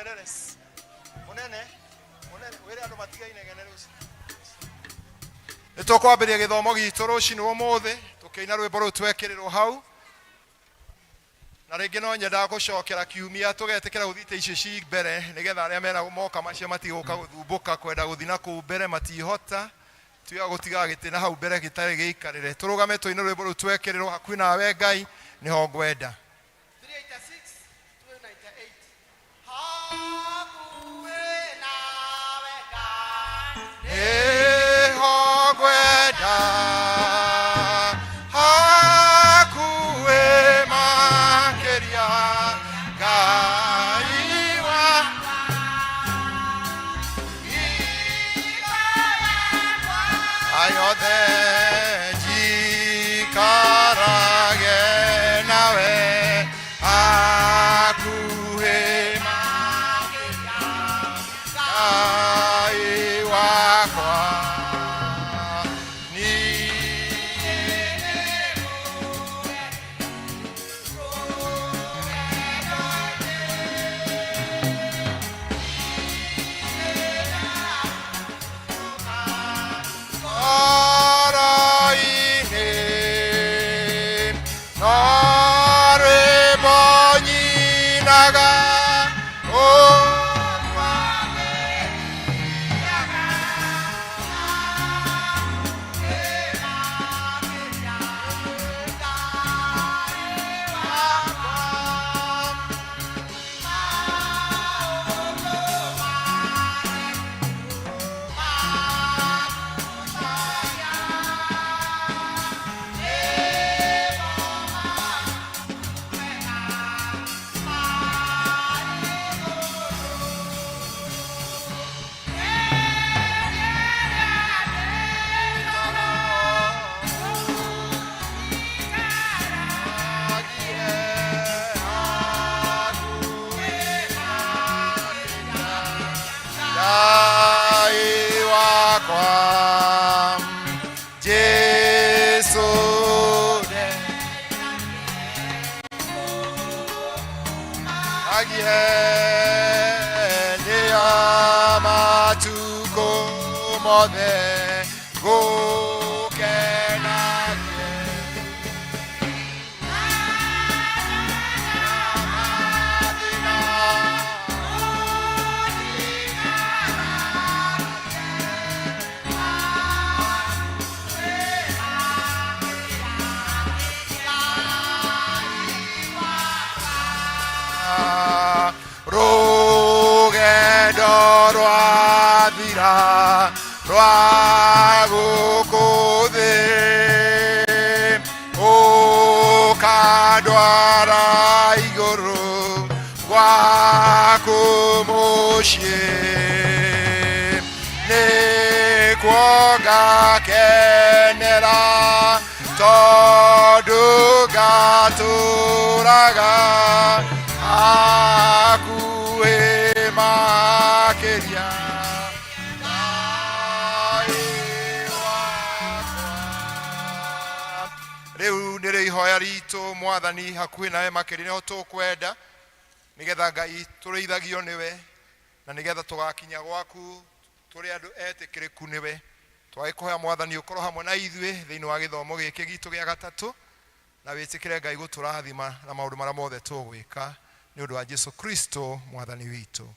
generous. Munene wira andu matigaine generous. Nitukwambiria githomo gitu rucini umuthi tukiina rwimbo ru twekirirwo hau. Na ringi no nyenda gucokera kiumia tugetikira guthite icio ci mbere nigetha aria mera moka macio matiguka guthumbuka kwenda guthina ku mbere matihota tuya gutiga gitina hau mbere gitari giikarire turugame tuine rwimbo ru twekirirwo hakuhi nawe Ngai niho ngwenda. Mwathani hakuhi nawe makiri niho tukwenda nigetha Ngai tureithagio niwe na nigetha tugakinya gwaku turi andu etikiriku niwe twagikuhoya Mwathani ukorwo hamwe na ithuĩ thiini wa githomo giki gitu gĩa gatatu na witikire Ngai guturathima na maundu maria mothe tugwika ni undu wa Jesu Kristo Mwathani witu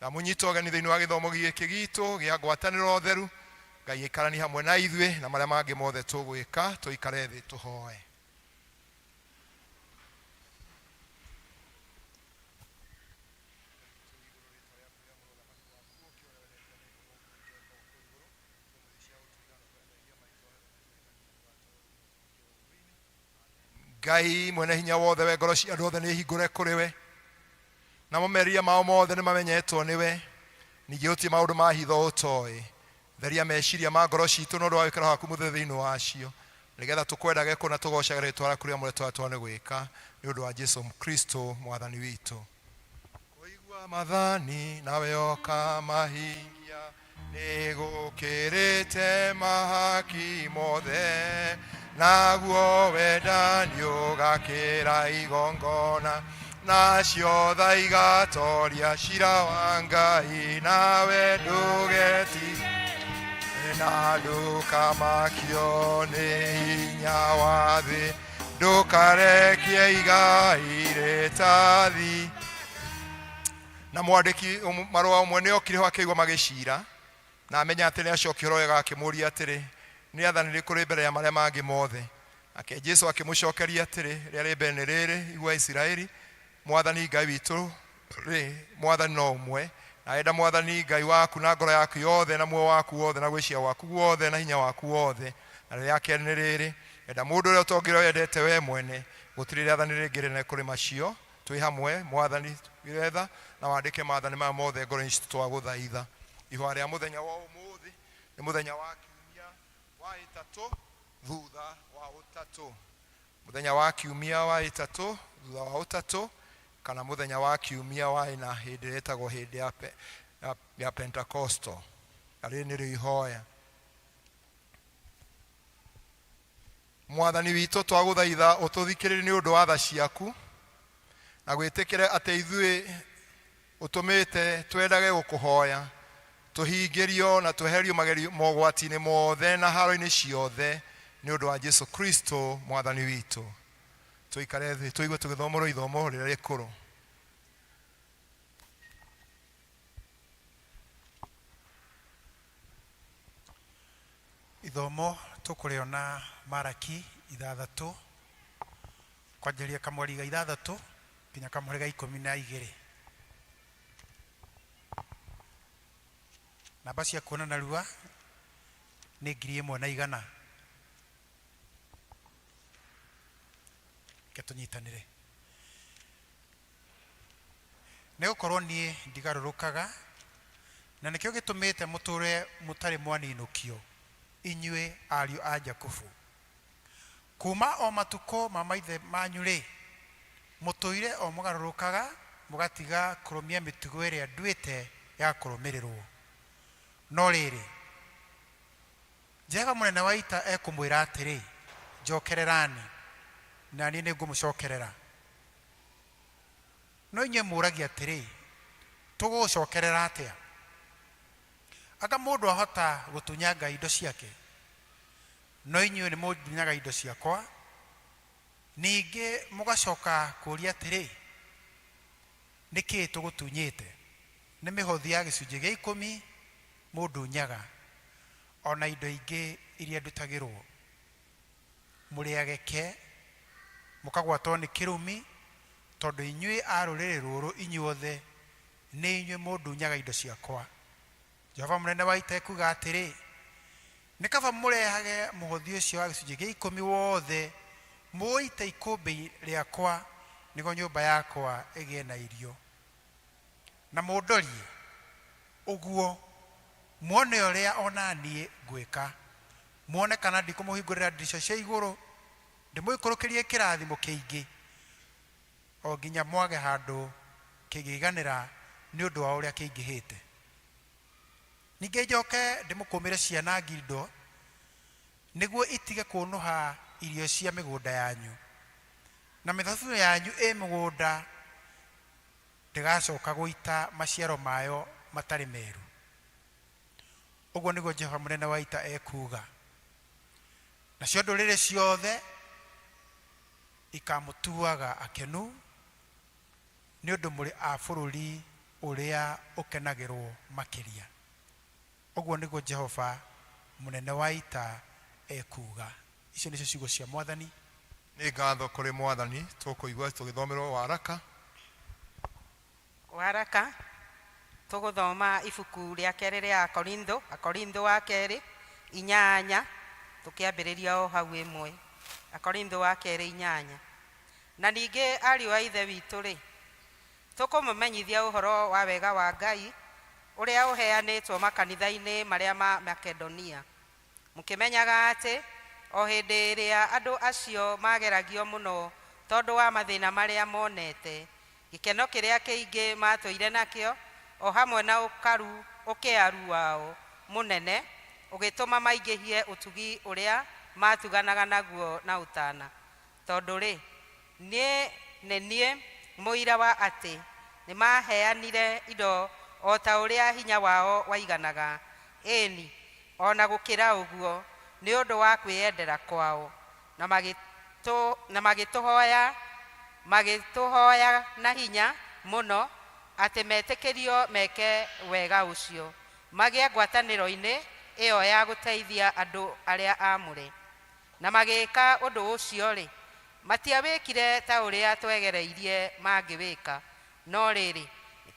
na munyito gani thiini wa githomo giki gitu gĩa ngwatanĩro theru Ngai ikarani hamwe na ithuĩ na maria mangĩ mothe tugwika tuikare thi tuhoe. Ngai mwene hinya wothe we ngoro cia andu othe ni hingure kuri we na momeria mao mothe ni mamenyetwo niwe ningi uti maundu ma hitho utoi theria meciria ma ngoro citu no ndwawikira haku muthe thiini wacio nigetha tukwendage kuna tugocaga ritwa raku ria mureto atwa ni gwika ni undu wa Jesu Kristo Mwathani witu. Kuigua mathani nawe oka mahingia ni gukirite mahaki mothe naguo wendani ugakira igongona nacio tha igatoria cira wa Ngai, nawe ndugeti na ndukamakio nĩ hinya wa thĩ, ndukarekie igai rĩtathi. Na mwandĩki marũa ũmwe nĩ okire ho akĩigua magĩcira, na amenya atĩ nĩ acokio roega akĩmũria atĩrĩ, nĩ athani rĩkũ rĩ mbere ya marĩa mangĩ mothe? Nake Jesũ akĩmũcokeria atĩrĩ, rĩrĩa rĩ mbere nĩ rĩrĩ, igua Isiraeli, Mwathani Ngai witũ rĩ, Mwathani no ũmwe, na enda Mwathani Ngai waku na ngoro yaku yothe na muoyo waku wothe na gwĩciria waku wothe na hinya waku wothe. Na rĩrĩa kerĩ nĩ rĩrĩ, enda mũndũ ũrĩa ũtongĩrwo wendete we mwene. Gũtirĩ rĩathani rĩngĩ rĩnene kũrĩ macio. Twĩ hamwe Mwathani wĩretha na wandĩke maathani maya mothe ngoro-inĩ citũ twagũthaitha. Ihooya rĩa mũthenya wa ũmũthĩ nĩ mũthenya wa kiumia wa ĩtatũ thutha wa ũtatũ. Mũthenya wa kiumia wa ĩtatũ thutha wa ũtatũ, kana mũthenya wa kiumia wa ĩna hĩndĩ ĩrĩa ĩtagwo hĩndĩ ya Pentecostal. Rĩrĩ nĩrĩo ihoya. Mwathani witũ twagũthaitha ũtũthikĩrĩrie nĩ ũndũ wa tha ciaku, na gwĩtĩkĩre atĩ ithuĩ ũtũmĩte twendage gũkũhoya, tũhingĩrio na tweherio mogwati-inĩ mothe na haro-inĩ ciothe nĩ ũndũ wa Jesũ Kristo Mwathani witũ. Tũikare thĩ tũigue tũgĩthomorwo ithomo rĩrĩa rĩkũrũ. Ithomo tũkũrĩona Maraki 6 kwanjĩrĩria kamweri ga 6 nginya kamweri ga 12. Namba cia kuona narua nĩ 1,100. Ketunyitanire. Nĩ gũkorwo niĩ ndigarũrũkaga, na nĩkĩo gĩtũmĩte mũtũre mũtarĩ mwaninũkio inyuĩ ariũ a Jakubu. Kuma o matukũ ma maithe manyu rĩ, mũtũire o mũgarũrũkaga mũgatiga kũrũmia mĩtugo ĩrĩa nduĩte ya kũrũmĩrĩrwo. No rĩrĩ, Jehova mũnene wa ita ekũmwĩra atĩrĩ, njokererani na niĩ nĩngũmũcokerera. No inyuĩ mũragia atĩrĩ, tũgũcokerera atĩa? Anga mũndũ ahota gũtunyanga indo ciake? No inyuĩ nĩ mũndunyaga indo ciakwa. Ningĩ mũgacoka kũria atĩrĩ, nĩkĩ tũgũtunyĩte? Nĩ mĩhothi ya gĩcunjĩ gĩa 10 mũndunyaga, ona indo ingĩ iria ndutagĩrwo. Mũrĩageke mũkagwatwo nĩ kĩrũmi, tondũ inyuĩ a rũrĩrĩ rũrũ inyuothe nĩ inyuĩ mũndunyaga indo ciakwa. Jehova mũnene wa ita ekuuga atĩrĩ, nĩ kaba mũrehage mũhothi ũcio wa gĩcunjĩ gĩa 10 wothe mũite ikũmbĩ rĩakwa, nĩguo nyũmba yakwa ĩgĩe na irio. Na mũndorie ũguo, muone ũrĩa ona niĩ ngwĩka, muone kana ndikũmũhingũrĩra ndirica cia igũrũ, ndĩmũikũrũkĩrie kĩrathimo kĩingĩ, o nginya mwage handũ kĩngĩiganĩra nĩ ũndũ wa ũrĩa kĩingĩhĩte. Ningĩ njoke ndĩmũkũmĩre ciana ngindo, nĩguo itige kũnũha irio cia mĩgũnda yanyu, na mĩthabibũ yanyu ĩ mũgũnda ndĩgacoka gũita maciaro mayo matarĩ meru. Ũguo nĩguo Jehova mũnene wa ita ekuuga. Nacio ndũrĩrĩ ciothe ikamũtuaga akenu, nĩ ũndũ mũrĩ a bũrũri ũrĩa ũkenagĩrwo makĩria. Ũguo nĩguo Jehova mũnene wa ita ekuuga. Icio nĩcio ciugo cia Mwathani. Nĩ ngatho kũrĩ Mwathani. Tũkũigua tũgĩthomerwo Waraka. Waraka tũgũthoma ibuku rĩa kerĩ rĩa Akorintho wa kerĩ 8 tũkĩambĩrĩria o hau 1. Akorintho wa kerĩ 8. Na ningĩ ariũ a ithe witũ rĩ, tũkũmũmenyithia ũhoro wa wega wa Ngai ũrĩa ũheanĩtwo makanitha-inĩ marĩa ma Makedonia, mũkĩmenyaga atĩ o hĩndĩ ĩrĩa andũ acio mageragio mũno tondũ wa mathĩna marĩa monete, gĩkeno kĩrĩa kĩingĩ matũire nakĩo o hamwe na ũkĩaru wao mũnene ũgĩtũma maingĩhie ũtugi ũrĩa matuganaga naguo na ũtana. Tondũ rĩ, niĩ mũira wa atĩ nĩmaheanire indo o ta ũrĩa hinya wao waiganaga, ĩni ona gũkĩra ũguo nĩ ũndũ wa kwĩyendera kwao, na magĩtũhoya na hinya mũno atĩ metĩkĩrio meke wega ũcio, magĩe ngwatanĩro-inĩ ĩyo ya gũteithia andũ arĩa aamũre. Na magĩka ũndũ ũcio-rĩ, matiawĩkire ta ũrĩa twegereirie mangĩwĩka, no rĩrĩ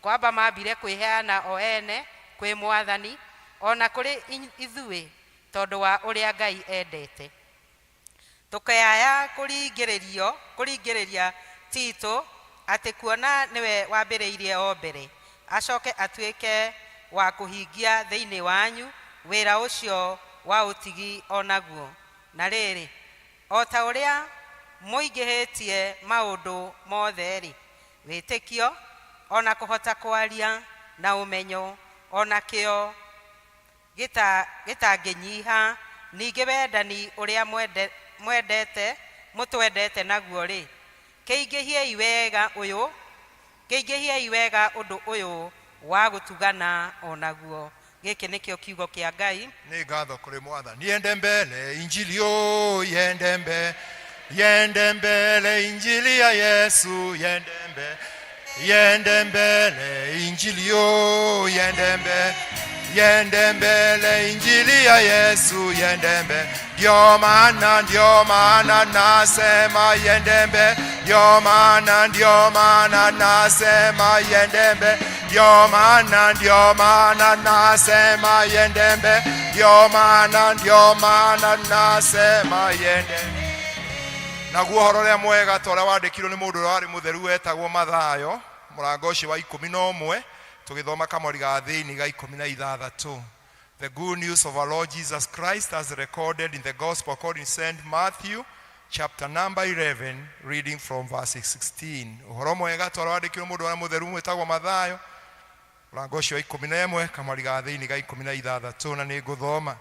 kwamba mambire kwĩheana o ene kwĩ Mwathani ona kũrĩ ithuĩ tondũ wa ũrĩa Ngai endete. Tũkĩaya kũringĩrĩria Tito atĩ kuona nĩwe wambĩrĩirie o mbere, acoke atuĩke wa kũhingia thĩinĩ wanyu wĩra ũcio wa ũtigi onaguo. Na rĩrĩ, o ta ũrĩa mũingĩhĩtie maũndũ mothe-rĩ, wĩtĩkio ona kũhota kwaria na ũmenyo ona kĩo gĩtangĩnyiha, ningĩ wendani ũrĩa mũtwendete naguo-rĩ, kĩingĩhiei wega ũndũ ũyũ wa gũtugana onaguo. Gĩkĩ nĩkĩo kiugo kĩa Ngai. Nĩ ngatho kũrĩ Mwathani. Yende mbele injili yo, yende mbele injili ya Yesu, yende mbele injili yo, yende mbele injili ya Yesu, yende mbele. Ndio maana nasema yende mbele, ndio maana nasema yende mbele, ndio maana nasema yende mbele, ndio maana nasema yende. Naguo horo ũrĩa mwega ta ũrĩa wandĩkirwo nĩ mũndũ ũrĩa warĩ mũtheru wetagwo Mathayo, mũrango ũcio wa 11, tũgĩthoma kamũri ga thĩinĩ ga 16. The good news of our Lord Jesus Christ as recorded in the Gospel according to St. Matthew, chapter number 11, reading from verse 16. Ũhoro mwega ta ũrĩa wandĩkirwo mũndũ ũrĩa mũtheru wetagwo Mathayo, mũrango ũcio wa 11, kamũri ga thĩinĩ ga 16, na nĩ ngũthoma.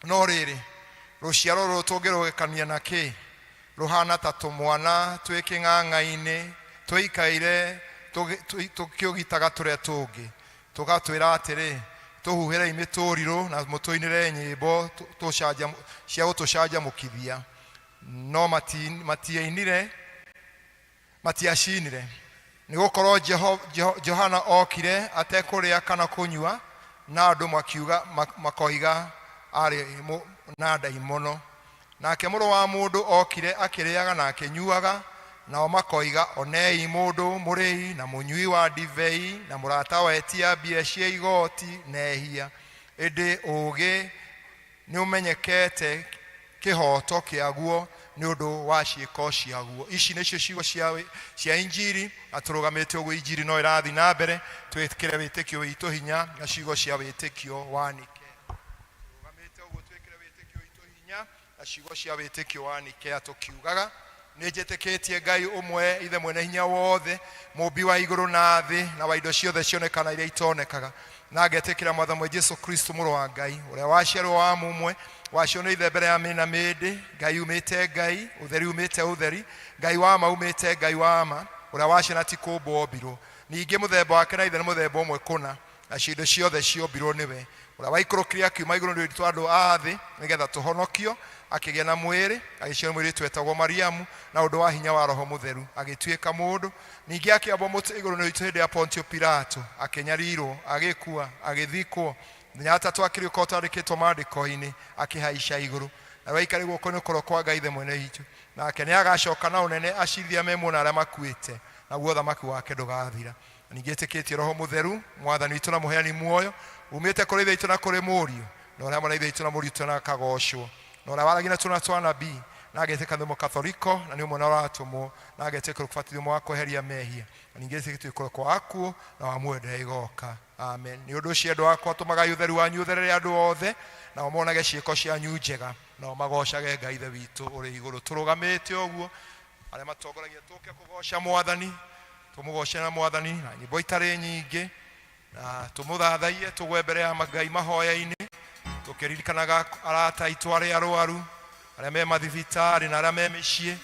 No rĩrĩ, rũciaro rũrũ tũngĩrũgĩkania na kĩ? Ruhana ta tũmwana twĩ kĩng'ang'a-inĩ tũikaire tũkĩũgitaga tũrĩa tũngĩ, tũgatwĩra atĩrĩ, tũhuhĩrei mĩtũrirũ na mũtũinĩre nyĩmbo cia gũtũcanjamũkithia. No matiacinire, nĩgũkorwo Johana okire atekũrĩa kana kũnyua, na andũ makoiga arĩ na ndaimono. Nake mũrũ wa mũndũ okire akĩrĩaga na akĩnyuaga, nao makoiga onei mũndũ mũrĩi na mũnyui wa ndibei na mũrata wa etia mbia cia igoti nehia. Ĩndĩ ũũgĩ nĩ ũmenyekete kĩhoto kĩaguo nĩ ũndũ wa ciĩko ciaguo. Ici nĩcio ciugo cia injiri, atũrũgamĩte ũguo injiri no ĩrathiĩ na mbere, twĩkĩre wĩtĩkio witũ hinya na ciugo cia wĩtĩkio wanĩke. Tũrũgamĩte ũguo twĩkĩre wĩtĩkio witũ hinya na ciugo cia wĩtĩkio wanĩke, atũkiugaga nĩnjĩtĩkĩtie Ngai ũmwe ithe mwene hinya wothe, mũmbi wa igũrũ na thĩ na wa indo ciothe cionekana iria itonekaga, na ngetĩkĩra Mwathani Jesũ Kristo mũrũ wa Ngai, ũrĩa waciarwo wa mũmwe, wacio nĩ ithe mbere ya mĩna mĩndĩ, Ngai umĩte Ngai, ũtheri umĩte ũtheri, Ngai wa ma umĩte Ngai wa ma, ũrĩa wacio na ti kũmbwo ombirwo. Ningĩ mũthemba wake na ithe nĩ mũthemba ũmwe kũna, na indo ciothe ciombirwo nĩwe, ũrĩa waikũrũkire akiuma igũrũ nĩ ũndũ andũ a thĩ nĩgetha tũhonokio, akĩgĩa na mwĩrĩ, agĩciarwo mũirĩtu wetagwo Mariamu, na ũndũ wa hinya wa Roho Mũtheru agĩtuĩka mũndũ. Ningĩ akĩambwo mũtĩ igũrũ nĩ hĩndĩ ya Pontio Pilato, akĩnyarirwo, agĩkua, agĩthikwo, mũthenya wa gatatũ akĩriũka ũtandĩkĩtwo maandĩko-inĩ, akĩhaica igũrũ, na waikare guoko nĩ ũkoro kwa Ngai ithe mwene hinya. Nake nĩ agacoka na ũnene acirithia memuona arĩa makuĩte, naguo ũthamaki wake ndũgathira. Ningĩ ĩtĩkĩtie Roho Mũtheru, Mwathani witũ na mũheani muoyo, umĩte kũrĩ ithe witũ na kũrĩ Mũriũ, na ũrĩa hamwe na ithe witũ na Mũriũ witũ na akagocwo, na ũrĩa waragia na twana twa anabii, na agetĩka thimo Katholiko, na nĩ ũmwe na ũratũmwo, na agetĩkĩra kũbatithio wa kweheria mehia, na ningĩ ĩtĩkĩtie kũrĩ kwa akuo na wa mwende igoka. Amen. Nĩ ũndũ ũcio andũ akwa tũmagai ũtheru wanyu ũtherere andũ othe, nao monage ciĩko cianyu njega, nao magocage Ngai ithe witũ ũrĩ igũrũ. Tũrũgamĩte ũguo, arĩa matongoragia tũke kũgoca Mwathani, tũmũgoce na Mwathani na nyĩmbo itarĩ nyingĩ, na tũmũthathaie tũgwe mbere ya Ngai mahoya-inĩ, tũkĩririkanaga arata aitũ arĩa arũaru, arĩa me mathibitarĩ na arĩa me mĩciĩ,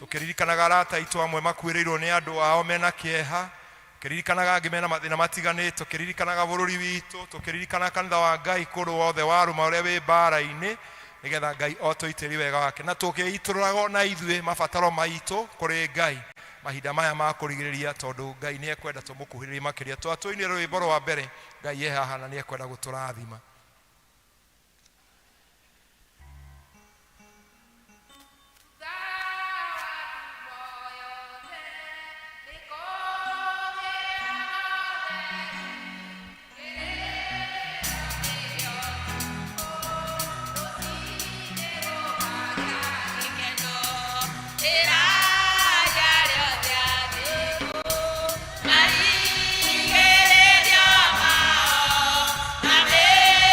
tukiririkanaga arata aitũ amwe makuĩrĩirwo nĩ andũ ao mena kĩeha, tukiririkanaga angĩ mena mathĩna matiganĩte, tukiririkanaga bũrũri witũ, tukiririkanaga kanitha wa Ngai kũrũ wothe warũma ũrĩa wĩ mbara-inĩ, nĩgetha Ngai otũitĩri wega wake, na tũkĩitũraga na ithuĩ mabataro maitũ kũrĩ Ngai mahinda maya ma kũrigĩrĩria, tondũ Ngai nĩ ekwenda tũmũkuhĩrĩrie makĩria. Twatũinĩ rwĩmbo rwa mbere, Ngai haha na nĩ ekwenda gũtũrathima. Amen.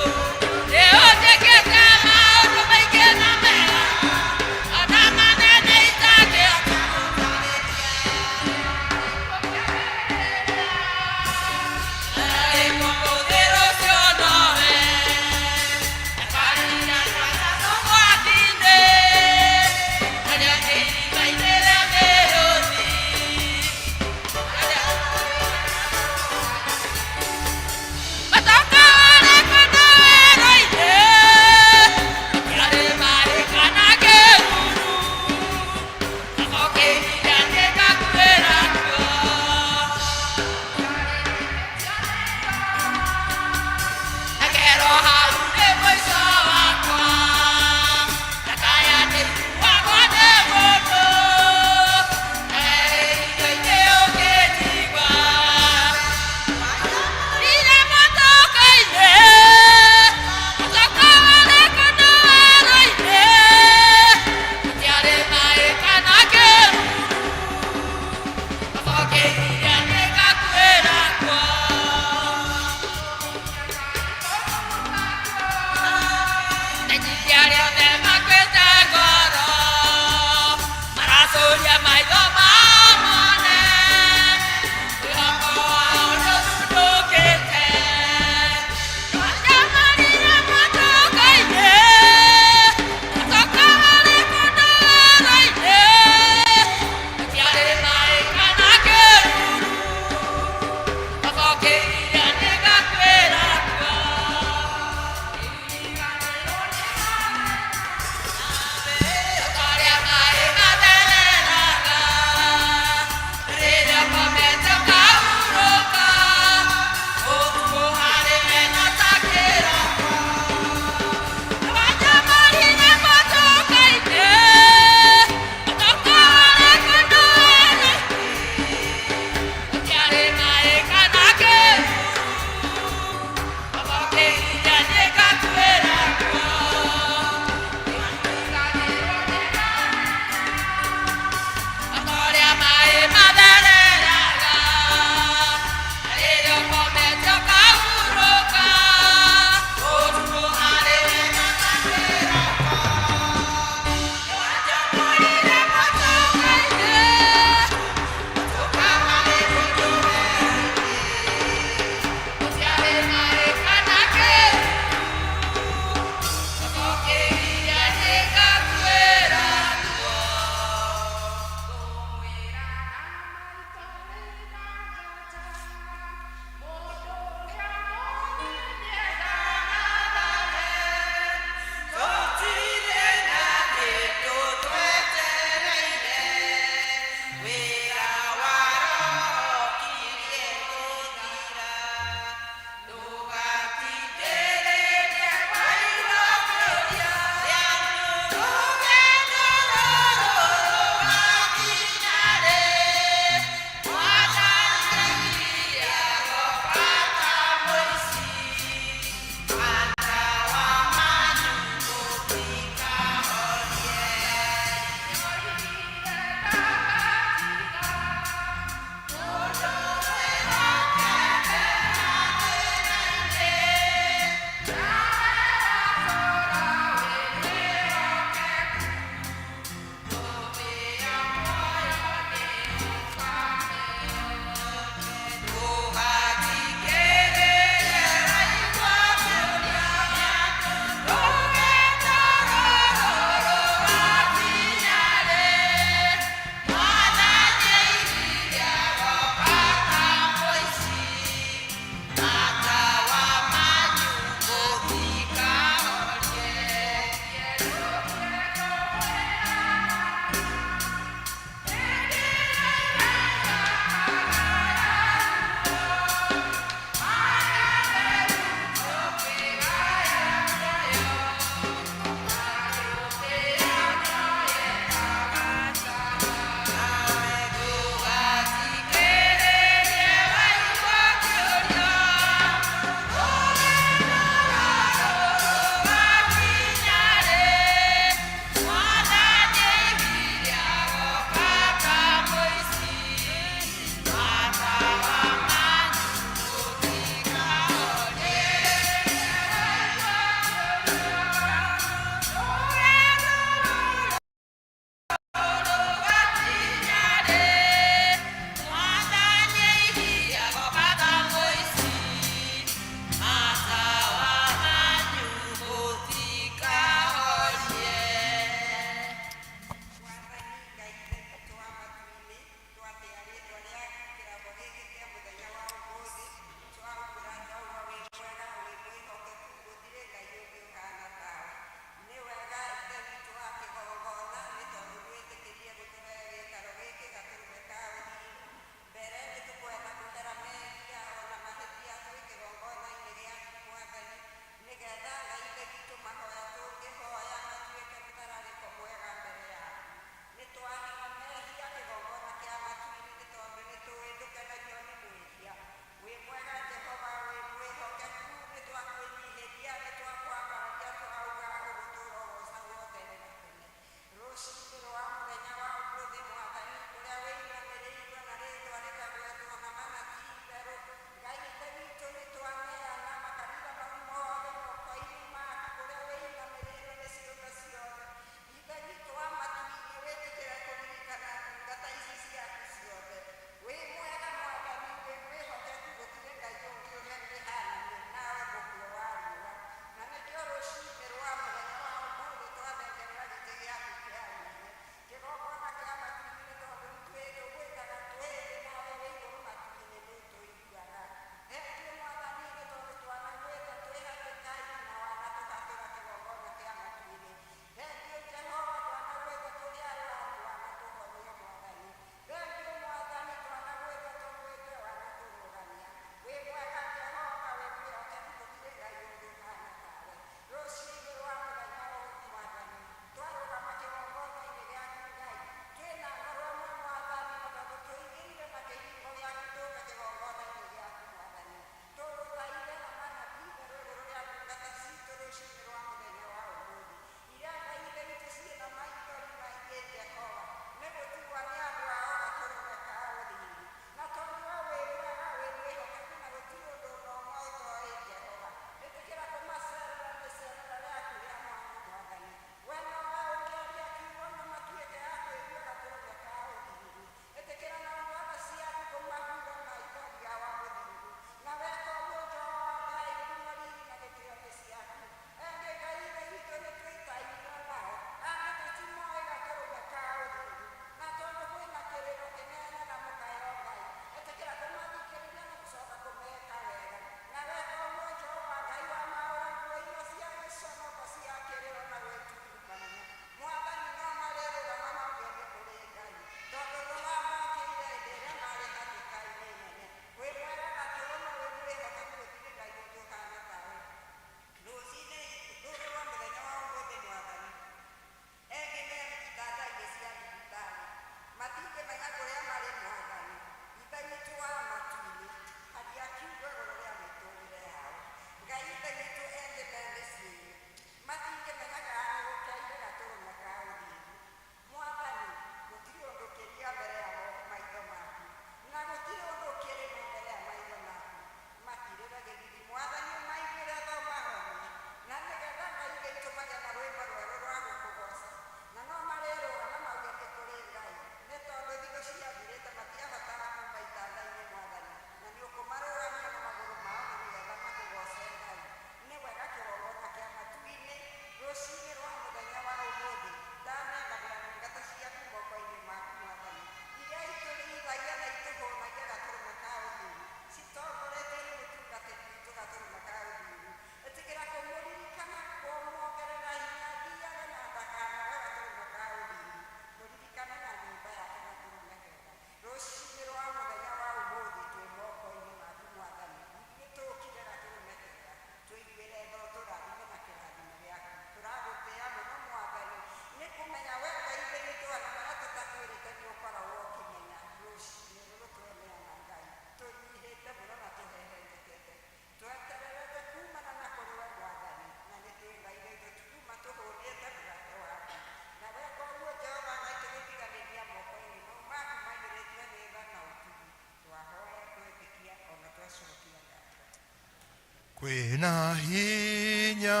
kwina hinya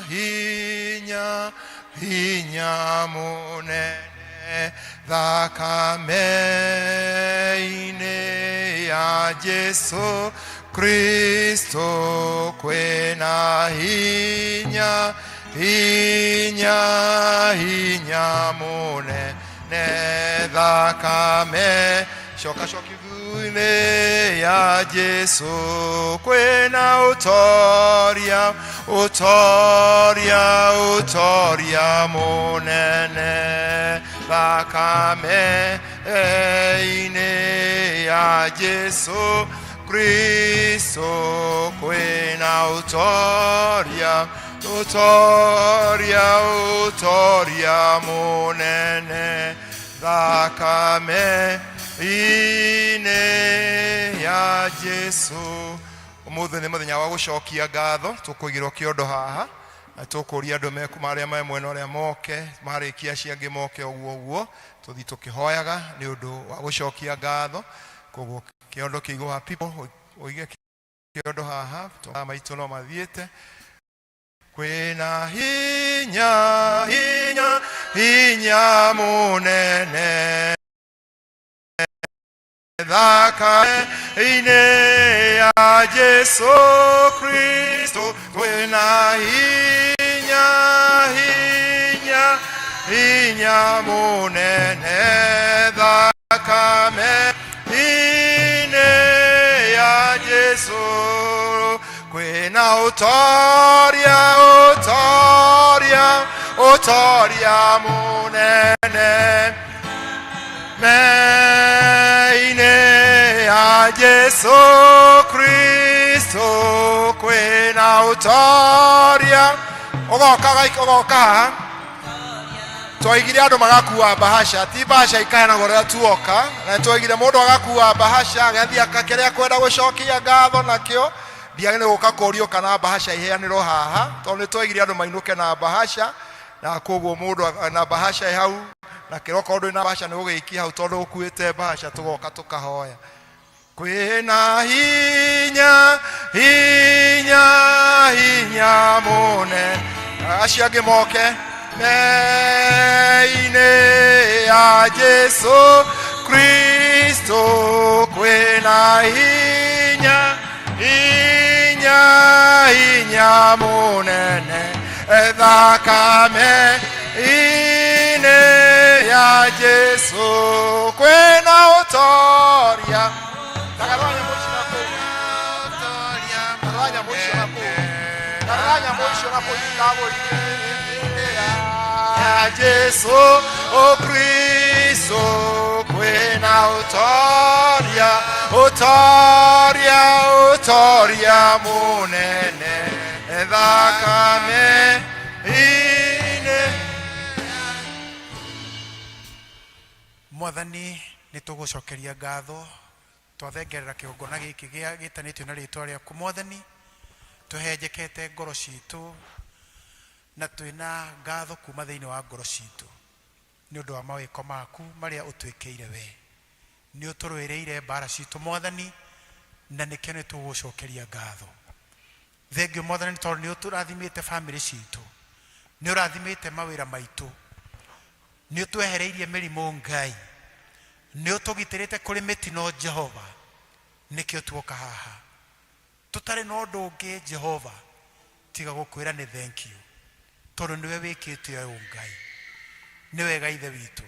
hinya hinya munene thakame-inĩ ya Jesu Kristo kwina hinya hinya hinya munene thakame shoka shokivu-inĩ ya Jesu kwina utoria utoria utoria munene thakame-inĩ ya Jesu Kristo kwina utoria utoria utoria munene thakame-inĩ ya Jesu. Umuthi nĩ mũthenya wa gũcokia ngatho, tũkũigĩrwo kĩondo haha na tũkũria andũ meku marĩa me mwena ũrĩa moke marĩkia ciangĩ moke ũguo tũthi tũkĩhoyaga nĩ ũndũ wa gũcokia ngatho. Koguo kĩondo kĩigwo ha people oige kĩondo haha maitũ no mathiĩte. Kwina hinya hinya hinya munene thakame-inĩ ya Jesu Kristo kwina hinya hinya hinya munene thakame-inĩ ya Jesu kwina utoria utoria utoria munene me-inĩ ya Jesu Kristo kwina utoria ugoka twaigire andũ magakua bahasha ti bahasha ikaheanagwo rĩrĩa tuoka na twaigire mũndũ agakua bahasha agathii akakerea kwenda gũcokia ngatho nakĩo ndiagĩrĩirwo gũka kũrio kana bahasha iheanĩrwo haha tondũ nĩ twaigire andũ mainũke na bahasha na koguo mũndũ na bahasha hau na kĩroko ũndũ na bahasha nĩ ũgĩikia hau tondũ ũkuĩte bahasha tũgoka tũkahoya. Kwĩna hinya hinya hinya mũnene acio angĩ moke me-inĩ ya Jesu Kristo kwĩna hinya hinya hinya mũnene thakame-inĩ ya Jesu kwĩna utoria tagaranya mũico na ya Jesu Kristo kwĩna utoria utoria utoria munene thakame-inĩ. Mwathani nĩ tũgũcokeria ngatho twathengerera kĩgongona gĩkĩ gĩtanĩtio na rĩtwa rĩaku Mwathani tũhenjekete ngoro citũ na twĩna ngatho kuma thĩinĩ wa ngoro citũ nĩ ũndũ wa mawĩko maku marĩa ũtwĩkĩire we nĩ ũtũrũĩrĩire mbara citũ Mwathani na nĩkĩo nĩ tũgũcokeria ngatho. Thengio Mwathani tondũ nĩ ũtũrathimĩte bamĩrĩ citũ nĩ ũrathimĩte mawĩra maitũ nĩ ũtwehereirie mĩrimũ Ngai nĩ ũtũgitĩrĩte kũrĩ mĩtino Jehova nĩkĩo tuoka haha tũtarĩ na ũndũ ũngĩ Jehova tiga gũkwĩra nĩ thank you tondũ nĩwe wĩkĩte ũũ Ngai nĩ wega ithe witũ.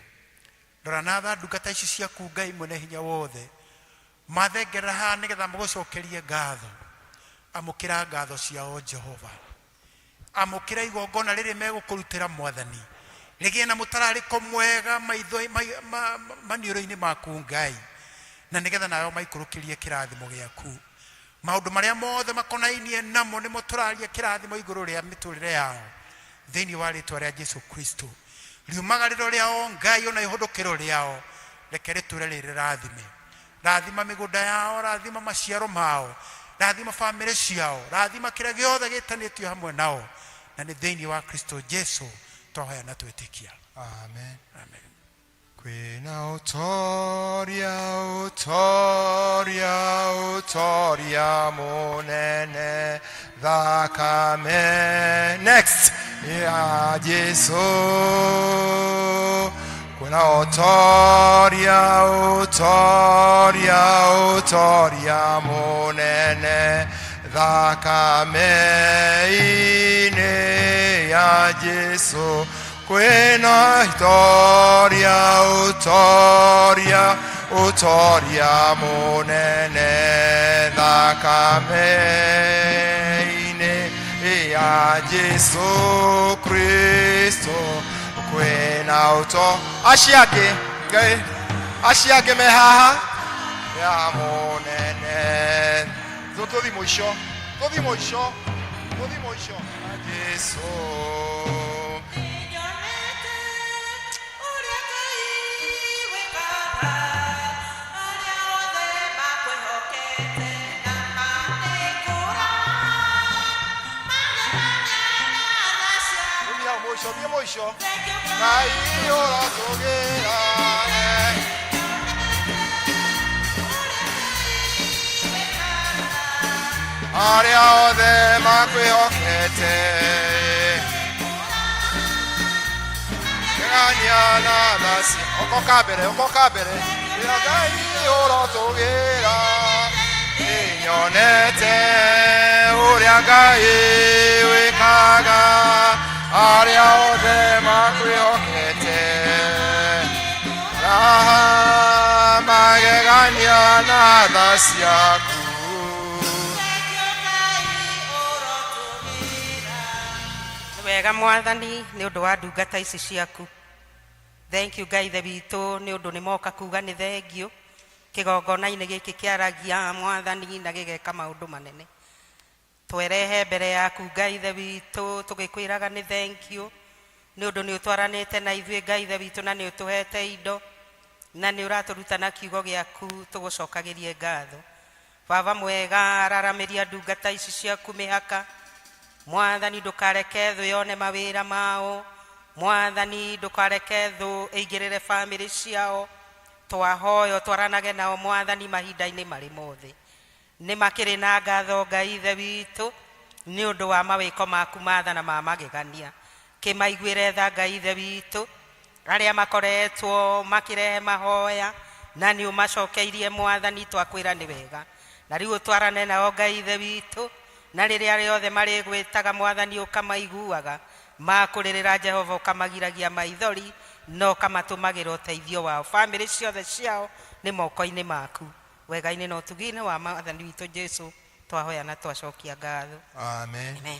Rora na ndungata ici ciaku Ngai mwene hinya wothe mathengerera haha nĩgetha mũgũcokerie ngatho amũkĩra ngatho ciao Jehova amũkĩra igongona rĩrĩ megũkũrutĩra Mwathani rĩgĩe na mũtararĩko mwega maniũrũ-inĩ maku Ngai na nĩgetha nayo maikũrũkĩrie kĩrathimo gĩaku maũndũ marĩa mothe makonainie namo nĩmo tũraria kĩrathimo igũrũ rĩa mĩtũrĩre yao thĩinĩ wa rĩtwa rĩa Jesu Kristo riumagarĩro rĩao Ngai ona ihũthũkĩro rĩao reke rĩtũre rĩrĩ rathime rathima mĩgũnda yao rathima maciaro mao rathima bamĩrĩ ciao rathima kĩrĩa gĩothe gĩtanĩtio hamwe nao na nĩ thĩinĩ wa Kristo Jesu twahoya na twĩtĩkia amen amen. Kwina utoria, utoria, utoria munene thakame. Next. Ya Jesu. Kwina utoria, utoria, utoria munene thakame ine ya Jesu. Kwina historia, utoria, utoria munene thakame ine ya Jesu Kristo. Kwina uto ashiake mehaha ya munene tuthi mwisho ya Jesu. Moisho na iyo tugera aria othe makwihokete ngania na thasi okoka mbere ira Ngai uro tugera inyonete uria Ngai wikaga aria othe makwihokete raha magegania na tha ciaku. Wega Mwathani nĩ ũndũ wa ndungata ici ciaku. Thank you Ngai witũ nĩ ũndũ nĩ moka kuga nĩ thengio kĩgongona-inĩ gĩkĩ kĩaragia Mwathani na gĩgeka maũndũ manene. Twerehe mbere yaku Ngai witũ tũgĩkwĩraga nĩ thank you nĩ ũndũ nĩ ũtwaranĩte na ithuĩ Ngai witũ na nĩ ũtũhete indo na nĩ ũratũruta na kiugo gĩaku tũgũcokagĩrie ngatho. Baba mwega araramĩria ndungata ici ciaku mĩhaka. Mwathani ndũkareke thũ yone mawĩra mao. Mwathani ndũkareke thũ ĩingĩrĩre bamĩrĩ ciao. Twahoyo twaranage nao Mwathani mahinda-inĩ marĩ mothe. Nĩ makĩrĩ na ngatho Ngai witũ nĩ ũndũ wa mawĩko maku matha na ma magegania. Kĩmaiguĩre tha Ngai witũ arĩa makoretwo makĩrehe mahoya na nĩ ũmacokeirie Mwathani twakwĩra nĩ wega. Na rĩu twarane nao Ngai witũ na rĩrĩa rĩothe marĩgwĩtaga Mwathani ũkamaiguaga makũrĩrĩra Jehova ũkamagiragia maithori no ũkamatũmagĩra ũteithio wao. Bamĩrĩ ciothe ciao nĩ moko-inĩ maku. Wega-inĩ na ũtugi-inĩ wa Mwathani witũ Jesu twahoya na twacokia ngatho. Amen. Amen.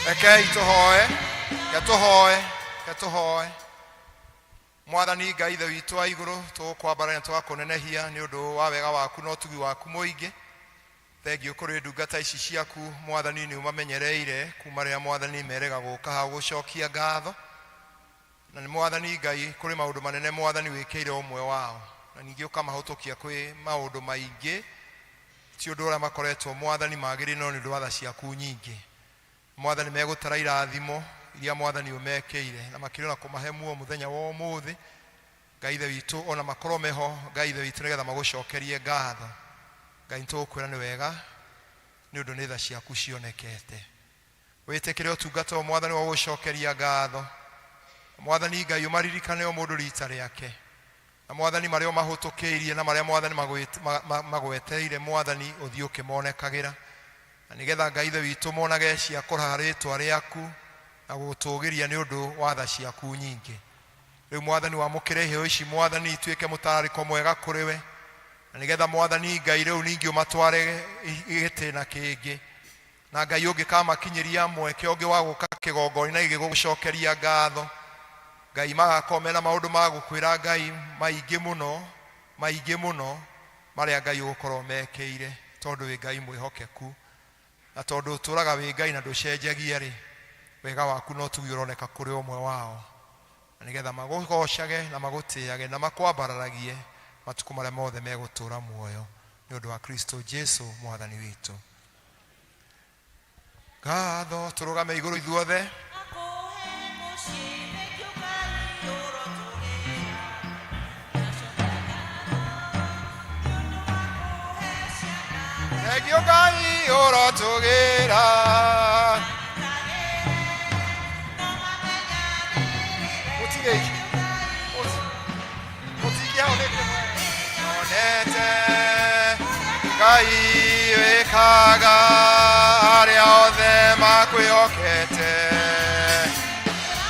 Rekei tuhoe. Mwathani Ngai witũ wa igũrũ tũkwambara twakũnenehia nĩ ũndũ wa wega waku na ũtugi waku mũingĩ. Thengiũ kũrĩ ndungata ici ciaku Mwathani nĩ ũmamenyereire kuma rĩrĩa Mwathani merega gũka ha gũcokia ngatho. Na nĩ Mwathani Ngai kũrĩ maũndũ manene Mwathani wĩkĩire ũmwe wao na ningĩ ũkamahũtũkia kwĩ maũndũ maingĩ ti ũndũ ũrĩa makoretwo mwathani magĩrĩ no nĩ ũndũ wa tha ciaku nyingĩ. Mwathani megũtara irathimo iria mwathani ũmekeire na makĩrĩ na kũmahe muo mũthenya wa ũmũthĩ. Ngai ithe witũ ona makorwo meho, Ngai ithe witũ nĩgetha magũcokerie ngatho. Ngai nĩtũgũkwĩra nĩ wega nĩ ũndũ nĩ tha ciaku cionekete. Wĩtĩkĩre ũtungata wa mwathani wa gũcokeria ngatho. Mwathani Ngai ũmaririkane o mũndũ rita rĩake. Na mwathani marĩa mahũtũkĩirie na marĩa mwathani magweteire mwathani ũthiĩ ũkĩmonekagĩra. Na nĩgetha Ngai ithe witũ monage cia kũraha rĩĩtwa rĩaku na gũtũũgĩria nĩ ũndũ wa tha ciaku nyingĩ. Rĩu mwathani wamũkĩre iheo ici mwathani ituĩke mũtararĩko mwega kũrĩ we. Na nĩgetha mwathani Ngai rĩu ningĩ ũmatware gĩtĩna kĩngĩ. Na Ngai ũngĩkamakinyĩria mweke ũngĩ wa gũka kĩgongona igĩgũcokeria ngatho. Ngai magakome na maũndũ ma gũkwĩra Ngai maingĩ mũno marĩa Ngai ũgũkorwo mekeire tondũ wĩ Ngai mwĩhokeku. Na tondũ ũtũraga wĩ Ngai na ndũcenjagia rĩ, wega waku no tuge ũroneka kũrĩ ũmwe wao. Na nĩgetha magũgocage na magũtĩage na makwambararagie matukũ marĩa mothe megũtũra muoyo nĩ ũndũ wa Kristo Jesu mwathani witũ. Ngatho tũrũgame igũrũ ithuothe. Thengiũ Ngai ũrotũgĩra. Onete Ngai wĩkaga arĩa othe makwĩhokete.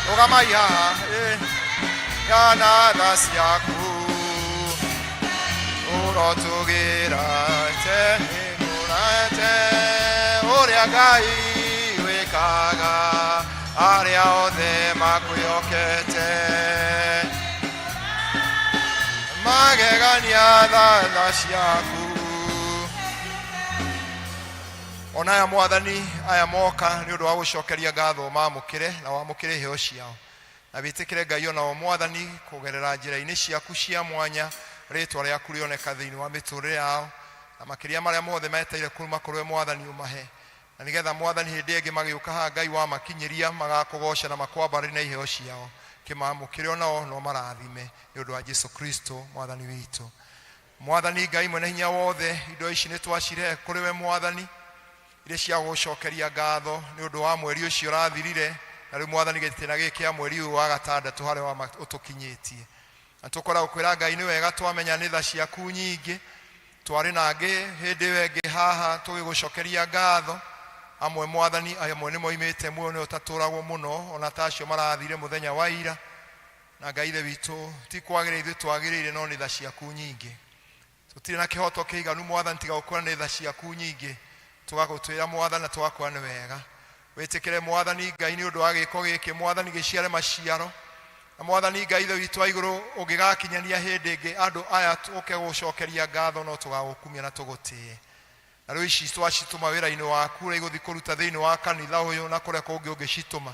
Rũgamai haha yana tha ciaku ũrotũgĩra te ũrĩa Ngai wĩkaga arĩa othe makwĩhokete. Magegania tha ciaku. Ona aya mwathani aya moka nĩ ũndũ wa gũcokeria ngatho mamũkĩre na wamũkĩre iheo ciao. Na wĩtĩkĩre Ngai ona o mwathani kũgerera njĩra-inĩ ciaku cia mwanya rĩĩtwa rĩaku rĩoneka thĩinĩ wa mĩtũrĩre yao. Na makĩria marĩa mothe meteire kuuma kũrĩ we mwathani ũmahe. Na nĩgetha mwathani hĩndĩ ĩngĩ magĩũka haha Ngai wa makinyĩria magakũgoca na makwambarĩre na iheo ciao. Kĩmamũkĩre onao no marathime nĩ ũndũ wa Jesu Kristo mwathani witũ. Mwathani Ngai mwene hinya wothe, indo ici nĩ twacirehe kũrĩ we mwathani iria cia gũcokeria ngatho nĩ ũndũ wa mweri ũcio ũrathirire. Na rĩu mwathani gĩtĩna gĩkĩ kĩa mweri ũyũ wa gatandatũ harĩa ũtũkinyĩtie. Na tũkora gũkwĩra Ngai nĩ wega twamenya nĩ tha ciaku nyingĩ. Twarĩ nangĩ hĩndĩ ĩyo ĩngĩ haha tũgĩgũcokeria ngatho. Amwe mwathani amwe nĩ moimĩte muoyo nĩ ũtatũragwo mũno ona ta acio marathire mũthenya wa ira. Na Ngai ithe witũ ti kwagĩrĩire ithuĩ twagĩrĩire no nĩ tha ciaku nyingĩ. Tũtirĩ na kĩhoto kĩiganu mwathani tiga gũkwĩra nĩ tha ciaku nyingĩ. Tũgagũtwĩra mwathani na tũgakwĩra nĩ wega. Wĩtĩkĩre mwathani Ngai nĩ ũndũ wa gĩĩko gĩkĩ mwathani gĩciare maciaro. Na mwathani Ngai ithe witũ wa igũrũ ũngĩgakinyania hĩndĩ ĩngĩ andũ aya ũke gũcokeria ngatho no tũgagũkumia na tũgũtĩe. Na rĩu ici twacitũma wĩra-inĩ waku ũrĩa igũthiĩ kũruta thĩinĩ wa kanitha ũyũ na kũrĩa kũngĩ ũngĩcitũma.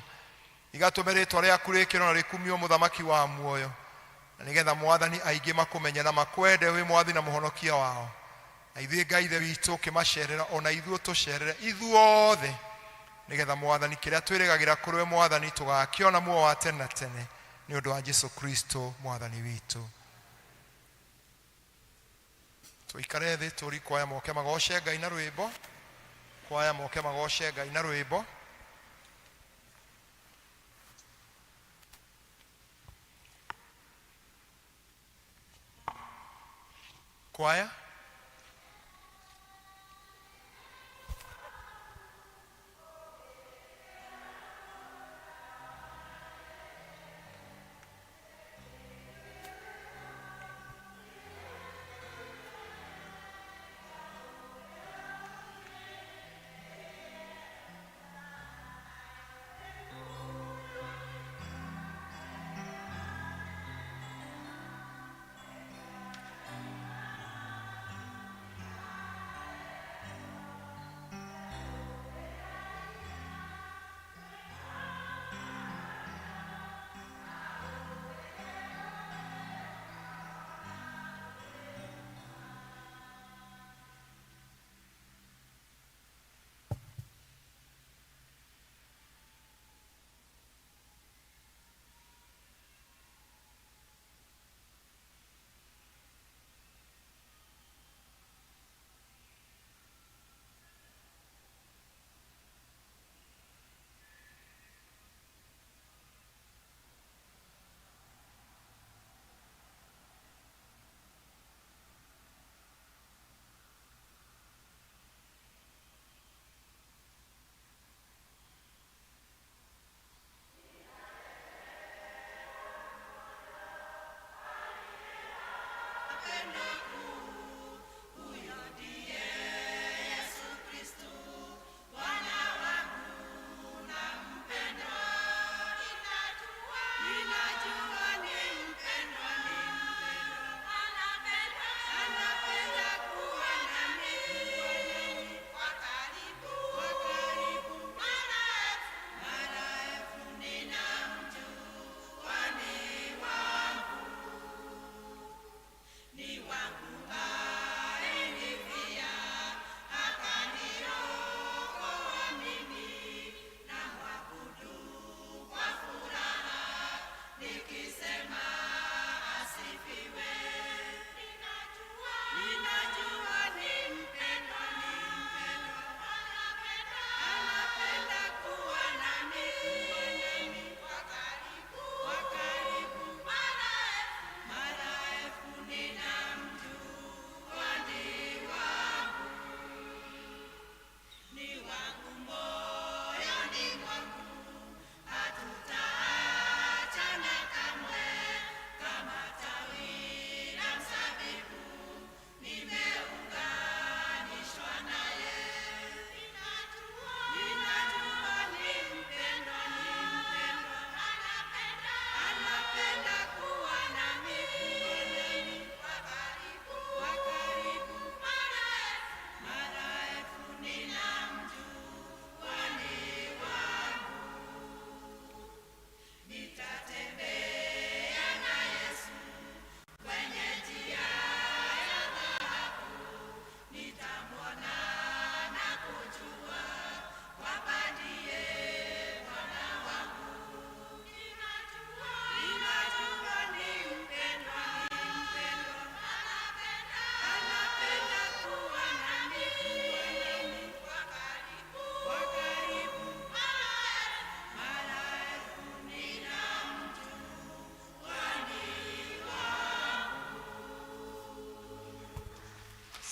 Igatũme rĩĩtwa rĩaku rĩkĩrwo na rĩkumio mũthamaki wa muoyo. Na nĩgetha mwathani aingĩ makũmenye na makwende wĩ mwathani na mũhonokia wao. Na ithuĩ Ngai ithe witũ ũkĩmacerera ona ithuĩ tũcerere ithuothe. Nĩgetha mwathani kĩrĩa twĩrĩgagĩra kũrĩ we mwathani tũgakĩona muoyo wa tene na tene nĩ ũndũ wa Jesu Kristo mwathani witũ. Tũikare thĩ tũri kwaya moke magoce Ngai na rwĩmbo. Kwaya moke magoce Ngai na rwĩmbo. Kwaya.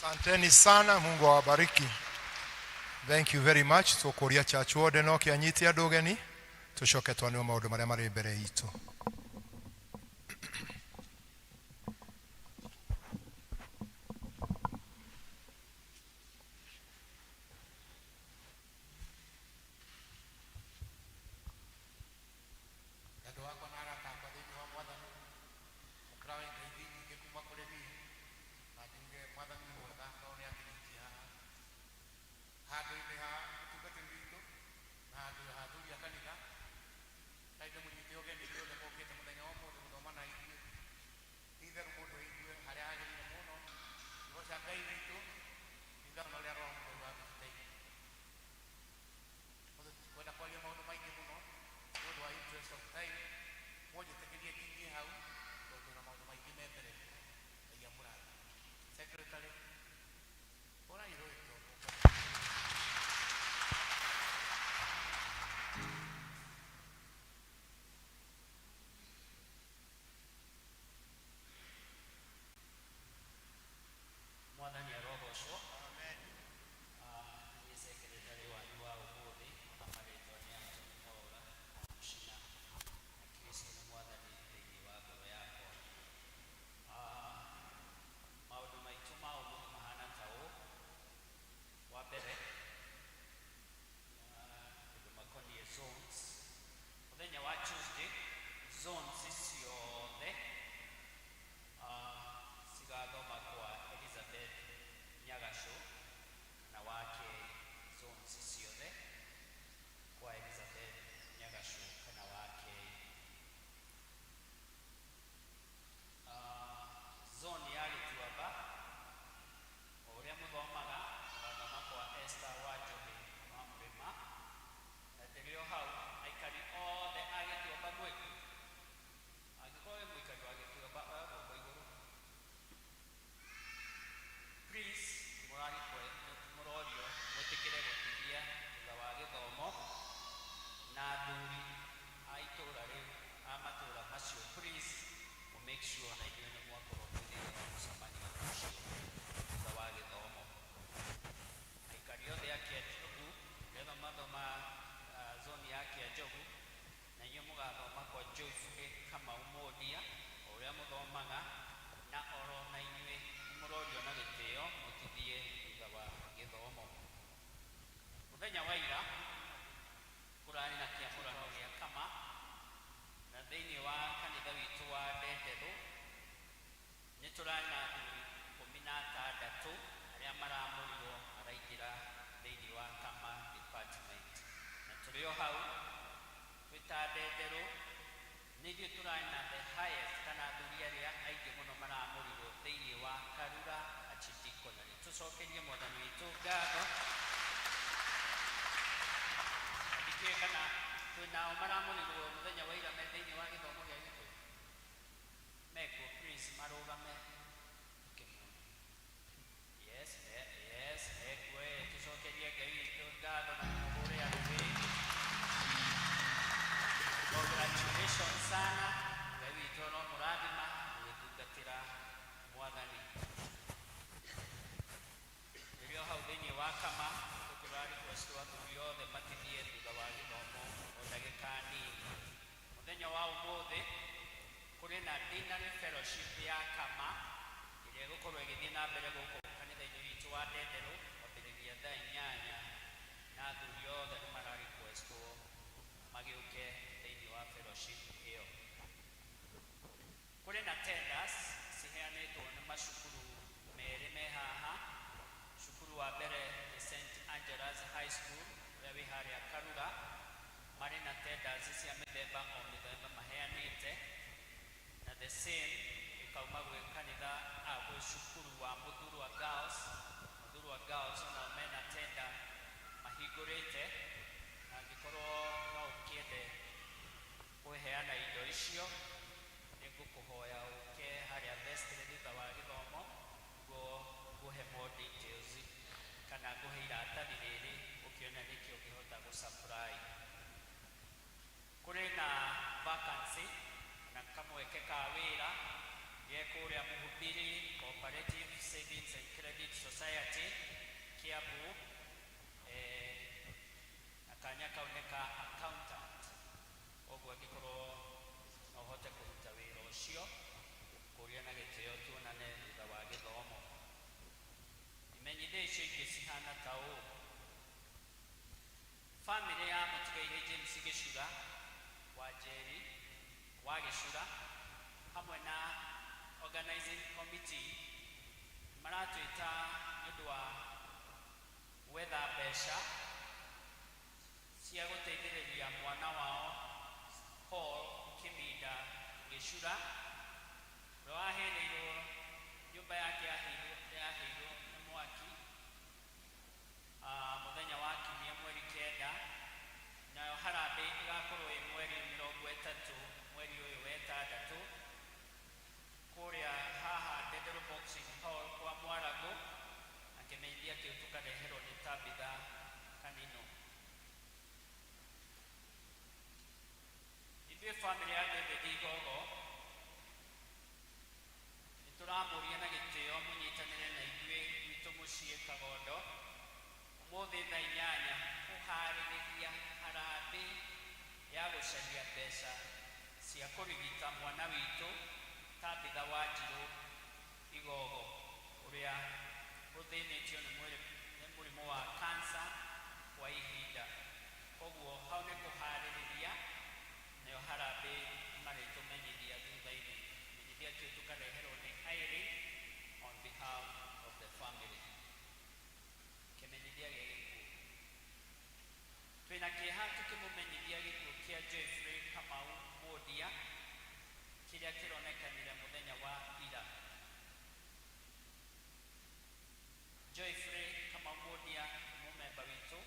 Asanteni sana, Mungu awabariki. Thank you very much. Tukuria church wode no kianyiti adogeni. Tushoke twanwe maundu maria mari mbere yitu. Gekuria Muhubiri Cooperative Savings and Credit Society Kiambu akanya kauneka accountant ogwo gikoro nohote kuruta wira ucio kuria na gitio tuonane thutha wa githomo imenyithe icio ingĩ cihana ta ũũ family ya mũtigaire James Gĩcura wa Njeri wa Gĩcura hamwe na organizing committee maratwĩta nĩũndũ wa gwetha mbeca cia gũteithĩrĩria mwana wao Paul Kĩminda Gĩcura ũrĩa waheneirwo nyũmba yake yaheirwo nĩ mwaki mũthenya wa kiumia mweri 9 nayo harambĩ ĩgakorwo ĩ mweri 30 mweri ũyũ wa 6 kũrĩa haha Ndendero Boxing Hall kwa Mwarago na kĩmenyithia kĩu tũkareherwo nĩ Tabitha Kanino. Ithuĩ family ya David Igogo nĩtũramũria na gĩtĩo mũnyitanĩre na ithuĩ gwitũ mũciĩ Kagondo ũmũthĩ thaa 8 kũharĩrĩria harambĩ ya gũcaria mbeca cia kũrigita mwana witũ Tabitha Wanjirũ Igogo ũrĩa ũthĩnĩtio nĩ mũrimũ wa cancer kwa ihinda. Koguo hau nĩ kũharĩrĩria nayo harambĩ marĩtũmenyithia thutha-inĩ. Menyithia kĩu tũkareherwo nĩ Irene on behalf of the family. Kĩmenyithia gĩa gĩkuũ. Twĩna kĩeha tũkĩmũmenyithia gĩkuũ kĩa Joyfrey Kamau Mwodia kĩrĩa kĩronekanire mũthenya wa ira. Joyfrey Kamau Mwodia mũmemba witũ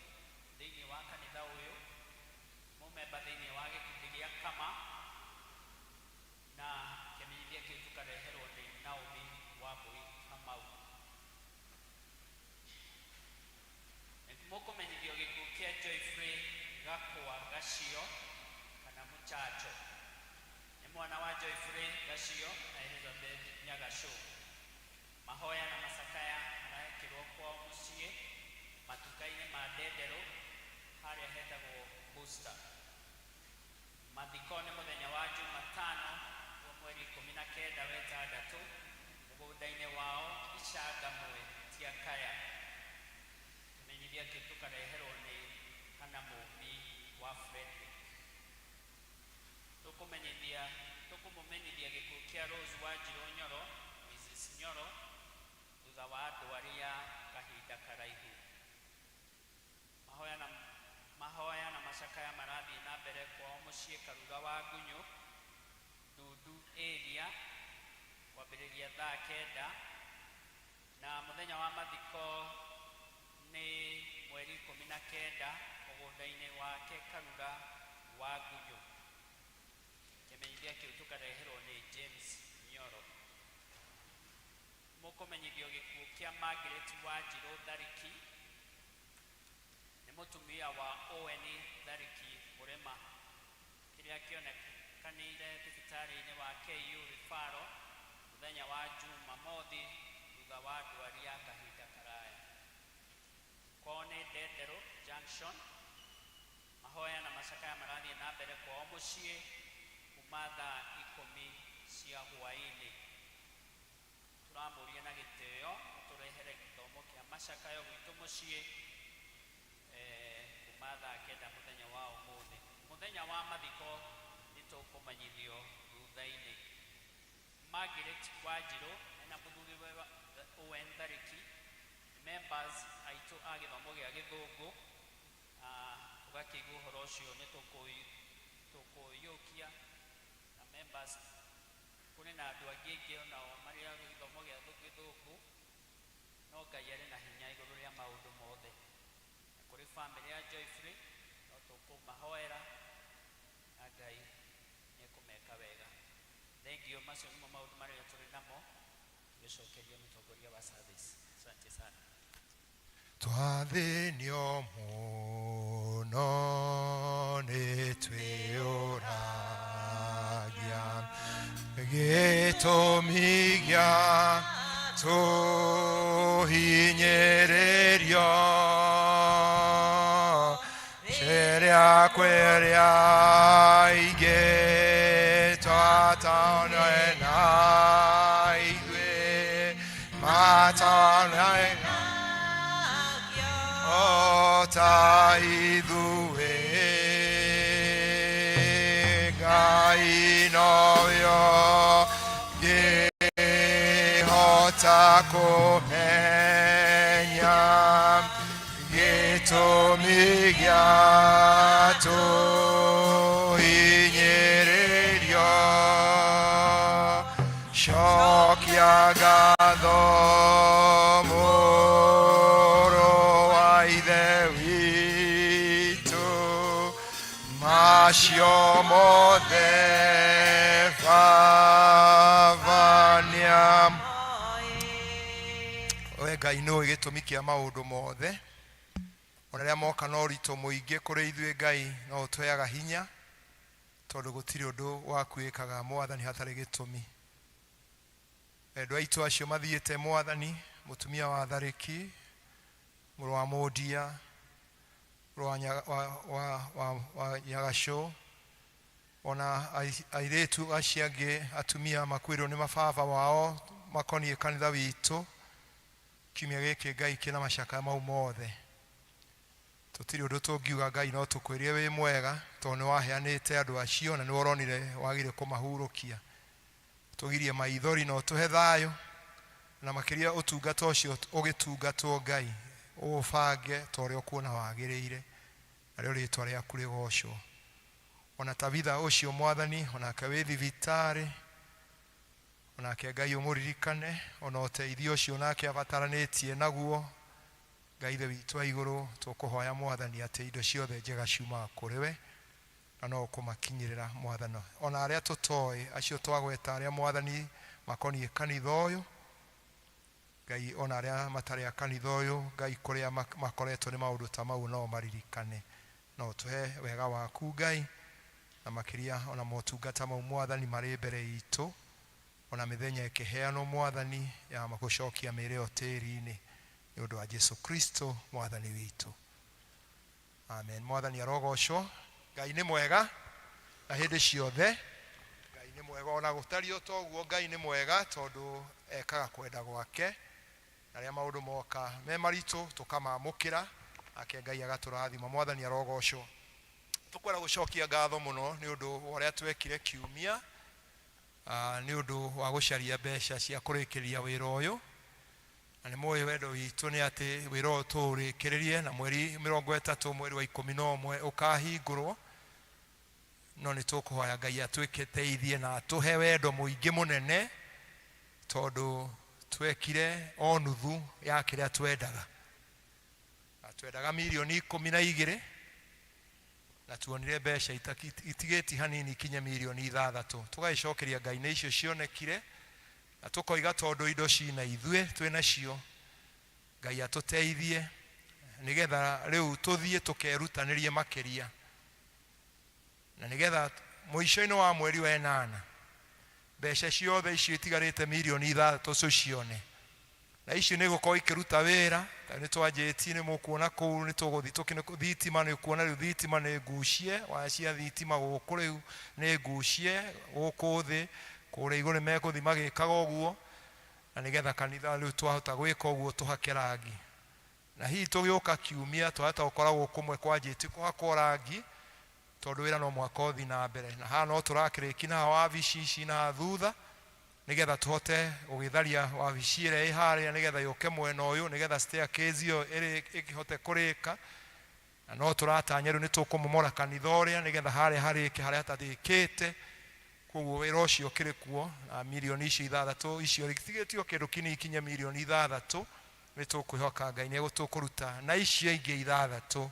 thĩinĩ wa kanitha ũyũ, mũmemba thĩinĩ wa gĩkundi gĩa Kama, na kĩmenyithia kĩu tũkareherwo nĩ Naomi Wambui Kamau. Mũkũmenyithio gĩkuũ kĩa Joyfrey Gakwa Gacio kana Muchacho. Nĩ mwana wa Joyfrey Gacio na Elizabeth Nyagaco. Mahoya na macakaya marekĩrwo kwa mũciĩ matuka-inĩ ma Ndendero harĩa hetagwo Booster. Mathiko nĩ mũthenya wa Jumatano wa mweri 19 wa 6 mũgũnda-inĩ wao Icangamwe Tiakaya. Kĩmenyithia kĩu tũkareherwo nĩ Hana Mũmbi wa Frederick. Tũkũmũmenyithia gĩkuũ kĩa Rose Wanjirũ Nyoro, Mrs. Nyoro, thutha wa ndwari ya kahinda karaihu. Mahoya na macakaya marathiĩ na mbere kwao mũciĩ Karuga wa Ngunyu, Ndundu area, kwambĩrĩria thaa 9, na mũthenya wa mathiko nĩ mweri 19 mũgũnda-inĩ wake Karuga wa Ngunyu. Kĩmenyithia kĩu tũkareherwo nĩ James Nyoro. Mũkũmenyithio gĩkuũ kĩa Margaret Wanjirũ Tharĩki, nĩ mũtumia wa Owen Tharĩki Mũrema, kĩrĩa kĩonekanĩire thibitarĩ-inĩ wa KU Referral mũthenya wa Jumamothi thutha wa ndwari ya kahinda karaya. Kwao nĩ Ndendero Junction. Mahoya na macakaya marathiĩ na mbere kwao mũciĩ kuma thaa 10 cia hwaĩ-inĩ. Tũramũria na gĩtĩo tũrehere gĩthomo kĩa macakaya gwitũ mũciĩ kuma thaa 9 mũthenya wa ũmũthĩ. Mũthenya wa mathiko nĩtũkũmenyithio thutha-inĩ. Margaret Wanjirũ na mũthuriwe Owen Tharĩki, members aitũ a gĩthomo gĩa Gĩthũngũ, ũgakĩigua ũhoro ũcio nĩtũkũiyũkia na members. Kũrĩ na andũ angĩ aingĩ onao marĩ a gĩthomo gĩa Gĩthũngũ, no Ngai arĩ na hinya igũrũ rĩa maũndũ mothe. Kũrĩ family ya Joyfrey no tũkũmahoera na Ngai nĩekũmeka wega. Thengio, macio nĩmo maũndũ marĩa tũrĩ namo. Tũgĩcokeria mũtongoria wa service. Asante sana. Twathĩnio mũno nĩ twĩyũragia gĩtũmi gĩa tũhinyĩrĩrio rĩrĩa kwĩrĩa ingĩ twatanwe na ithuĩ matanwe ta ithuĩ Ngai noyo ngĩhota kũmenya gĩtũmi gĩa tũhinyĩrĩrio cokia ngatho mũrũ wa Ithe witũ macio mothe vavania we Ngai nĩũĩ gĩtũmi kĩa maũndũ mothe ona rĩrĩa moka na ũritũ mũingĩ kũrĩ ithuĩ Ngai no ũtũheaga hinya tondũ gũtirĩ ũndũ waku wĩkaga Mwathani hatarĩ gĩtũmi. Endwa aitũ acio mathiĩte Mwathani, mũtumia wa Tharĩki, mũrũ wa Mũndia, mũrũ wa Nyagacũ, ona airĩtu acio angĩ atumia makuĩrwo nĩ mababa wao makoniĩ kanitha witũ, kiumia gĩkĩ Ngai kĩna macaka mau mothe. Tũtirĩ ũndũ tũngiuga Ngai no tũkwĩrie wĩ mwega tondũ nĩwaheanĩte andũ acio na nĩworonire wagire kũmahurũkia. Tũgirie maithori na ũtũhe thayũ na makĩria ũtungata ũcio ũgĩtungatwo Ngai ũũbange ta ũrĩa ũkuona wagĩrĩire narĩo rĩĩtwa rĩaku rĩgocwo. Ona Tabitha ũcio Mwathani onake wĩ thibitarĩ onake Ngai ũmũririkane ona ũteithio ũcio nake abataranĩtie naguo Ngai Ithe witũ wa igũrũ tũkũhoya Mwathani atĩ indo ciothe njega ciumaga kũrĩ we na no kũmakinyĩrĩra Mwathani. Ona arĩa tũtoĩ acio twagweta arĩa Mwathani makoniĩ kanitha ũyũ Ngai ona arĩa matarĩ a kanitha ũyũ Ngai kũrĩa makoretwo nĩ maũndũ ta mau no maririkane. No tũhe wega waku Ngai na makĩria ona motungata mau Mwathani marĩ mbere itũ ona mĩthenya ĩkĩheanwo Mwathani ya gũcokia mĩĩrĩ ĩyo tĩĩri-inĩ nĩ ũndũ wa Jesũ Kristo Mwathani witũ. Amen. Mwathani arogocwo. Ngai nĩ mwega na hĩndĩ ciothe. Ngai nĩ mwega ona gũtariĩ toguo Ngai nĩ mwega tondũ ekaga kwenda gwake na rĩrĩa maũndũ moka me maritũ tũkamamũkĩra ake Ngai agatũrathima. Mwathani arogocwo. Tũkwenda gũcokia ngatho mũno nĩ ũndũ wa ũrĩa twekire kiumia nĩ ũndũ wa gũcaria mbeca cia kũrĩkĩria wĩra ũyũ na nĩ mũĩ wendo witũ nĩ atĩ wĩra ũyũ tũũrĩkĩrĩrie na mweri 30 mweri wa 11 ũkahingũrwo. No nĩ tũkũhoya Ngai atwĩteithie na atũhe wendo mũingĩ mũnene tondũ twekire o nuthu ya kĩrĩa twendaga. Twendaga milioni 12 na tuonire mbeca itigĩti hanini kinya milioni 6. Tũgaicokeria Ngai na icio cionekire na tũkoiga tondũ indo cina ithuĩ twĩnacio Ngai atũteithie nĩgetha rĩu tũthiĩ tũkerutanĩrie makĩria na nĩgetha mũico-inĩ wa mweri wa 8 mbeca ciothe icio itigarĩte milioni 6 tũcione na icio nĩ gũkorwo ikĩruta wĩra. Nĩ twanjĩtie nĩ mũkuona kũu nĩ tũgũthiĩ thitima nĩ kuona rĩu thitima nĩ ngucie waya cia thitima gũkũ rĩu nĩ ngucie gũkũ thĩ kũrĩa igũrũ megũthiĩ magĩkaga ũguo na nĩgetha kanitha rĩu twahota gwĩka ũguo tũhake rangi na hihi tũgĩũka kiumia twahota gũkoragwo kũmwe kwanjĩtie kũhakwo rangi tondũ wĩra no mwaka ũthiĩ na mbere na haha no tũrakĩrĩki na wabici ici na thutha nĩgetha tũhote gũgĩtharia wabici ĩrĩa ĩ harĩa nĩgetha yũke mwena ũyũ nĩgetha staircase ĩyo ĩkĩhote kũrĩka na no tũratanya rĩu nĩ tũkũmomora kanitha ũrĩa nĩgetha harĩa harĩke harĩa hatarĩkĩte. Koguo wĩra ũcio kĩrĩ kuo na milioni icio 6 icio itigĩtio kĩndũ kinini kinya milioni 6 nĩ tũkwĩhoka Ngai nĩ egũtũkũruta na icio ingĩ 6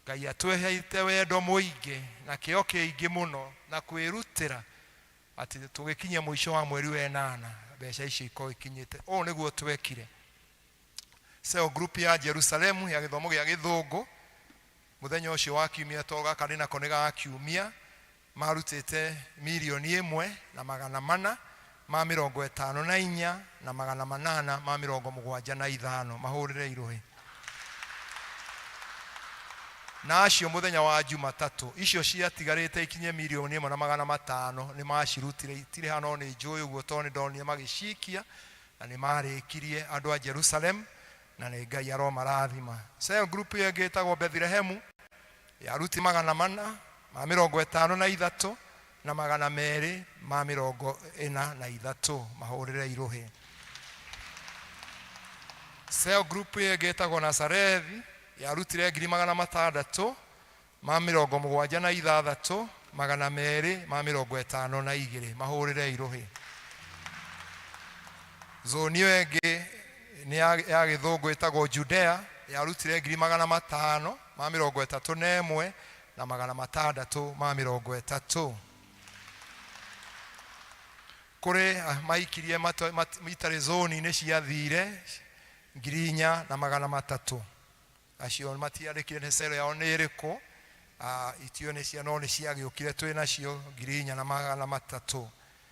Ngai atweheite wendo mũingĩ na kĩo kĩingĩ mũno na kwĩrutĩra atĩ tũgĩkinya mũico wa mweri wa 8 mbeca icio ikorwo ikinyĩte. Ũũ nĩguo twekire. Cell group ya Jerusalemu ya gĩthomo gĩa Gĩthũngũ mũthenya ũcio wa kiumia toga kanĩ nako nĩ ga kiumia marutite milioni 1,4 ma 54 na 875 mahurire iruhi na acio muthenya wa Jumatatu icio ciatigarite ikinye milioni 1,500 ni macirutire itire hano ni njuyu guo toni ndonire magicikia na ni marikirie andu a Jerusalem na ni Ngai aroma rathima. Cell group yegitagwo Bethlehem yaruti 453 na 243 mahurire iruhi. Cell group yegitagwo Nazareth yarutire 676 252 mahurire iruhi. Zoni ege ni ya githungu itagwo Judea yarutire 531 na 630 kure maikirie mitare zoni ni ciathire 4,300 acio matiarikire ne sero yao niriko itio ne cia no ne ciagiukire twi nacio 4,300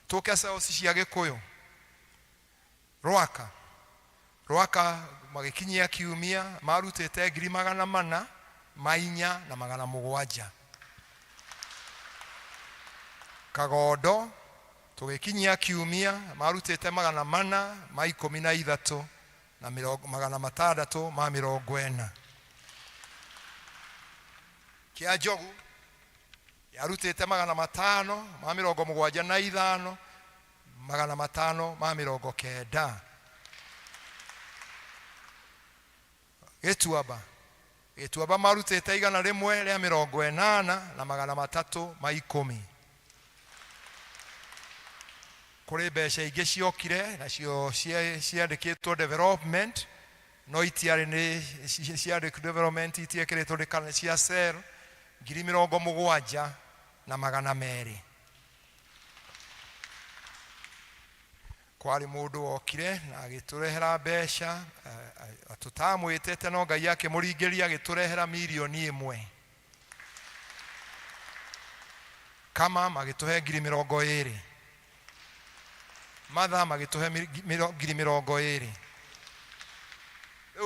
tukesa osi ciage koyo Rwaka magikinyia kiumia marutite 4,400 na 700 Kagodo tugikinyia kiumia marutite 413 na 640 Kia Jogu yarutite 575 590 Gituaba marutite 180 na 310 kuri besha ingi ciokire nacio ciandikitwo development no itiari ni ciandikitwo development itiekiritwo ndikana cia sel 70,000 na 200 kwari mundu okire na agiturehera besha tutamwitete no Ngai yake muringiria agiturehera milioni 1 kama magituhe 20,000 matha magituhe 20,000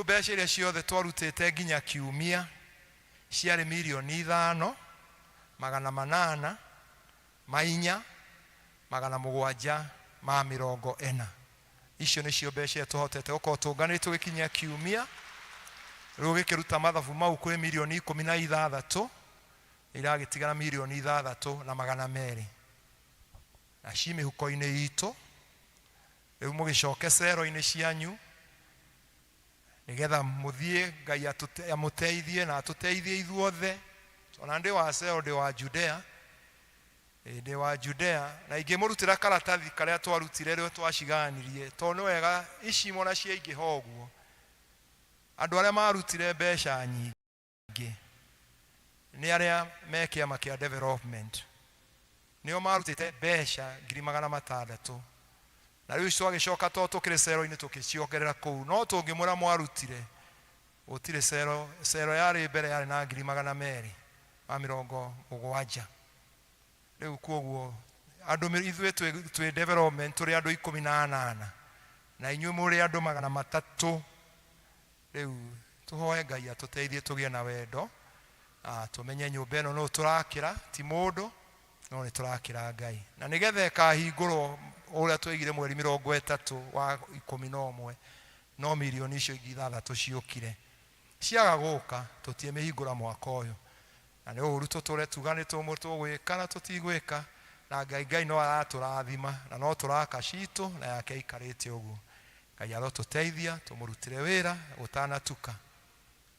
besha iria ciothe twarutite nginya kiumia ciari milioni 5 800 740 icio nicio besha tuhotete uko tungani tugikinyia kiumia rugikiruta mathabu mau kwi milioni 16 iragitigara milioni 6 na 200 na cimi huko-ini itu riu mugicoke cero-ini cianyu nigetha muthie Ngai amuteithie na atuteithie ithuothe ona ndi wa cero ndi wa Judea na ingimurutira karatathi karia twarutire rio twaciganirie to no wega ici mona cia ingi hoguo andu aria marutire besha nyingi ni aria mekia makia development nio marutite besha 600 na riu twagicoka tukire cero-ini tukiciogerera kou no tungimura mwarutire utire cero yari mbere yari na 270 riu koguo andu ithwe twi development turi andu 18 na inyuĩ muri andu 300 riu tuhoe Ngai atuteithie tugie na wendo tumenye nyumba ino no turakira ti mundu no ni turakira Ngai na nigetha kahingurwo uria twigire mweri 30 wa 11 no milioni icio ingi 6 ciokire ciaga guka tutie mihingura mwaka uyu na ni uru tuture tuganitwo mutu gwika na tutigwika na Ngai no araturathima na no turaka citu na yake ikarite uguo Ngai arotuteithia tumurutire wira utanatuka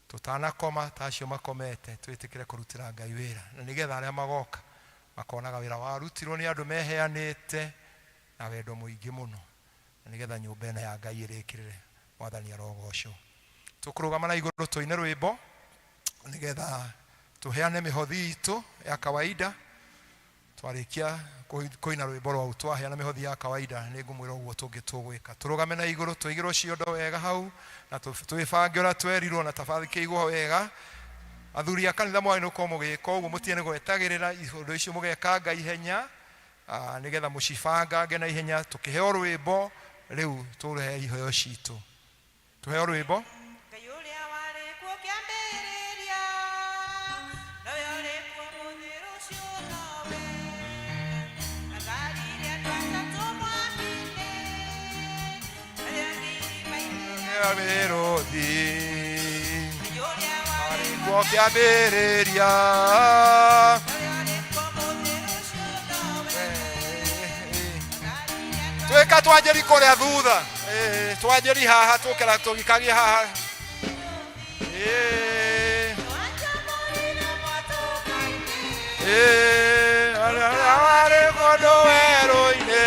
tutanakoma tacio makomete twitikire kurutira Ngai wira na nigetha aria magoka makonaga wira warutirwo ni andu meheanite na wendo muingi muno na nigetha nyumba ino ya Ngai irikirire mwathani arogocwo tukurugama na iguru tuine rwimbo nigetha tuheane mihothi itu ya kawaida twarikia koina rwimbo rwa twaheana mihothi ya kawaida ningumwira uguo tungitugwika turugame na iguru tuigirwo ciondo wega hau na tuibange ora twerirwo na tabathi kiigwo wega athuri a kanitha mwaĩ no komũgĩka ũguo mũtiene gwetagĩrĩra ũndũ icio mũgeka ihenya nigetha mũcibangange na ihenya tukiheo rwĩmbo rĩu tũrehe iheo citũ tuheo rwĩmbo kĩambĩrĩria twĩka twanjĩri kũrĩa thutha twanjĩri haha tũkĩra tũgikagia haha arĩ kũndũ werũ-inĩ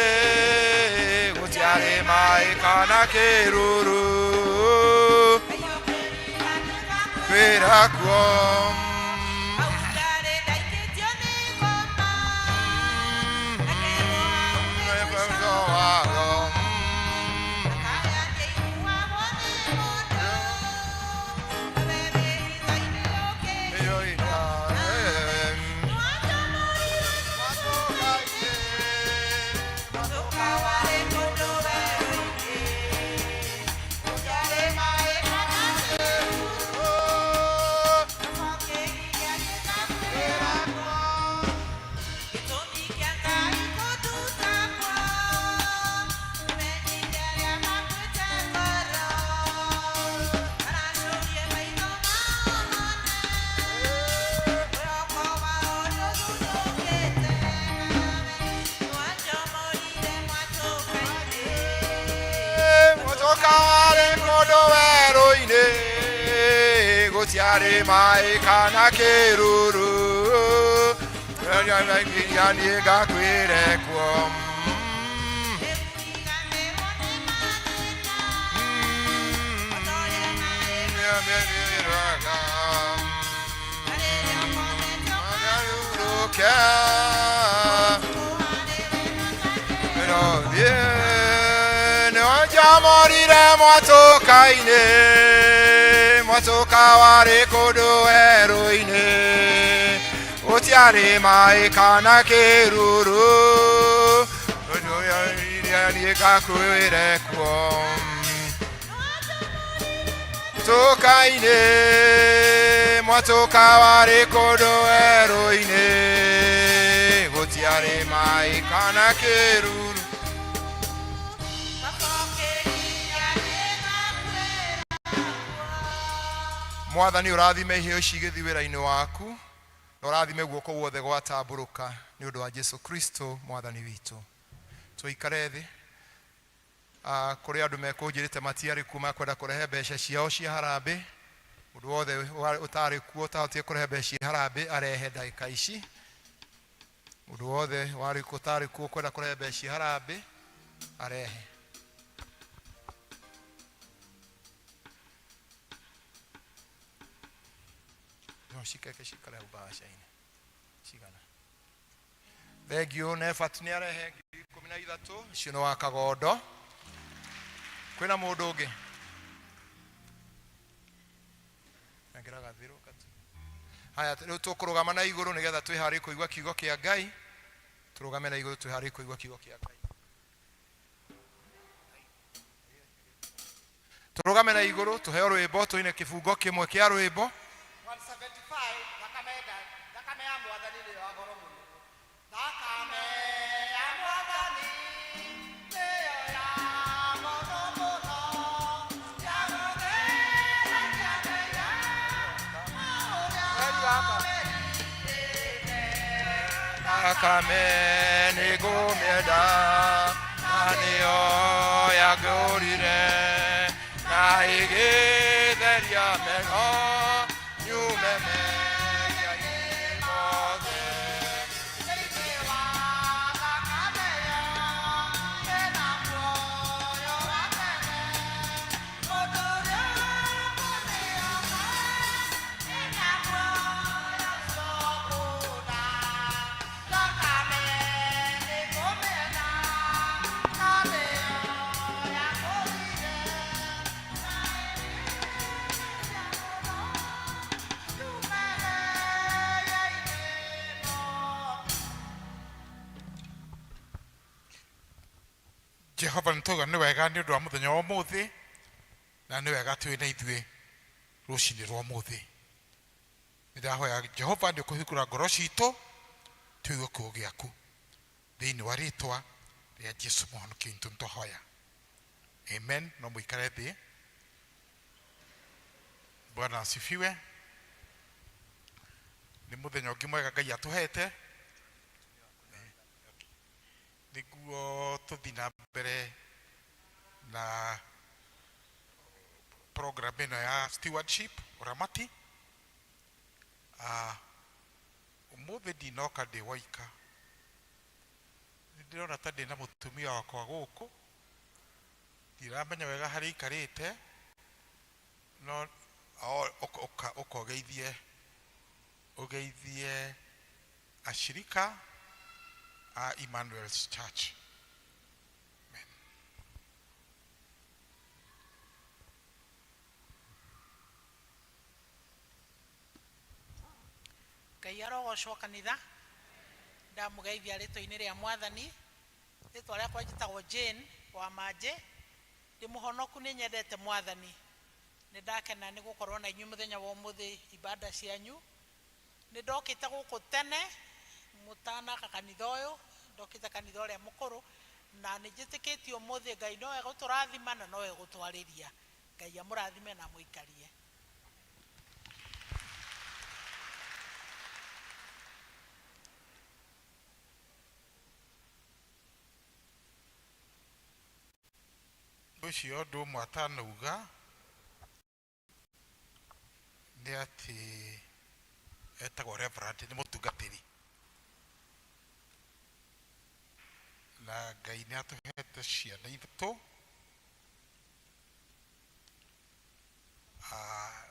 gũtiarĩ maĩ kana kĩruru kwĩra kuo gũtiarĩ maĩ kana kĩruru niĩ ngakwĩre kuo nĩwanjamũrire mwatũka-inĩ mwatũka warĩ kũndũ werũ-inĩ gũtiarĩ maĩ kana kĩruru niĩ ngakwĩre kuo tũka-inĩ mwatũka warĩ kũndũ werũ-inĩ gũtiarĩ maĩ kana kĩruru Mwathani ũrathime iheo ici igĩthiĩ wĩra-inĩ waku na ũrathime guoko guothe gwatambũrũka nĩ ũndũ wa Jesu Kristo mwathani witũ tũikare thĩ kũrĩ andũ mekũnjĩrĩte matiarĩ kuuma kwenda kũrehe mbeca ciao cia harambĩ mũndũ wothe ũtarĩ kuo ũtahotire kũrehe mbeca cia harambĩ arehe ndagĩka ici mũndũ wothe ũtarĩ kuo kwenda kũrehe mbeca cia harambĩ arehe cikare ubasha-inĩ cigana thengio Nefat nĩ arehe 13 icio nĩ wa Kagondo kwĩna mũndũ ũngĩ ngira gathiro kati haya rĩu tũkũrũgama na igũrũ nĩgetha twĩharĩrie kũigua kiugo kĩa Ngai tũrũgame na igũrũ twĩharĩrie kũigua kiugo kĩa Ngai tũrũgame na igũrũ tuheo rwĩmbo tũine kĩbungo kĩmwe kĩa rwĩmbo Thakame nĩngũmĩenda na nĩyo yangĩũrire na ĩgĩtheria mego nyume mehia-inĩ mothe thĩinĩ wa thakame ĩyo ĩna muoyo wa tene mũndũ ũrĩa ũkũmĩona ĩna muoyo ũcokũna thakame nĩngũmĩenda na nĩyo yangũrire na ĩgĩtheria Jehova ntoga nĩ wega nĩ ũndũ wa mũthenya wa ũmũthĩ na nĩ wega twĩ na ithuĩ rũcinĩ rwa ũmũthĩ. Nĩndahoya Jehova nĩ ũkũhingũra ngoro citũ tũigue kiugo gĩaku thĩinĩ wa rĩĩtwa rĩa Jesũ mũhonokia witũ nĩtwahoya. Amen. No mũikare thĩ. Bwana asifiwe. Nĩ mũthenya ũngĩ mwega Ngai atũhete nĩguo tũthiĩ na mbere na program ĩno ya stewardship ũramati. Ũmũthĩ ndinoka ndĩ waika, nĩndĩrona ta ndĩ na mũtumia wakwa gũkũ, ndiramenya wega harĩa aikarĩte, no ũgeithie ashirika a Emmanuel's Church. Amen. Ngai arogocwo kanitha. Ndamugeithia rĩtwa-inĩ rĩa Mwathani. Rĩtwa rĩakwa njĩtagwo Jane wa Manje. Ndĩ mũhonoku, nĩ nyendete Mwathani. Nĩndakena nĩ gũkorwo na inyuĩ mũthenya wa ũmũthĩ ibada cianyu. Nĩndokĩte gũkũ tene mũtanaka kanitha ũyũ, ndokĩte kanitha ũrĩa mũkũrũ, na nĩnjĩtĩkĩtie ũmũthĩ Ngai nowe gũtũrathima na nowe gũtwarĩria. Ngai amũrathime na mũikarie. Ũcio ũndũ ũmwe atanauga nĩ atĩ etagwo Reverend, nĩ mũtungatĩri, na Ngai nĩ atũhete ciana ithatũ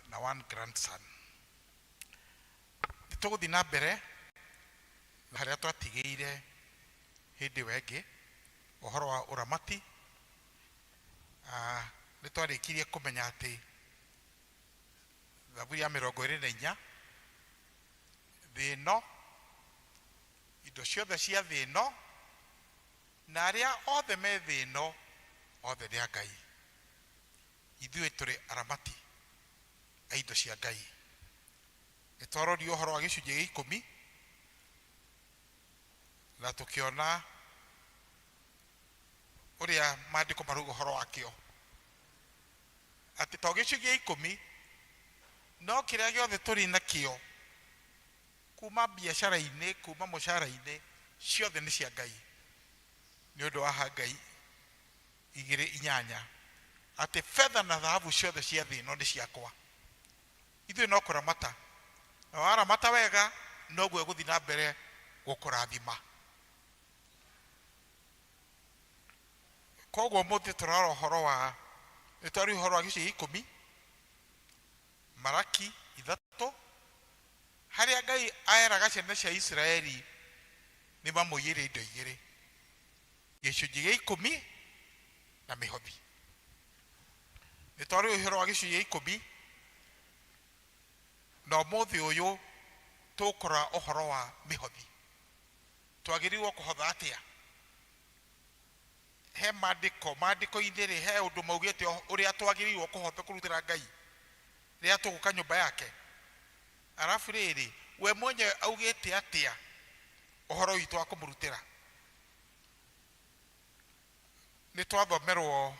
na one grandson. Nĩtũgũthiĩ na mbere na harĩa twatigĩire hĩndĩ ĩyo ĩngĩ, ũhoro wa ũramati. Nĩtwarĩkirie kũmenya atĩ Zaburi ya 24 thĩ ĩno, indo ciothe cia thĩ ĩno na arĩa othe me thĩ ĩno othe nĩ a Ngai. Ithuĩ tũrĩ aramati a indo cia Ngai. Nĩtwarorio ũhoro wa gĩcunjĩ gĩa 10 na tũkĩona ũrĩa maandĩko marauga ũhoro wakĩo, atĩ to gĩcunjĩ gĩa 10 no kĩrĩa gĩothe tũrĩ nakĩo, kuma biacara-inĩ, kuma mũcara-inĩ, ciothe nĩ cia Ngai. Nĩ ũndũ wa Ngai 2:8 atĩ fedha na thahabu ciothe cia thĩ ĩno nĩ ciakwa. Ithuĩ no kũramata, na waramata wega noguo ũgũthiĩ na mbere gũkũrathima. Koguo mũthĩ tũrarora ũhoro wa, nĩtwarĩ ũhoro wa gĩcunjĩ gĩa 10 Malaki 3, harĩa Ngai aeraga ciana cia Isiraeli nĩ mamũiyĩre indo igĩrĩ, gĩcunjĩ gĩa 10 na mĩhothi. Nĩtwarĩ ũhoro wa gĩcunjĩ gĩa 10 na ũmũthĩ ũyũ tũkũra ũhoro wa mĩhothi. Twagĩrĩirwo kũhotha atĩa? He maandĩko-inĩ rĩ, he ũndũ maugĩte ũrĩa twagĩrĩirwo kũhota kũrutĩra Ngai rĩrĩa tũgũka nyũmba yake? Arabu rĩrĩ, we mwenyewe augĩte atĩa ũhoro witũ wa kũmũrutĩra? Nĩ twathomerwo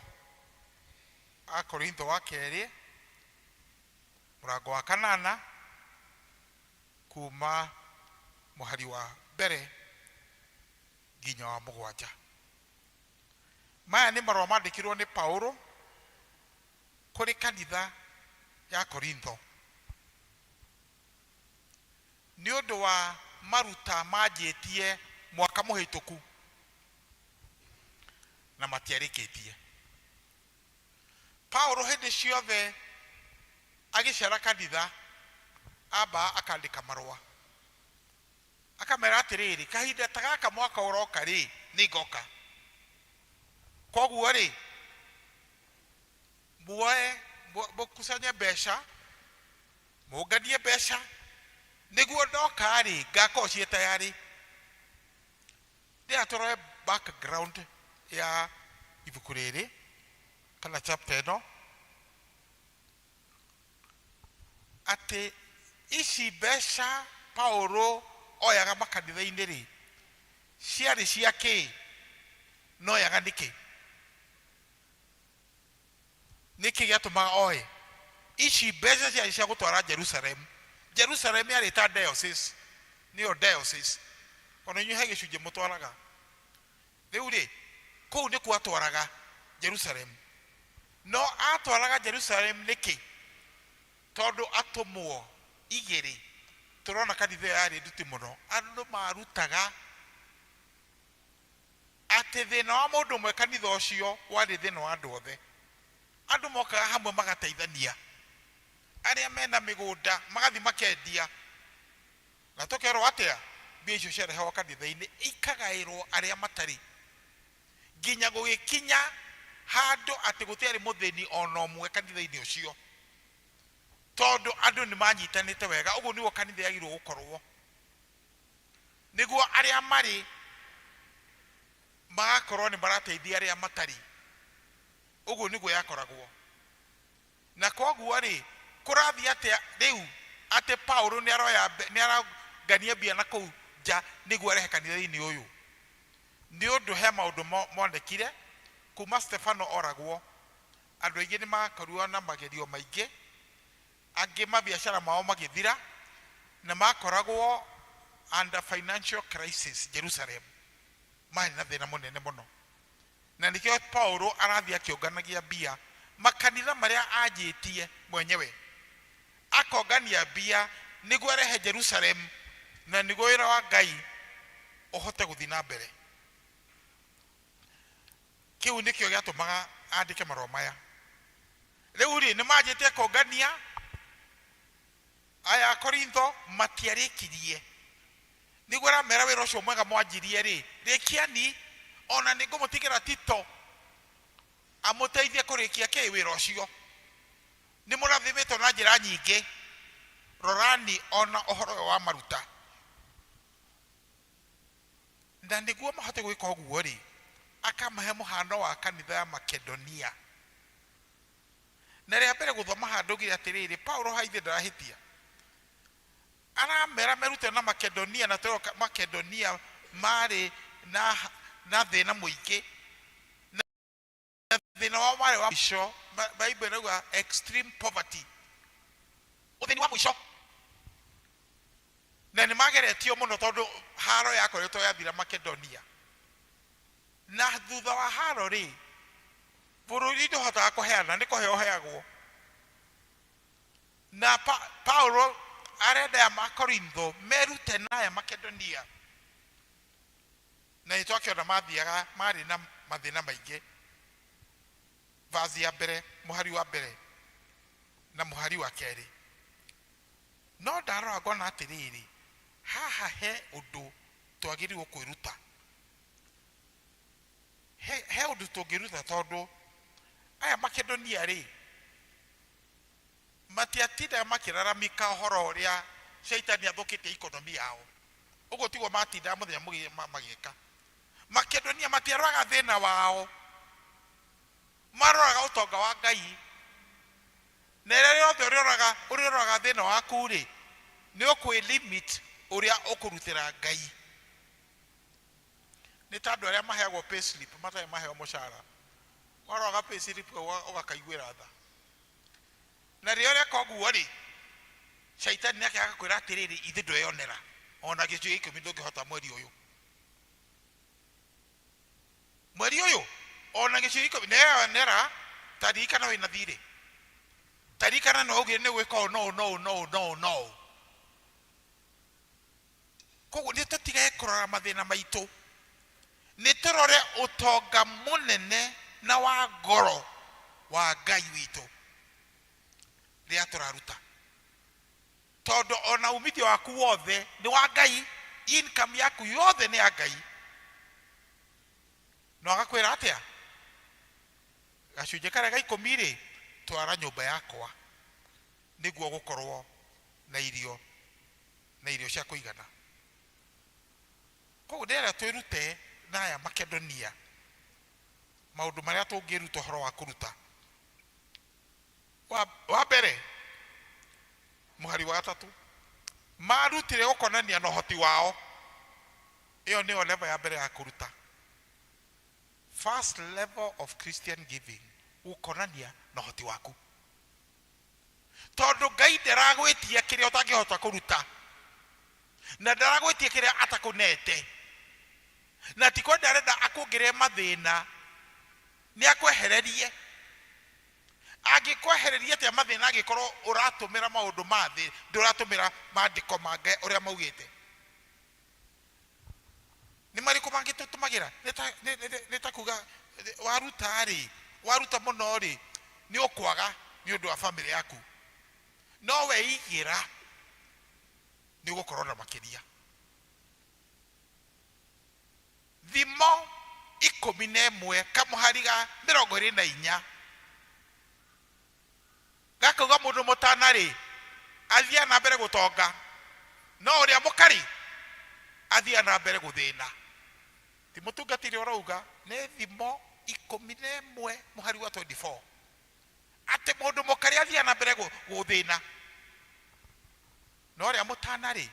Akorintho wa 2 mũrango wa 8 kuma mũhari wa mbere nginya wa 7. Maya nĩ marũa mandĩkirwo nĩ Paulo kũrĩ kanitha ya Korintho nĩ ũndũ wa maruta manjĩtie mwaka mũhĩtũku na matiarĩkĩtie. Paulo hĩndĩ ciothe agĩcera kanitha amba akandĩka marũa, akamera atĩrĩrĩ, kahinda ta gaka mwaka ũroka rĩ, nĩngoka. Koguo rĩ, muoe mũkusanye mbeca, mũnganie mbeca, nĩguo ndoka rĩ, ngakorwo ciĩ tayari. Rĩrĩa tũroe background ya ibuku rĩrĩ kana chapter ĩno atĩ ici mbeca Paulo oyaga makanitha-inĩ rĩ ciarĩ cia kĩ no yaga nĩkĩ gĩatũmaga oe ici mbeca ciarĩ cia gũtwara Jerusalem yarĩ ta diocese nĩyo diocese ona inyuĩ he gĩcunjĩ mũtwaraga rĩu rĩ kũu nĩkuo atwaraga Jerusalem no atwaraga Jerusalem nĩkĩ tondũ atũmwo igĩrĩ turona kanitha yarĩ nduti mũno andũ marutaga atĩ thĩna wa mũndũ ũmwe kanitha ũcio warĩ thĩna wa andũ othe andũ mokaga hamwe magateithania arĩa mena mĩgũnda magathi makendia na tũkerwo atĩa mbia icio ciarehwo kanitha-inĩ ikagaĩrwo arĩa matarĩ nginya gũgĩkinya handũ atĩ gũtiarĩ mũthĩni ona ũmwe kanitha-inĩ ũcio tondũ andũ nĩ manyitanĩte wega ũguo nĩguo kanitha yagĩrĩirwo gũkorwo nĩguo arĩa marĩ magakorwo nĩ marateithia arĩa matarĩ ũguo nĩguo yakoragwo na koguo rĩ kũrathiĩ atĩa rĩu atĩ Paulo nĩ aragania mbia na kũu nja nĩguo arehe kanitha-inĩ ũyũ nĩ ũndũ he maũndũ monekire kuma Stefano oragwo andũ aingĩ nĩ makorirwo na magerio maingĩ angĩ mabiacara mao magĩthira na makoragwo under financial crisis Jerusalem marĩ na thĩna mũnene mũno na nĩkĩo Paulo arathiĩ akĩonganagia mbia makanitha marĩa anjĩtie mwenyewe akongania mbia nĩguo arehe Jerusalem na nĩguo wĩra wa Ngai ũhote gũthiĩ na mbere kĩu nĩkĩo gĩatũmaga andĩke marũa maya rĩu rĩ nĩ manjĩtie kongania aya Korintho matiarĩkirie nĩguo aramera wĩra ũcio mwega mwanjirie rĩ rĩkiani ona nĩngũmũtigĩra Tito amũteithie kũrĩkia kĩ wĩra ũcio nĩ mũrathimĩtwo na njĩra nyingĩ rorani ona ũhoro wa maruta na nĩguo mahote gwĩka ũguo rĩ akamahe mũhano wa kanitha ya Makedonia na rĩa mbere gũthoma handũ gire atĩrĩrĩ Paulo haithĩ ndarahĩtia aramera merute na Makedonia na tũro Makedonia marĩ na thĩna mũingĩ na thĩna wao marĩ wa mwisho Bible inauga extreme poverty ũthĩni wa mwisho na nĩ mageretio mũno tondũ haro yakoretwo yathira Makedonia na thutha wa haro rĩ bũrũri ndũhotaga kũheana nĩ kũheo heagwo na Paulo arenda ya Makorintho merute na ya Makedonia na itwakiona mathiaga marĩ na mathĩna maingĩ vazi ya mbere mũhari wa mbere na mũhari wa kerĩ no ndarora ngona atĩrĩrĩ haha he ũndũ twagĩrĩirwo kwĩruta he ũndũ tũngĩruta tondũ aya Makedonia rĩ matiatindaga makĩraramika ũhoro ũrĩa Shaitani athũkĩtie ikonomi yao ũguo tiguo matindaga mũthenya magĩka Makedonia matiaroraga thĩna wao maroraga ũtonga wa Ngai na rĩrĩa rĩothe ũrĩroraga thĩna waku rĩ nĩ ũkwĩ limit ũrĩa ũkũrutĩra Ngai nĩ ta andũ arĩa maheagwo pay slip matarĩ maheo mũcara waroraga pay slip ũgakaiguĩra tha na rĩrĩa ũreka ũguo rĩ Shaitani nake agakwĩra atĩrĩrĩ ithe ndweyonera ona gĩcunjĩ 10 ndũngĩhota mweri ũyũ ona gĩcunjĩ 10 neyonera tarikana wĩna thirĩ tarikana no ũgĩe nĩ gwĩka no koguo nĩ tũtige kũrora mathĩna maitũ nĩ tũrore ũtonga mũnene na wa ngoro wa Ngai witũ rĩrĩa tũraruta tondũ ona umithio waku wothe nĩ wa Ngai income yaku yothe nĩ ya Ngai no agakwĩra atĩa gacunjĩ karĩa ga 10 rĩ twara nyũmba yakwa nĩguo gũkorwo na irio cia kũigana koguo ndĩrenda twĩrute na aya Makedonia maundu maria tungiruta horo wa kuruta wa mbere muhari wa gatatu marutire gukonania na hoti wao iyo ni level ya mbere ya kuruta first level of Christian giving gukonania na hoti waku tondu Ngai ndaragwitia kiria utangihota kuruta na ndaragwitia kiria atakunete na tiko ndarenda akuongere mathina ni akwehererie agikwehererie te mathina agikorwo uratumira maundu mathi nduratumira maandiko mange uria maugite ni mariko mangitutumagira nita kuga waruta muno ri ni ukwaga ni undu wa family yaku no we igira ni gukorona makiria thimo 11 kamuhariga 24 gakuga mundu mutana ri athia na mbere gutonga no uria mukari athia na mbere guthina ti mutungatiri urauga ni thimo 11 muhari wa 24 ate mundu mukari athia na mbere guthina no uria mutana ri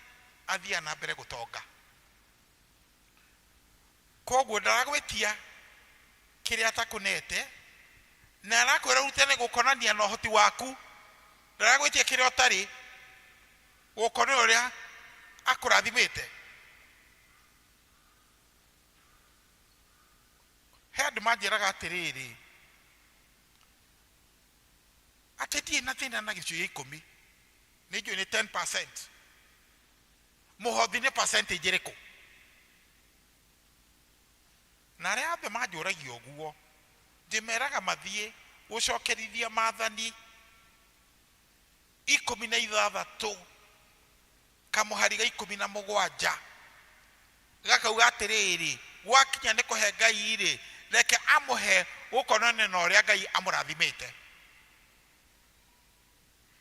athia na mbere gutonga koguo ndaragwetia kiria atakunete na arakwira rutene gukonania na hoti waku ndaragwetia kiria utari gukona uria akurathimite head majiraga atiriri atetie na tina na gicu 10 nijo ni 10% muhothi ni percentage iriko na ria be majuragio guo ndimeraga mathie gucokerithia mathani 16 kamuhariga 17 gakauga atiriri gwakinya ni kuhe Ngai ri reke amuhe gukonane na uria Ngai amurathimite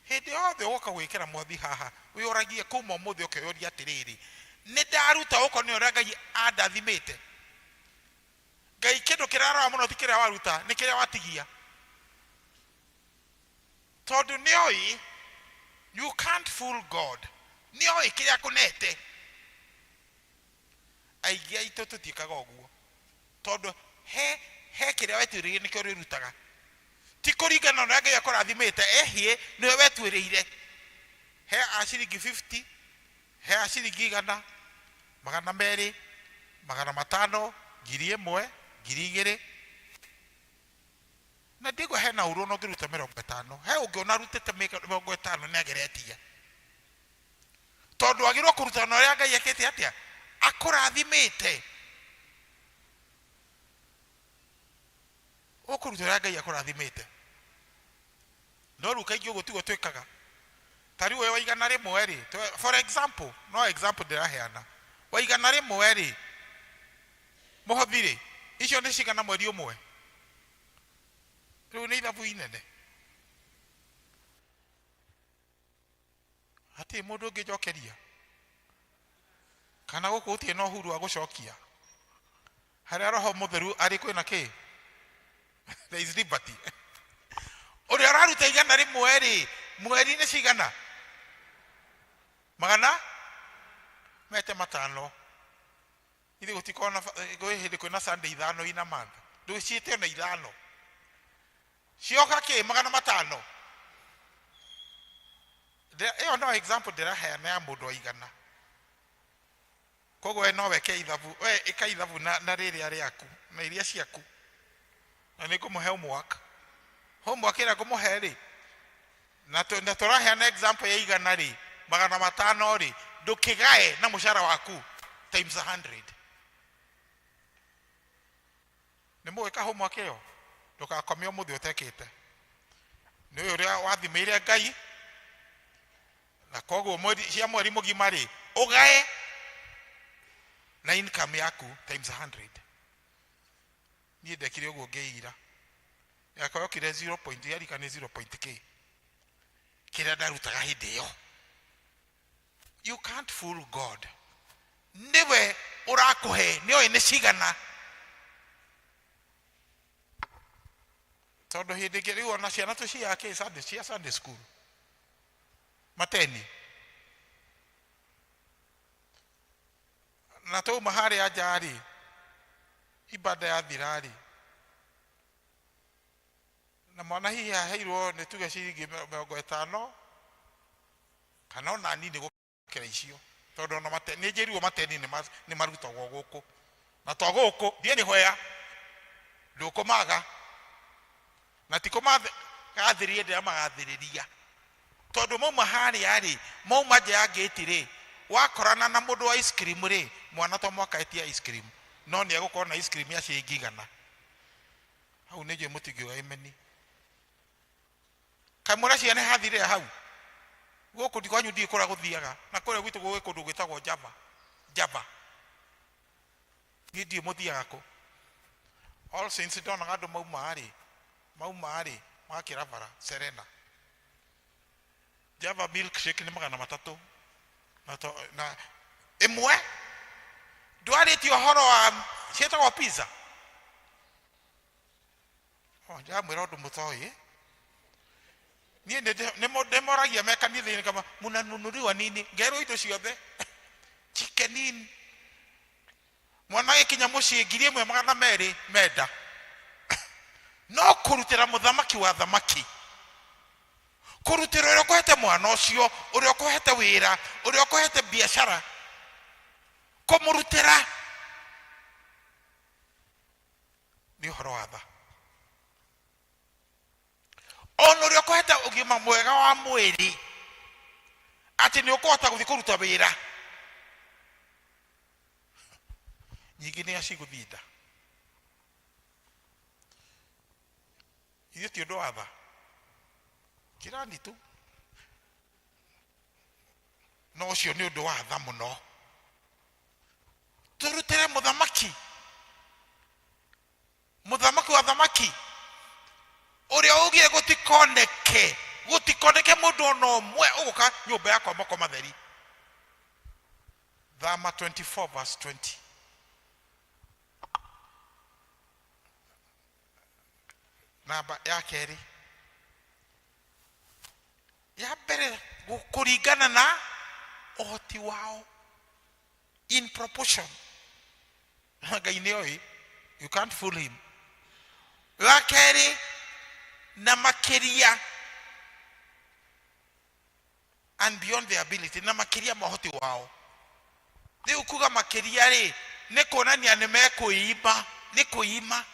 hindi yothe uka gwikira mothi haha wioragie kuma muthi ukioria atiriri ni ndaruta ukone uria Ngai andathimite Ngai kindu kirara muno tikiria waruta ni kiria watigia tondu nioi you can't fool God nioi kiria kunete aigi aitu tutikaga uguo tondu he kiria wetwiriire nikio rirutaga ti kuringana na Ngai akurathimite ehie niwe wetwiriire he ashiringi 50 he ashiringi 100 200 500 1,000 2,000 na ndigo he na uru no ngiruta 50 he ungiona rutete 50 ni ageretia tondu agirwo kuruta na uria Ngai akete atia akurathimite okuruta uria Ngai akurathimite no ruka ingĩ gutigo twikaga tari we waigana rimwe ri for example no example ndiraheana waigana rimwe ri muhothire icio ni cigana mweri umwe riu ni ithabu inene ati mundu ungijokeria kana guku utie no huru wa gucokia haria roho mutheru ari kwina ki there is liberty uri araruta igana rimwe ri mweri ni cigana magana mete matano ithi gutikona hindi kwina Sunday 5 ina month nduciite na 5 cioka ki magana matano iyo no example ndiraheana ya mundu aigana koguo no weke ithabu we ika ithabu na riri ariaku na iria ciaku na ni kumuhe homework ira kumuhe ri na turaheana example ya igana ri magana matano ri ndukigae na mushara waku times 100 ni mweka homework iyo ndukakomio muthi utekite ni uria wathimeire Ngai na koguo mweri mugima ri ugae na income yaku times 100 ni ndekire uguo ngeira yakoyo kire 0. yarika ni 0.k kira darutaga hindi yo you can't fool God niwe urakuhe niyo ni cigana tondu hindi ngiri ona ciana tu ciake Sunday school mateni na tu mahari ajari ibada ya thirari na mwana hihi aheirwo nĩ tuge ciringi 50 kana ona nini gũkĩra icio tondũ ona nĩ njĩrirwo mateni nĩ marutagwo gũkũ na to gũkũ ndiĩ nĩ hoya ndũkũmaga na tikũmathĩrie ndĩra magathĩrĩria tondũ mauma harĩa rĩ mauma nja ya gate rĩ wakorana na mũndũ wa ice cream rĩ mwana to mwaka etia ice cream no nĩ egũkorwo na ice cream ya ciringi 100 hau nĩ njũĩ mũtingiuga imeni kamũra ciana hathire hau gũkũ ndikwanyu ndiĩ kũrĩa gũthiaga na kũrĩa gwitũ gwĩ kũndũ gwĩtagwo Java niĩ ndiĩ mũthiaga kũ All Saints ndonaga andũ mauma rĩ makĩra bara Serena Java milkshake nĩ 300 na ĩmwe ndwarĩtie ũhoro wa ciĩtagwo pizza njamwĩra ũndũ mũtoĩ niĩ nĩmoragia me kanitha-inĩ kama mũnanunuliwa nini ngerwo indo ciothe chicken in mwana gĩkinya mũciĩ 1,200 menda no kũrutĩra mũthamaki wa thamaki kũrutĩra ũrĩa ũkũhete mwana ũcio ũrĩa ũkũhete wĩra ũrĩa ũkũhete biacara kũmũrutĩra nĩ ũhoro wa tha ona ũrĩa ũkũhete ũgima mwega wa mwĩrĩ atĩ nĩ ũkũhota gũthiĩ kũruta wĩra nyingĩ nĩ acigũthinda ithuĩ ti ũndũ wa tha kirani tu no ũcio nĩ ũndũ wa tha mũno tũrutĩre mũthamaki wa thamaki ũrĩa ũgire gũtikoneke mũndũ ona ũmwe ũgũka nyũmba yakwa moko matheri Thama 24 verse 20 namba ya kerĩ ya mbere kũringana na ũhoti wao in proportion Ngai nĩ oĩ you can't fool him wa kerĩ na makĩria and beyond their ability na makĩria mahoti wao rĩu kuga makĩria rĩ nĩ kuonania nĩ mekũima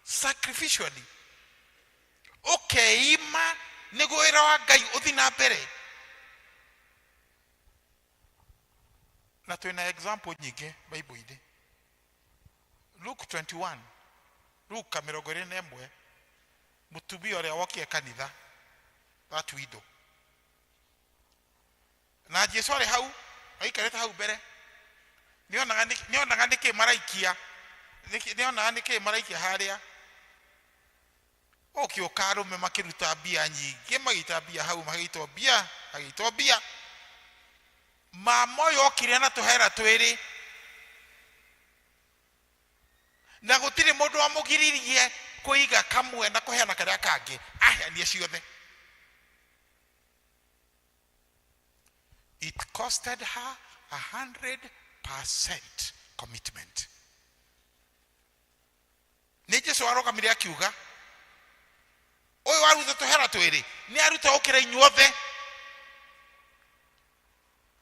sacrificially ũkeima nĩguo wĩra wa Ngai ũthiĩ na mbere na twĩna example nyingĩ Bible-inĩ Luke 21 Luke 21 mũtumia ũrĩa wokire kanitha that widow na Jesũ arĩ hau aikarĩte hau mbere nĩonaga nĩkĩ maraikia harĩa ũkĩũka arũme makĩruta mbia nyingĩ magĩita mbia hau magĩitwo mbia mama ũyũ okire na tũhera twĩrĩ na gũtirĩ mũndũ wamũgiririe kũiga kamwe na kũheana karĩa kangĩ aheanie ciothe it costed her 100% commitment nĩ Jesũ arũgamire akiuga ũyũ waruta tũhera twĩrĩ nĩ aruta ũkĩra inyuothe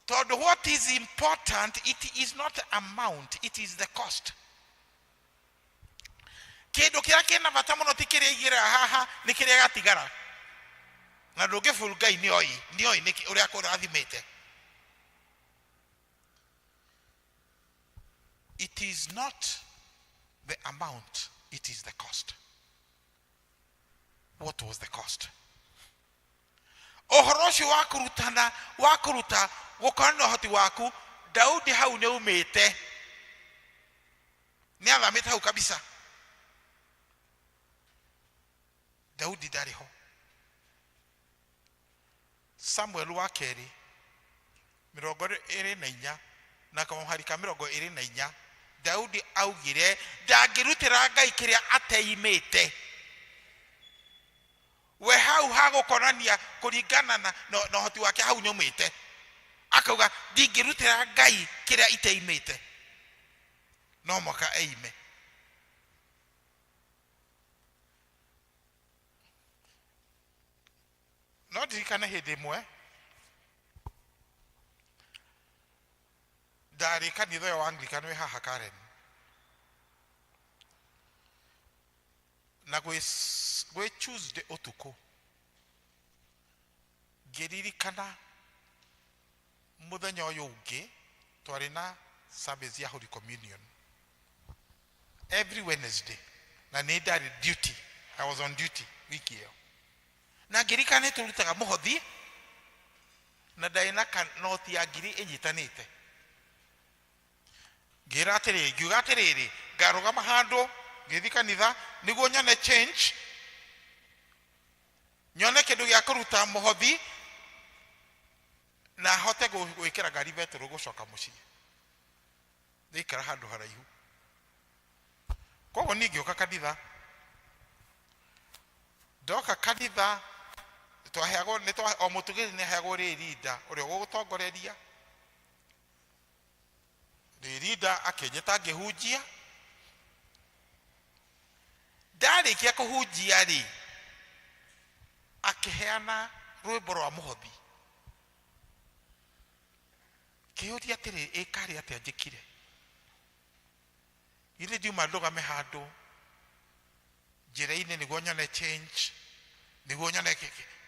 tondũ what is important it is not amount it is the cost kĩndũ kĩrĩa kĩna bata mũno ti kĩrĩa igĩra haha nĩ kĩrĩa gatigara na ndũngĩburu Ngai nĩ oĩ ũrĩa kũrathimĩte it is not the amount it is the cost what was the cost ũhoro ũcio wa kũruta gũkorwo na ũhoti waku Daudi hau nĩ umĩte nĩ athamĩte hau kabisa Daudi ndarĩ ho Samuel wa kerĩ 24 na kamũharika 24 Daudi augire ndangĩrutĩra Ngai kĩrĩa ateimĩte we hau hagukonania kuringana na hoti wake hau nyumite akauga ndingirutira Ngai kiria iteimite no mwaka eime. No ndirikane hindi imwe ndari kanitha ya Anglican we haha Karen na gwe Tuesday utuku ngiririkana muthenya uyu ungi twari na service ya Holy Communion every Wednesday na ni ndari duty. I was on duty wiki hiyo na ngirikana turutaga muhothi na ndaina kanoti ya ngiri inyitanite ngira atiriri ngarugama handu ngithi kanitha niguo nyone change nyone kindu gya kuruta muhothi na hote gwikira ngari beturu gucoka mucii ndikara handu haraihu. Koguo ningioka kanitha ndoka kanitha twaheagwo ni o mutugiri ni aheagwo rinda uria gugutongoreria rinda akenyeta ngihunjia ndarikia kuhunjia ri akiheana rwimbo rwa muhothi kiuria atiri ikari atia njikire ile ndiuma ndugame handu njira-ini niguo nyone change niguo nyone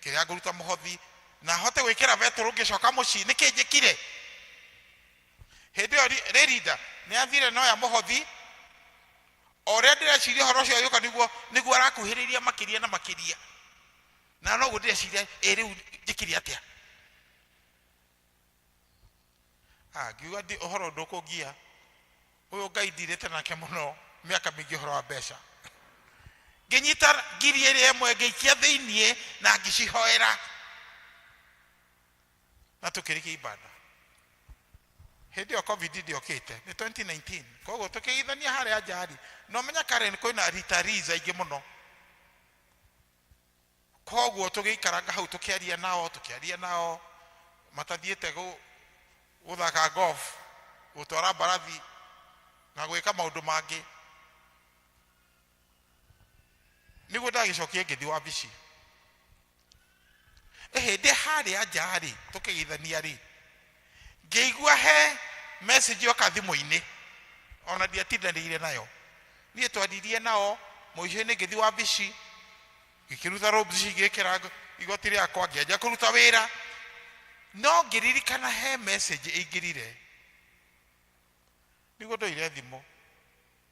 kiria nguruta muhothi na hote gwikira beturu ngicoka mucii niki njikire hindi yo rinda ni athire no ya muhothi ore ndireciria horo cio yuka niguo arakuhiriria makiria na makiria na no ndireciria riu njikire atia ngiuga ndi uhoro ndukungia uyu Ngai ndirite nake muno miaka mingi uhoro wa mbeca nginyita ngiri iri imwe ngiikia thiinie na ngicihoera na tukirikia ibada hindi yo covid ndiokite ni 2019 koguo tukigithania haria njari no menya Karen koina retirees aingi muno koguo tugiikaranga hau tukiaria nao matathiete guthaka golf gutwara barathi na gwika maundu mangi niguo ndagicokie ngithi wabici hindi haria njari tukigithania ri ngeigua he message yoka thimu-ini ona ndiatindanĩire nayo niĩ twaririe nao mũico-inĩ ngĩthi wabici ngĩkĩruta robes ngĩkĩra igoti rĩakwa ngĩanjia kũruta wĩra no ngĩririkana he message ĩingĩrire nĩguo ndoire thimũ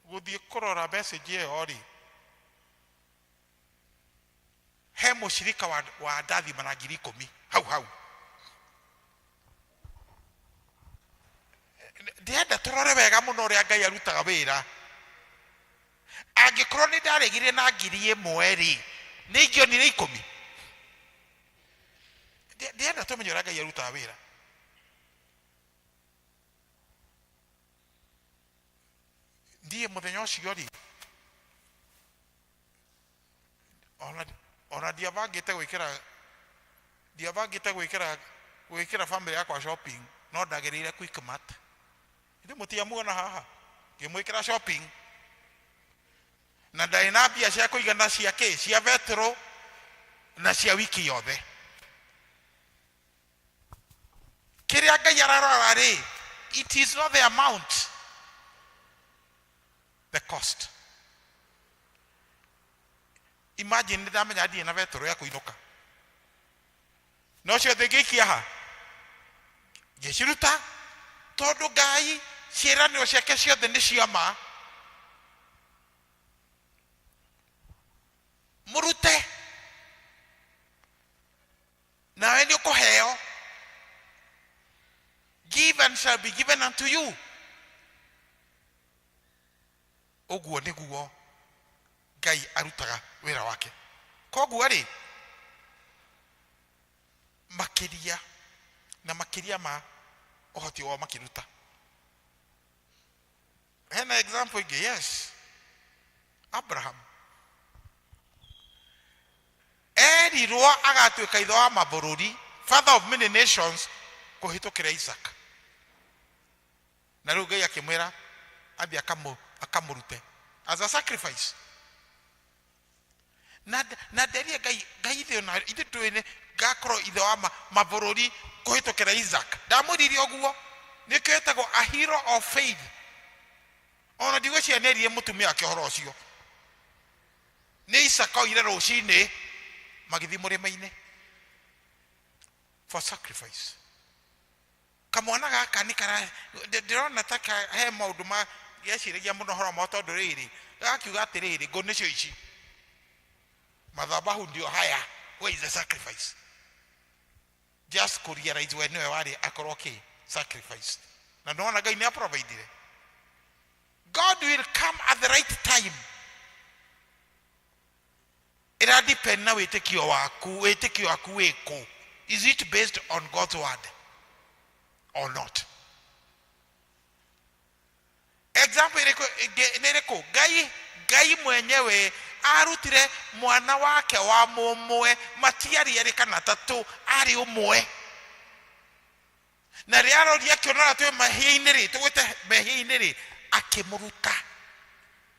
gũthiĩ kũrora message ĩyo rĩ he mũcirika wa ndathima na 10,000 hau ndienda turore wega muno ria Ngai arutaga wira angikorwo ni ndaregire na 1,000 ri ni ingionire 10 ndienda tumenye ria Ngai arutaga wira ndie muthenya ucio ri ona ndiavangite gwikira family yakwa shopping no ndagereire Quickmart ndi mutiamuona haha ngimwikira shopping na ndaina mbia cia kuigana cia vetro na cia wiki yothe kiria Ngai ararora ri it is not the amount, the cost. Imagine ndamenya ndie na vetro ya kuinuka no cio thigikia ha ngiciruta tondu Ngai ciĩranĩro ciake ciothe nĩ cia ma murute nawe nĩ ũkũheo give and shall be given unto you ũguo nĩguo Ngai arutaga wĩra wake koguo rĩ makiria ma ohoti wa makiruta hena example ige yes Abraham erirwo agatuĩka ithe wa mabũrũri, father of many nations, kũhĩtũkĩra Isaac. Na rĩu Ngai akĩmwĩra athiĩ akamũrute as a sacrifice. Na nderie Ngai ithe ona ithe twene ngakorwo ithe wa mabũrũri kũhĩtũkĩra Isaac. Ndamwĩrire ũguo nĩkĩo etagwo a hero of faith. Ona ndigwĩciria mũtumia wake ũhoro ũcio. Nĩ Isaac oire rũcinĩ magĩthiĩ mũrĩma-inĩ for sacrifice. Kamwana gaka nĩ kara ndĩrona ta he maũndũ ma gĩeciragia mũno horo ma tondũ rĩrĩ gakiuga atĩrĩrĩ ngũ nĩcio ici madhabahu ndio haya, where is the sacrifice? Just kurealize we niwe wari akorwo sacrifice. Na ndona Ngai nĩ aprovide. God will come at the right time. Ira depend na wĩtĩkio waku wĩkũ. Is it based on God's word or not? Example nĩrĩkũ? Ngai mwenyewe arutire mwana wake wa mũmwe matiari erĩ kana tatũ arĩ ũmwe. Na rĩrĩa aroria akĩona twĩ mahĩa-inĩ rĩ, tũgwĩte mahĩa-inĩ rĩ, akĩmũruta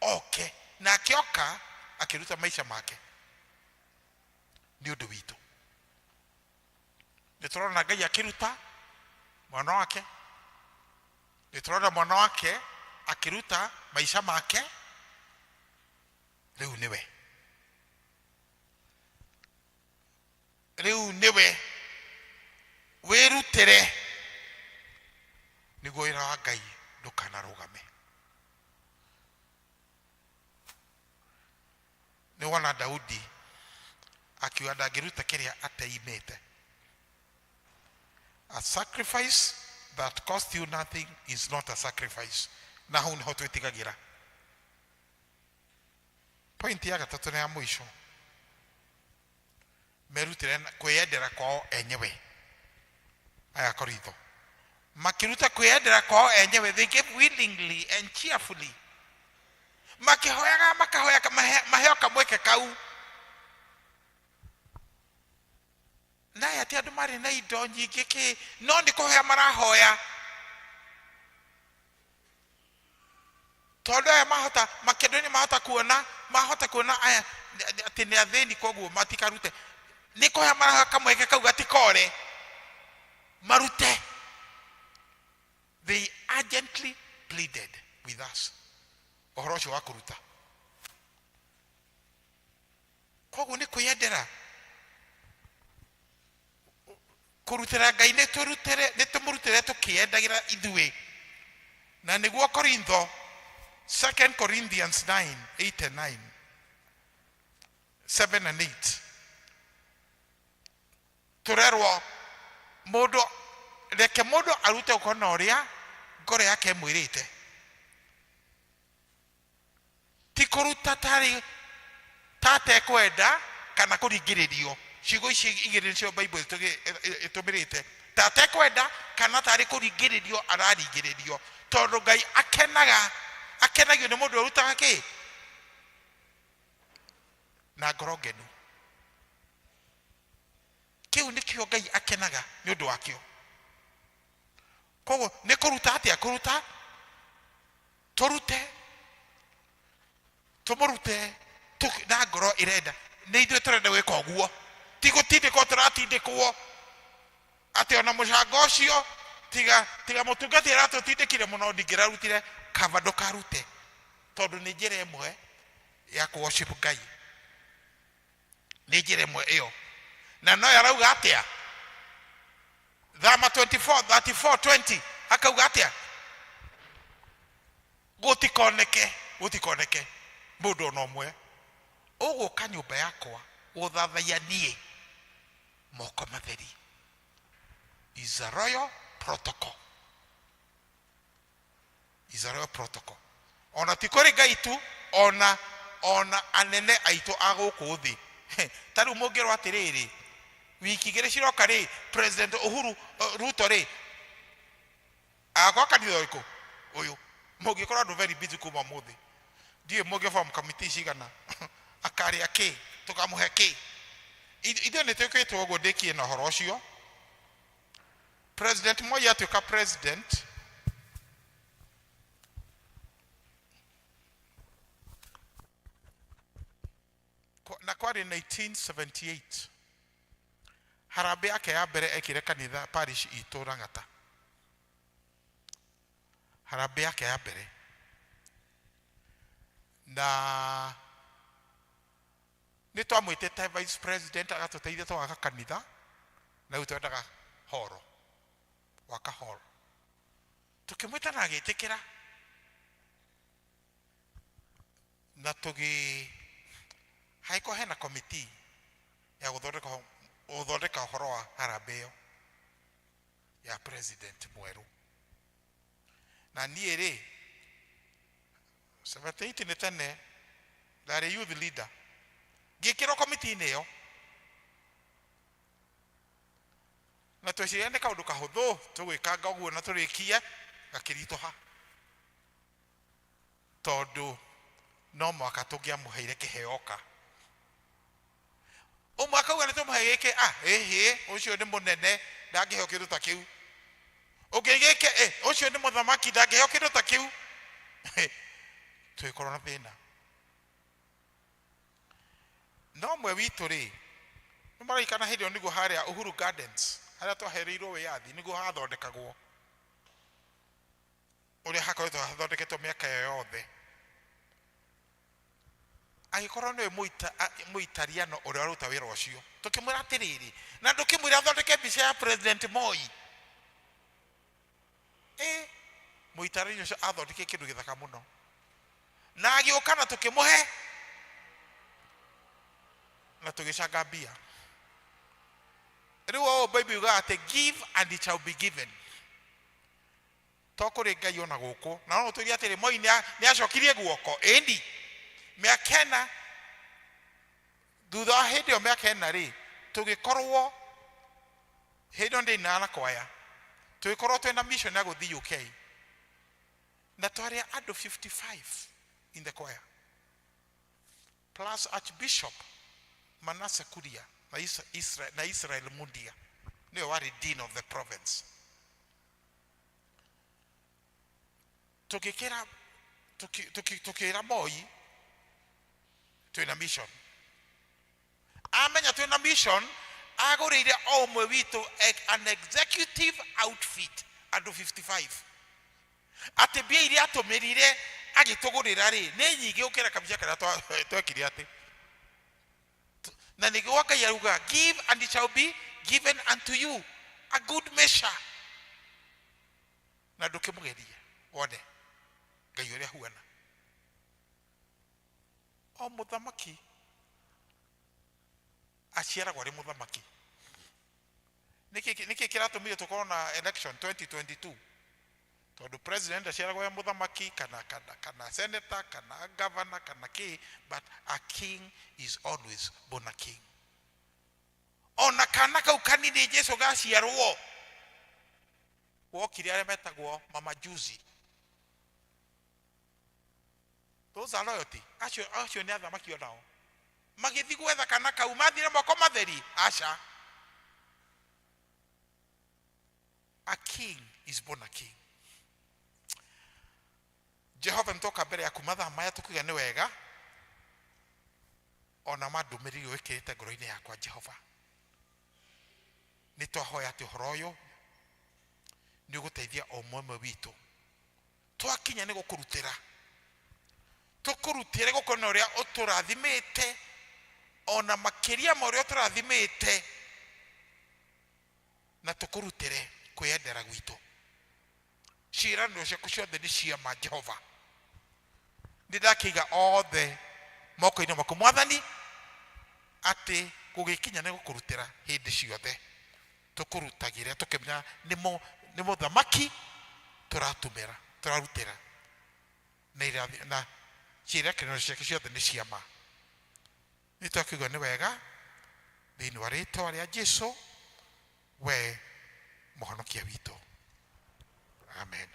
oke na akĩoka akĩruta maisha make nĩ ũndũ witũ. Nĩtũrona Ngai akĩruta mwana wake, nĩtũrona mwana wake akĩruta maisha make. Rĩu nĩwe wĩrutĩre nĩguo wĩra wa Ngai ndũkanarũgame. Nĩ wona Daudi akiuga ndangĩruta kĩrĩa ateimĩte. A sacrifice that costs you nothing is not a sacrifice. Na hau nĩho twĩtigagĩra. Point ya gatatũ nĩ ya mũico. Merutĩre kwĩyendera kwao enyewe. Aya Korintho. Makiruta kwĩyendera kwao enyewe, they gave willingly and cheerfully. Makahoyaga maheo kamweke kau. Naye ati andũ marĩ na indo nyingĩ no nĩ kũhoya marahoya. Tondũ aya Makedoni mahota kuona aya atĩ nĩ athĩni koguo matikarute. Nĩ kũhoya marahoya kamweke kau gatikore. Marute. They urgently pleaded with us. Ũhoro ũcio wa kũruta. Koguo nĩ kwĩyendera. Kũrutĩra Ngai nĩtũmũrutĩre tũkĩyendagĩra ithuĩ. Na nĩguo Korintho 2 Corinthians 9, 8 and 9, 7 and 8. Turerwo reke mũndũ arute ũkona ũrĩa ngoro yake mwĩrĩte. Ti kũruta tatekwenda kana kũringĩrĩrio. Ciugo ici igĩrĩ nĩcio Bible ĩtũmĩrĩte. Tatekwenda kana tarĩ kũringĩrĩrio araringĩrĩrio. Tondũ Ngai akenagio nĩ mũndũ ũrutaga na ngoro ngenu. Kĩu nĩkĩo Ngai akenaga nĩ ũndũ wakĩo. Koguo nĩ kũruta atĩa? Kũruta tũmũrute na ngoro ĩrenda. Nĩ ithuĩ tũrenda gwĩka ũguo. Ti gũtindĩkwo tũratindĩkwo atĩ ona mũcango ũcio tiga mũtungati aratũtindĩkire mũno ndingĩrarutire kaba ndũkarute. Tondũ nĩ njĩra ĩmwe ya worship Ngai. Nĩ njĩra ĩmwe ĩyo. Na no arauga atĩa? Thama 24:34-20 akauga atĩa? Gũtikoneke mũndũ ona ũmwe ũgũka nyũmba yakwa ũthathaiya niĩ moko matheri. Is a royal protocol. Ona ti kũrĩ Ngai tu, ona anene aitũ a gũkũ thĩ. Ta rĩu mũngĩrwo atĩrĩrĩ, wiki igĩrĩ ciroka rĩ, President Uhuru Ruto rĩ, agakorwo kanitha ũrĩkũ ũyũ. Mũngĩkorwo andũ very busy kuma mũthĩ. Ndiĩ mũngĩform committee cigana. Akarĩa kĩ, tũkamũhe kĩ. ithe nä twä kä two å guo ndä kie na horo å cio. President Moi atuä ka president na kwarä 1978 harambä yake ya mbere ekire kanitha parish itå Rang'ata. Harambä yake ya mbere na nä twamwä tä te vice president agatå teithia twaka kanitha na rä u twendaga horo waka horo tå kä mwä ta na agä tä kä ra na tå gä haiko hena komiti ya gå thondeka horo wa harambä ä yo ya president mwerå na niä rä 78 nä tene ndarä youth leader ngä kä rwo komiti-inä ä yo na tweciria nä kaå ndå kahå thå tå gwä kanga å guo na tå rä kie gakä ritå ha tondå no mwaka tå ngä amå heire kä heoka å mwaka uga nä tå må he gä kä å cio nä må nene ndangä heo kä ndå ta kä u å ngä gä kä å cio nä må thamaki ndangä heo kä ndå ta kä u twä korwo na thä na no mwe witå rä nä maraikana hä ndä ä yo nä guo harä a Uhuru Gardens harä a twahereirwo wä yathi nä guo hathondekagwo å rä a hakoretwo hathondeketwo mä aka ä yo yothe agä korwo nä må itariano å rä a aruta wä ra å cio tå kä mwä ra atä rä rä na ndå kä mwä ra athondeke mbica ya president Moi må itariano å cio athondeke kä ndå gä thaka må no na agä å ka na tå kä må he na tå gä canga mbia rä u Bible yuga atä give and it shall be given to kå rä Ngai ona gå kå na no tå ria atä rä Moi nä acokirie guoko ĩndi mä aka ĩna thutha wa hä ndä ä yo mä aka ĩna rä tå gä korwo hä ndä ä yo ndä na kwaya tå gä korwo twena mission ya gå thiä UK na twarä andå 55 in the choir plus Archbishop Manasseh Kuria na Israel Mundia nĩwe warĩ dean of the province tũkĩra Moi twĩna mission amenya twĩna mission agũrĩire o ũmwe witũ an executive outfit andũ 55 atĩ mbia iria atũmĩrire agĩtũgũrĩra rĩ nĩ nyingĩ gũkĩra kabica karĩa twekire atĩ na nä guo Ngai auga give and it shall be given unto you a good measure na ndå kä må gerie wone Ngai å rä a huana o må thamaki aciaragwo arä må thamaki nä kä kä ratå mire tå korwo na election 2022 tondå president aciaragwo ya må thamaki kana senator kana governor kana kä but a king is always born a king ona kana kau kanini Jesu gaciarwo wokire arĩa metagwo mamajuzi those are loyalty acio nĩ athamaki onao magĩthi gwetha kana kau mathire moko matheri aca a king is born a king Jehova ntoka mbere yaku mathaa maya tukiuga nĩ wega ona mandũmĩrĩri wĩkĩrĩte ngoro-inĩ yakwa Jehova nĩ twahoya atĩ ũhoro ũyũ nĩ ũgũteithia o ũmwe witũ twakinya nĩ gũkũrutĩra tũkũrutĩre gũkorwo na ũrĩa ũtũrathimĩte ona makĩria ma ũrĩa ũtũrathimĩte na tũkũrutĩre kwĩyendera gwitũ ciĩranĩro ciaku ciothe nĩ cia ma Jehova nĩ ndakĩiga othe moko-inĩ maku Mwathani atĩ gũgĩkinya nĩ gũkũrutĩra hĩndĩ ciothe tũkũrutagĩre tũkĩmenya nĩ mũthamaki tũrarutĩra na ciĩranĩro ciake ciothe nĩ cia ma nĩ twakiuga nĩ wega thĩinĩ wa rĩĩtwa rĩa Jesũ we mũhonokia witũ amen.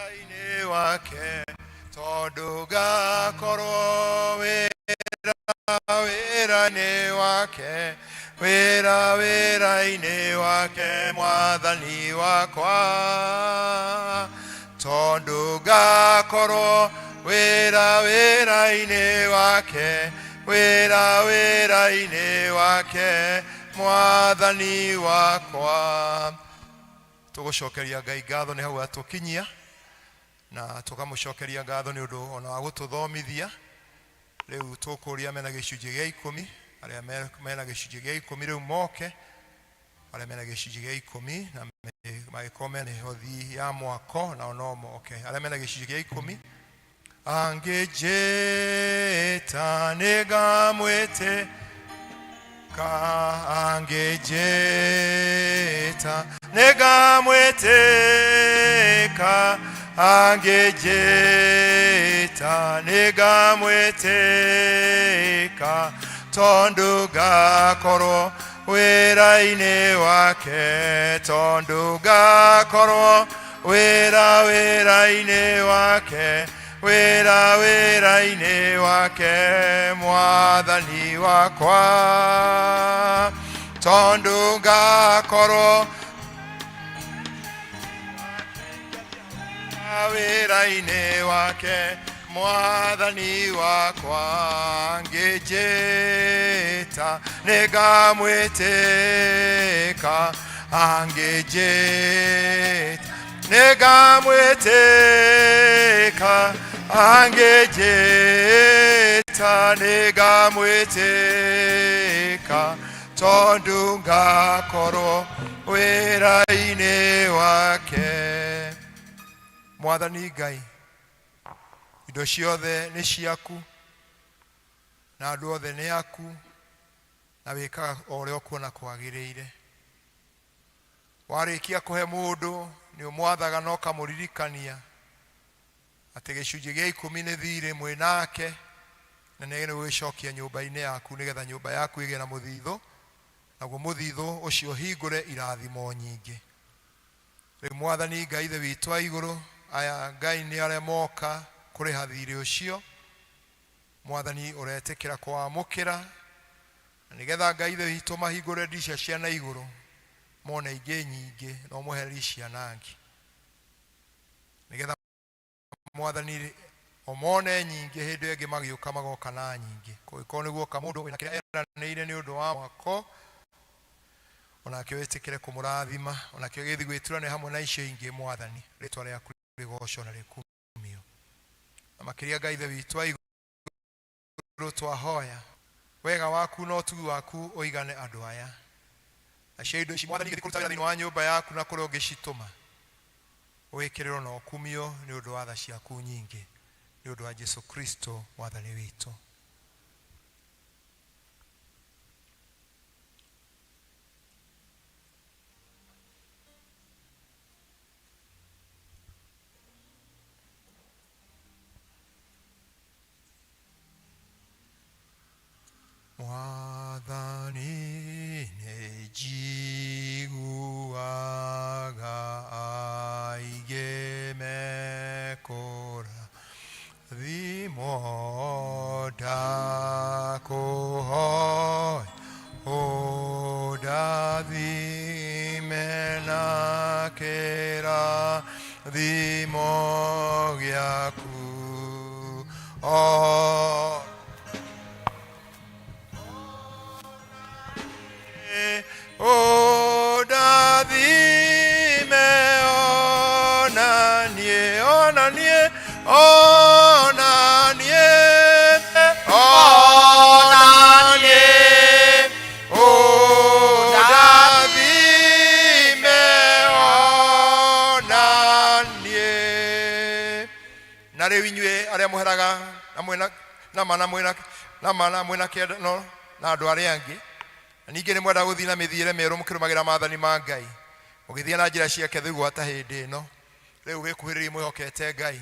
wĩra-inĩ wake tondũ ngakorwo wĩra-inĩ wake wĩra-inĩ wake Mwathani wakwa tondũ ngakorwo wĩra-inĩ wake wĩra-inĩ wake Mwathani wakwa. Tũgũcokeria Ngai ngatho nĩ hau atũkinyia na tũkamũcokeria ngatho nĩ ũndũ ona wa gũtũthomithia. Rĩu tũkũria mena gĩcunjĩ gĩa 10 arĩa mena gĩcunjĩ gĩa 10 rĩu moke arĩa mena gĩcunjĩ gĩa 10 na magĩkorwo mena hothi ya mwako na no moke arĩa mena gĩcunjĩ gĩa 10 angĩnjĩta nĩngamwĩtĩka angĩnjĩta nĩngamwĩtĩka angĩnjĩta nĩngamwĩtĩka tondũ ngakorwo wĩra-inĩ wake tondũ ngakorwo wĩra-inĩ wake wĩra-inĩ wake Mwathani wakwa tondũ ngakorwo wĩra-inĩ wake Mwathani wakwa angĩnjĩta nĩngamwĩtĩka angĩnjĩta nĩngamwĩtĩka angĩnjĩta nĩngamwĩtĩka tondũ ngakorwo wĩra-inĩ wake. Mwathani Ngai, indo ciothe nĩ ciaku na andũ othe nĩ aku na wĩkaga o ũrĩa ũkuona kwagĩrĩire. Warĩkia kũhe mũndũ nĩ ũmwathaga na ũkamũririkania atĩ gĩcunjĩ gĩa 10 nĩ thirĩ mwĩ nake na nĩ gwĩcokia nyũmba-inĩ yaku nĩgetha nyũmba yaku ĩgĩe na mũthithũ naguo mũthithũ ũcio hingũre irathimo nyingĩ. Rĩu Mwathani Ngai ithe witũ wa igũrũ aya Ngai nĩ arĩa moka kũrĩha thirĩ ũcio Mwathani ũretĩkĩra kwamũkĩra na nĩgetha Ngai ithe witũ mahingũre ndirica cia na igũrũ mone ingĩ nyingĩ na ũmũhereri ciana angĩ nĩgetha Mwathani omone nyingĩ hĩndĩ ĩngĩ magĩũka magoka na nyingĩ kũngĩkorwo nĩ guoka mũndũ wĩna kĩrĩa eranĩire nĩ ũndũ wa mwako onake wĩtĩkĩre kũmũrathima onake gĩthiĩ gwĩturanĩra hamwe na icio ingĩ Mwathani rĩtwa rĩaku rĩgocwo na rĩkumio na makĩria Ngai ithe witũ wa igũrũ twahoya wega waku na ũtugi waku ũigane andũ aya acio indo ici Mwathani gĩthiĩ kũruta wĩra thĩinĩ wa nyũmba yaku na kũrĩa ũngĩcitũma wĩkĩrĩrwo na ũkumio nĩ ũndũ wa tha ciaku nyingĩ nĩ ũndũ wa Jesũ Kristo Mwathani witũ. Mwathani nĩnjiguaga aingĩ mekũra thimo ndakũhoya ũndathime na kĩrathimo gĩaku Odathime onanie onanie onanie onanie odathime onanie. Na rĩu inyuĩ arĩa mũheraga na mana mwena kĩenda no na andũ arĩa angĩ ningĩ nĩ mwenda gũthiĩ na mĩthiĩre mĩerũ mũkĩrũmagĩra maathani ma Ngai mũgĩthiĩ na njĩra ciake thĩgwata hĩndĩ ĩno rĩu gĩkuhĩrĩrie mwĩhokete Ngai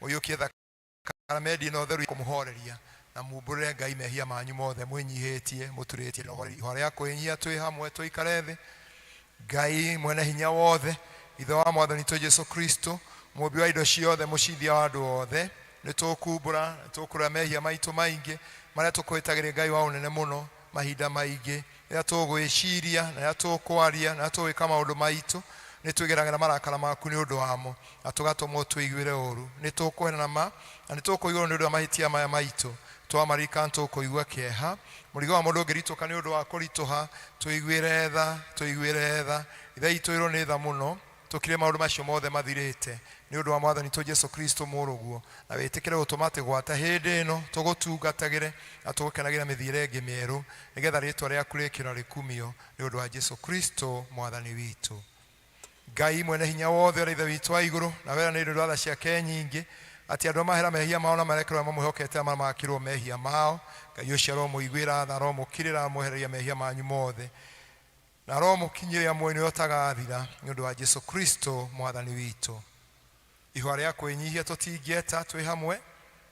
mũiyũkie thakramedi na ũtheru kũmũhoreria na mumbũrĩre Ngai mehia manyu mothe mwĩnyihĩtie mũturĩtie ihora rĩa kwĩnyihia twĩ hamwe tũikare thĩ. Ngai mwene hinya wothe ithe wa Mwathani witũ Jesũ Kristo mũmbi wa indo ciothe mũcithia wa andũ othe nĩtũkumbũra nĩtũkũra mehia maitũ maingĩ marĩa tũkwĩtagĩrĩ Ngai wa ũnene mũno mahinda maingĩ rĩrĩa tũgwĩciria na rĩrĩa tũkwaria na tũgwĩka maũndũ maitũ nĩtwĩgeragĩra marakara maku nĩ ũndũ wamo na tũgatũmwo twĩiguĩre ũru nĩtũkũherana ma na nĩtũkũigũrwo nĩ ũndũ wa mahĩtia maya maitũ twamarika tũkũigua kĩeha mũrigo wa mũndũ ũngĩritũka nĩ ũndũ wa kũritũha twĩiguĩre tha ithe itũ irwo nĩ tha mũno tũkire maũndũ macio mothe mathirĩte nĩ ũndũ wa mwathani tu Jesu Kristo mũrũguo na wĩtĩkĩre gũtũma atĩ gwata hĩndĩ ĩno tũgũtungatagĩre na tũgũkenagĩra mĩthiĩre ĩngĩ mĩerũ nĩgetha rĩĩtwa rĩaku rĩkĩro rĩkumio nĩ ũndũ wa Jesu Kristo mwathani witũ. Ngai mwene hinya wothe ũrĩa ithe witũ wa igũrũ na wera nĩ ndwatha ciake nyingĩ atĩ andũ mahera mehia mao na marekerwo mamwĩhokete ama makirwo mehia mao Ngai ũcio aromũiguĩra tha aromũkirĩra amwehereria mehia manyu mothe na aromũkinyĩria muoyo nĩ ũtagathira nĩ ũndũ wa Jesu Kristo mwathani witũ. Ihwa rĩa kwĩnyihia tũtingĩeta twĩ hamwe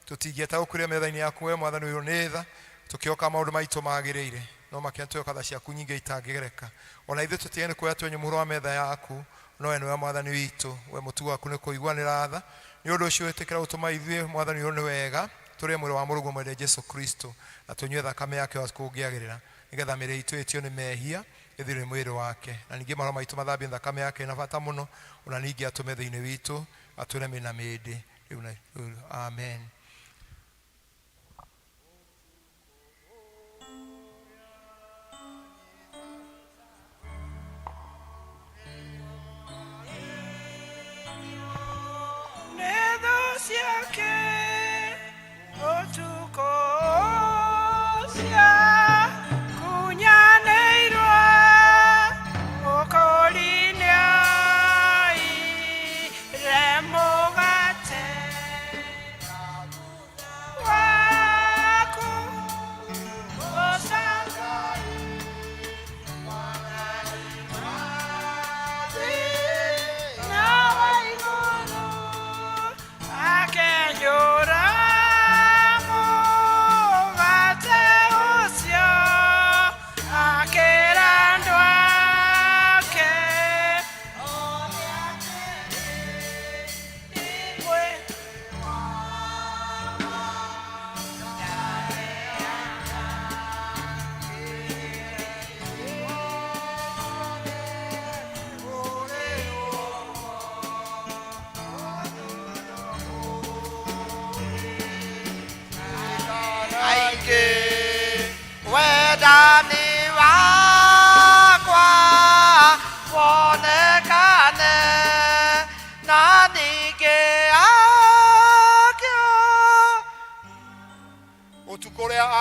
tũtingĩeta gũkũrĩa metha-inĩ yaku we mwathani ũyũ nĩ tha tũkĩoka maũndũ maitũ magĩrĩire no makĩria twĩoka tha ciaku nyingĩ itangĩgereka ona ithuĩ tũtigane kuoya twenye mũhũro wa metha yaku no we nĩwe mwathani witũ we mũtugo waku nĩ kũiguanĩra tha nĩ ũndũ ũcio wĩtĩkĩra gũtũma ithuĩ mwathani ũyũ nĩ wega tũrĩe mwĩrĩ wa mũrũguo mwende Jesu Kristo na tũnyue thakame yake kũngĩagĩrĩra nĩgetha mĩĩrĩ itũ ĩtio nĩ mehia ĩthirĩ mwĩrĩ wake na ningĩ mahoro maitũ mathambie thakame yake na bata mũno ona ningĩ atũme thĩinĩ witũ atũre mĩna mĩndĩ rĩu amen.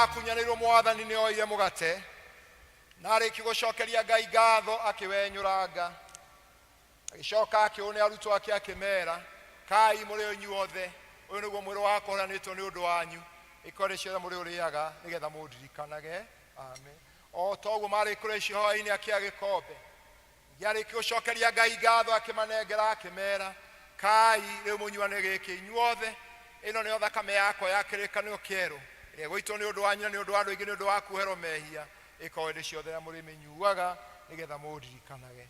Akunyanĩrwo mwathani nĩ oire mũgate na arĩkia gũcokeria Ngai ngatho akĩwenyũranga agĩcoka akĩũne arutwo ake akĩmera kai mũrĩo inyuothe ũyũ nĩguo mwĩrĩ wakwa ũheanĩtwo nĩ ũndũ wanyu ikore ciothe mũrĩ ũrĩaga nĩgetha mũndirikanage amen. O ta ũguo marĩ kũrĩa icio hwaĩ-inĩ akĩoya gĩkombe arĩkia gũcokeria Ngai ngatho akĩmanengera akĩmera kai rĩu mũnyuane gĩkĩ inyuothe ĩno nĩyo thakame yakwa ya kĩrĩkanĩro kĩerũ ĩrĩa ĩgũitwo nĩ ũndũ wanyu na nĩ ũndũ wa andũ aingĩ nĩ ũndũ wa kuoherwo mehia ĩkorwo hĩndĩ ciothe rĩrĩa mũrĩmĩnyuaga nĩgetha mũndirikanage.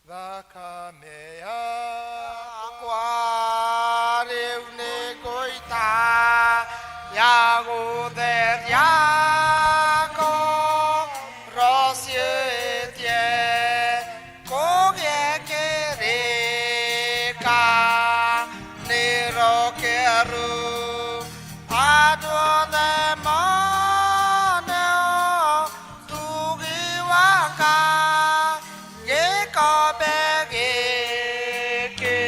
Thakame yakwa rĩu nĩ ngũita ya gũtheria ngoro ciĩtie kũgĩe kĩrĩkanĩro kĩerũ andũ othe moneo tugiwanga gĩkombe gĩkĩ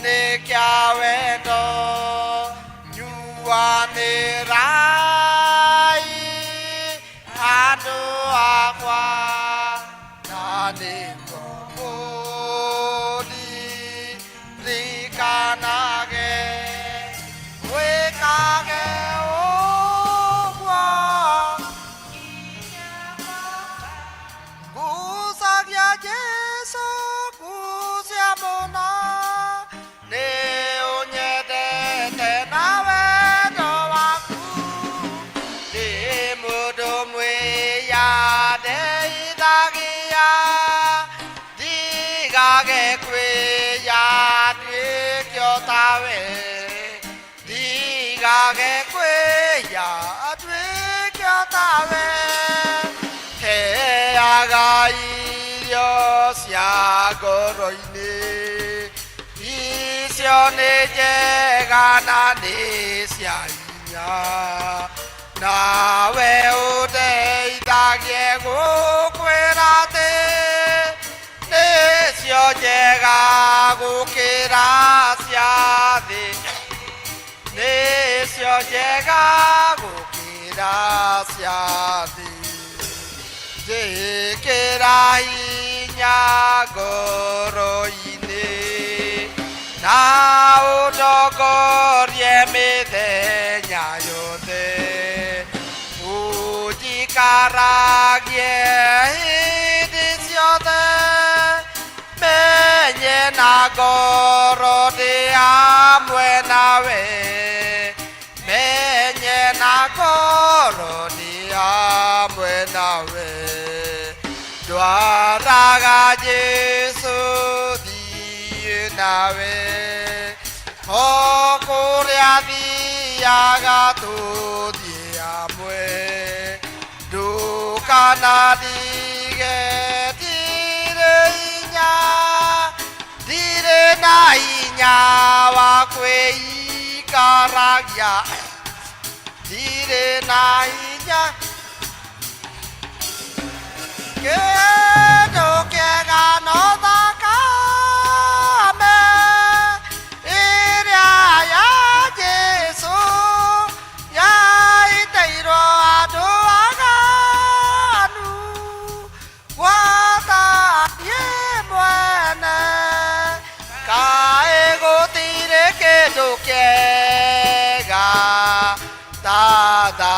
nĩ kĩa wendo nyuanĩrai andũ akwa na nĩguo mũndirikanage wĩkage ũguo ngucagia Jesũ ngucia mũno nĩ ũnyendete nawe diga ge kwe ya atwe kya tawe he agai yo sia goroine isyo ne je ga na ne sia nya nawe ude da ge go kwe ra te ne syo je ga go ke ra sia de ne syo je ga go ke ra sia de je ke ra nya go ro ine na o do go ye me de nya yo de Karagye hidisyote menye nagoro de amwe nawe menye nagoro de amwe nawe dwaraga Jesu di nawe hokuria di agato di amwe Kana dige dire na inya wa kwe ikaragya dire na inya ke do ke ga no da ka me iria ya Jesu ya iteiro ado da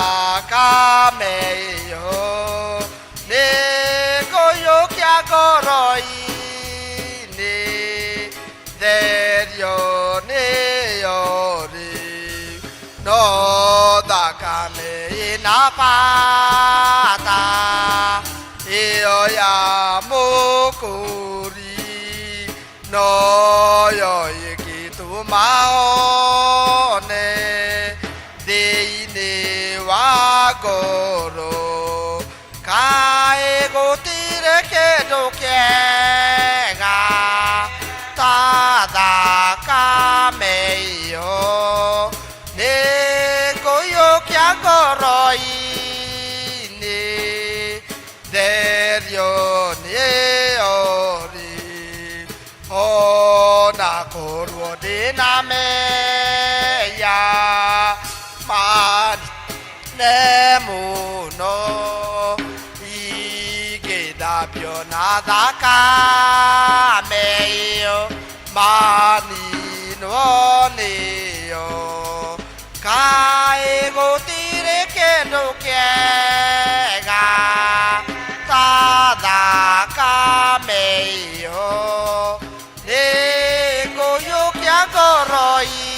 kameyo ne koyo kya koroi ne deryo ne yori no da kame na pata io ya mukuri no yo ikitu maone Goro kai go tire ke do ke ga ta da ka me yo ne go yo kya goro I ne der yo ne ori o na koro de na me ya ma Nemo no ige da pio nada ka meio mani no neo kai go tire ke no ke ga ta da ka meio ne go yo kya go roi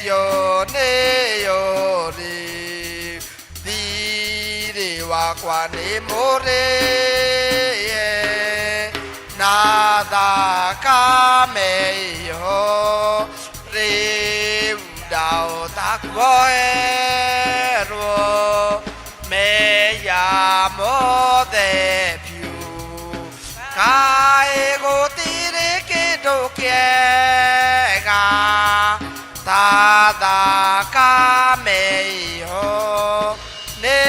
Yo ne yori dire wa kwa ne more nada ka me yo re dao tak boero me ya mo de piu kai go tire ke do ke ga da ka me yo ne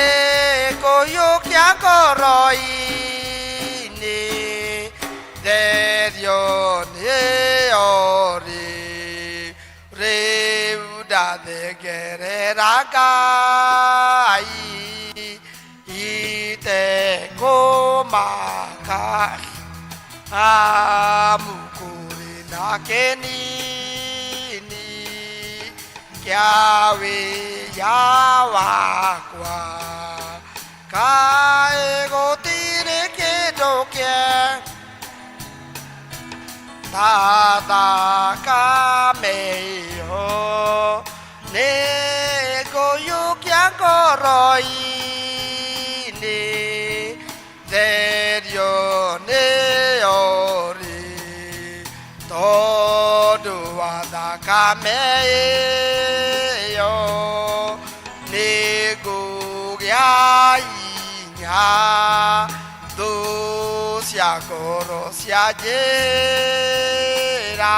ko yo kya koroi ni de yo ne ori re uda de gere ragai ite ko maka amukuri na keni Yawe yawa kwa kai go tire ke do ke ta da ka me ho ne go yu kya go roi ni de yo ne ori to thakame ĩyo nĩngũgĩa hinya thũ cia ngoro cia njĩra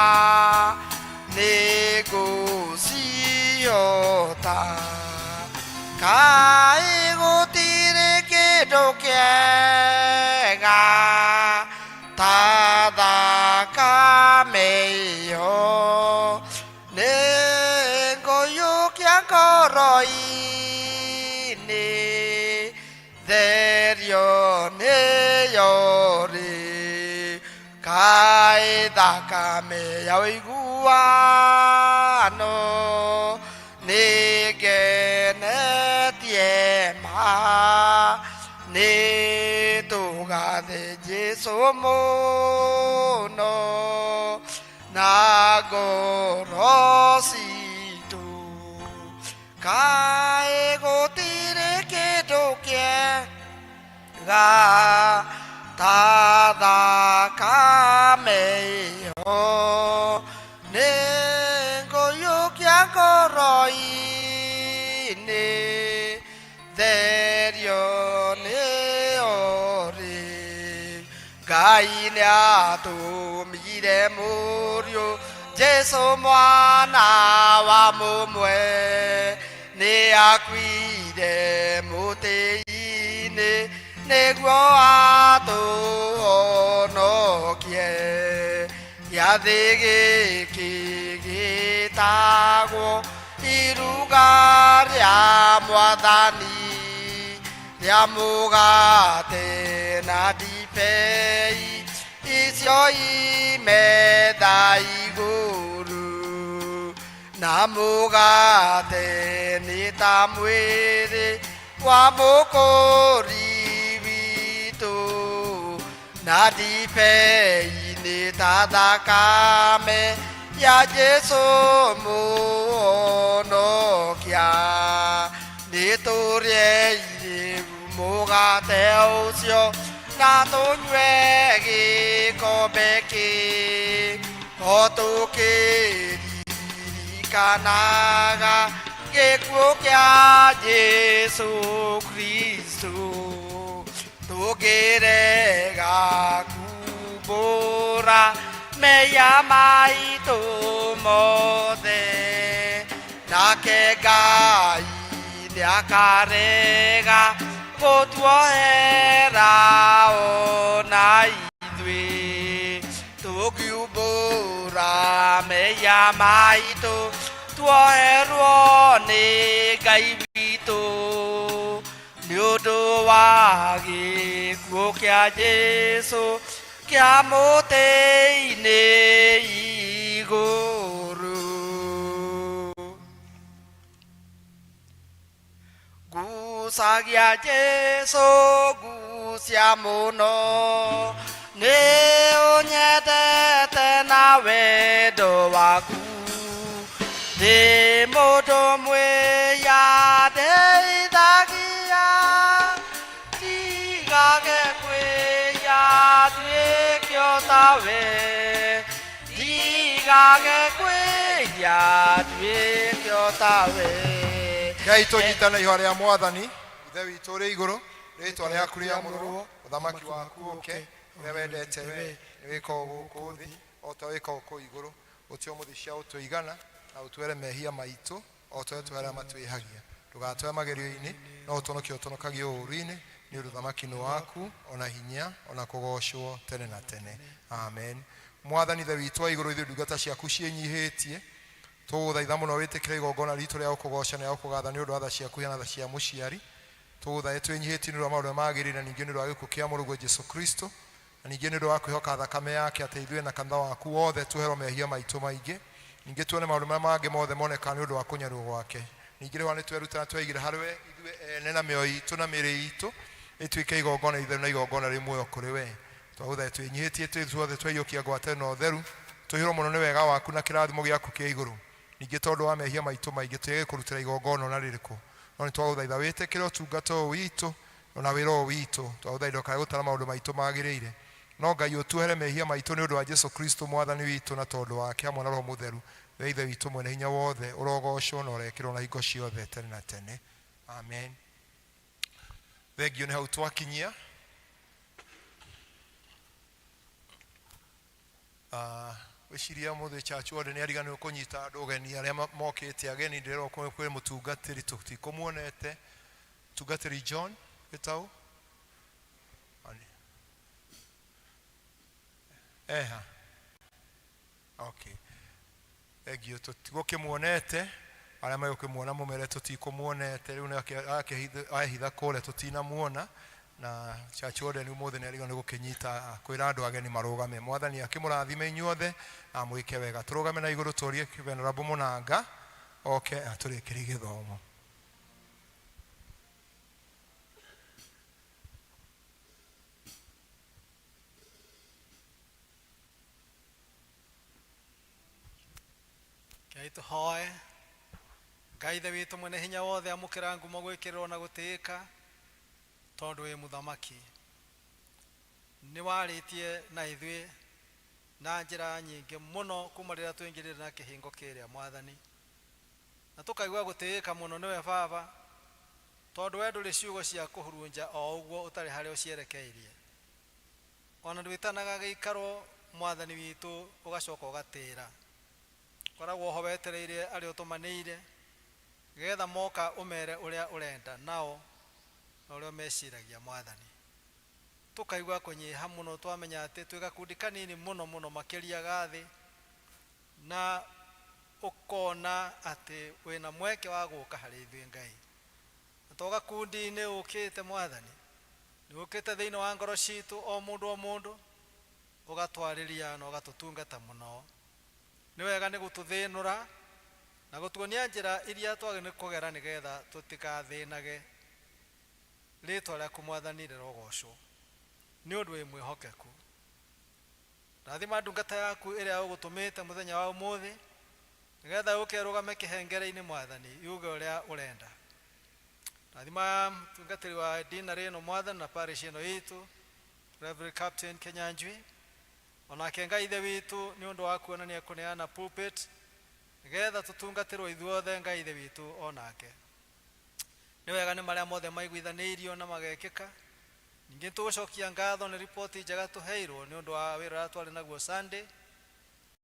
nĩngũcihota kaĩ gũtirĩ kĩndũ kĩega ta thakame ĩyo nĩngũiyũkia ngoro-inĩ therio nĩyo rĩ kaĩ thakame ya ũiguano nĩngenetie ma nĩtũgathe Jesũ mũno na ngoro citũ kaĩ gũtirĩ kĩndũ kĩega ta thakame ĩyo nĩngũiyũkia ngoro-inĩ therio nĩyo rĩ Ngai nĩatũmire mũriũ Jesũ mwana wa mũmwe nĩakuire mũtĩ-inĩ nĩguo atũhonokie gĩathĩ gĩkĩ gĩtagwo iruga rĩa Mwathani rĩa mũgate na ndibei icio imetha igũrũ na mũgate nĩ ta mwĩrĩ wa mũkũri witũ na ndibei nĩ ta thakame ya Jesũ mũhonokia nĩtũrĩe irĩu mũgate ũcio na tũnyue gĩkombe kĩu o tũkĩririkanaga gĩkuũ kĩa Jesũ Kristo tũkĩrega kumbũra mehia maitũ mothe nake Ngai nĩakarega gũtuohera ona ithuĩ tũkiumbũra mehia maitũ tuoherwo nĩ Ngai witũ nĩ ũndũ wa gĩkuũ kĩa Jesũ kĩa mũtĩ-inĩ igũrũ ngucagia Jesũ ngucia mũno nĩ ũnyendete na wendo waku ndĩ mũndũ mwĩyandeithagia ndigage kwĩya nduĩke o tawe ndigage kwĩya nduĩke o tawe Ngai tũnyitane ihooya rĩa Mwathani ithe witũ ũrĩ igũrũ rĩĩtwa rĩaku rĩamũrwo ũthamaki waku ũke ũrĩa wendete we nĩwĩkagwo gũkũ thĩ o ta wĩkagwo kũu igũrũ ũtue mũthĩ cia ũtũigana na ũtwere mehia maitũ o ta ũrĩa matwĩhagia ndũgatũe magerio-inĩ no ũtũnokie ũtũnokagie ũũru-inĩ nĩ ũndũ ũthamaki nĩ waku ona hinya ona kũgocwo tene na tene amen Mwathani ithe witũ wa igũrũ ithuĩ ndungata ciaku ciĩnyihĩtie tũgũthaitha mũno wĩtĩkĩre igongona ritũ rĩa gũkũgoca na gũkũgatha nĩ ũndũ wa tha ciaku na tha cia mũciari tũgũthaitha twĩnyihĩtie nĩ ũndũ wa maũndũ magĩrĩire na ningĩ nĩ ũndũ wa gĩkuũ kĩa mũrũguo Jesũ Kristo na ningĩ nĩ ũndũ wa kwĩhoka thakame yake atĩ ithuĩ na kanitha waku wothe tuherwo mehia maitũ maingĩ ningĩ tuone maũndũ marĩa mangĩ mothe moneka nĩ ũndũ wa kũnyarwo gwake ningĩ rĩu nĩ tweruta na tweigire harĩwe ithuĩ ene na mĩoyo itũ na mĩĩrĩ itũ ĩtuĩke igongona itheru na igongona rĩ muoyo kũrĩ we twagũthaitha twĩnyihĩtie twĩthuothe tweiyũkia ngwate na ũtheru tũhĩrwo mũno nĩ wega waku na kĩrathimo gĩaku kĩa igũrũ ningĩ tondũ wa mehia maitũ maingĩ twĩge kũrutĩra igongona na rĩrĩkũ no nĩ twagũthaitha wĩtĩkĩre ũtungata ũyũ witũ na wĩra ũyũ witũ twagũthaitha ndũkae gũtara maũndũ maitũ magĩrĩire no Ngai ũtuohere mehia maitũ nĩ ũndũ wa Jesũ Kristo Mwathani witũ na tondũ wake hamwe na Roho Mũtheru we ithe witũ mwene hinya wothe ũrogocwo na ũrekĩrwo na hingo ciothe tene na tene. Amen. Thengio nĩ hau twakinyia. Wĩciria mũthĩ church wothe nĩ ariganĩrwo kũnyita andũ ũgeni arĩa mokĩte ageni. Ndĩrerwo kwĩ mũtungatĩri tũtikũmuonete. Mũtungatĩri John Gĩtaũ. Okay. Thengio tũtigũkĩmuonete. Arĩa megũkĩmuona mũmere tũtikũmuonete. Rĩu ahitha kũrĩa tũtinamuona. Na church wothe nĩ ũmũthĩ nĩ ariganĩrwo gũkĩnyita kwĩra andũ ageni marũgame. Mwathani akĩmũrathime inyuothe amwĩke wega. Tũrũgame na igũrũ tũrie Venerable Mũnanga oke atũrĩkĩrie gĩthomo. Ngai tũhoe. Ngai ithe witũ mwene hinya wothe amũkĩra ngumo gwĩkĩrĩrwo na gũtĩĩka tondũ wĩ mũthamaki. Nĩ warĩtie na ithuĩ na njĩra nyingĩ mũno kuma rĩrĩa twĩingĩrĩre na kĩhingo kĩrĩa Mwathani, na tũkaigua gũtĩĩka mũno nĩwe Baba tondũ we ndũrĩ ciugo cia kũhurunja o ũguo ũtarĩ harĩa ũcierekeirie. Ona ndwĩtanaga gĩikaro Mwathani witũ ũgacoka ũgatĩĩra. Koragwo ho wetereire arĩa ũtũmanĩire getha moka ũmere ũrĩa ũrenda nao na ũrĩa meciragia Mwathani. Tũkaigua kũnyiha mũno twamenya atĩ twĩ gakundi kanini mũno mũno makĩria gathĩ, na ũkona atĩ wĩna mweke wa gũka harĩ ithuĩ Ngai. Na to gakundi-inĩ ũkĩte Mwathani, nĩ ũkĩte thĩinĩ wa ngoro citũ o mũndũ ũgatwarĩria na ũgatũtungata mũno. Nĩ wega nĩ gũtũthĩnũra na gũtuonia njĩra iria twagĩrĩirwo kũgera nĩgetha tũtikathĩnage. Rĩĩtwa rĩaku Mwathani rĩrogocwo nĩ ũndũ wĩ mwĩhokeku. Rathima ndungata yaku ĩrĩa ũgũtũmĩte mũthenya wa ũmũthĩ nĩgetha ũkerũgame kĩhengere-inĩ Mwathani yuge ũrĩa ũrenda. Rathima mtungatĩri wa dina rĩno Mwathani na parish ĩno itũ Reverend Captain Kenyanjui, onake Ngai ithe witũ nĩ ũndũ wa kuonania kũneana pulpit nĩgetha tũtungatĩrwo ithuothe Ngai ithe witũ onake. Nĩ wega nĩ marĩa mothe maiguithanĩirio na magekĩka. Ningĩ tũgũcokia ngatho nĩ ripoti njega tũheirwo nĩ ũndũ wa wĩra ũrĩa twarĩ naguo Sunday,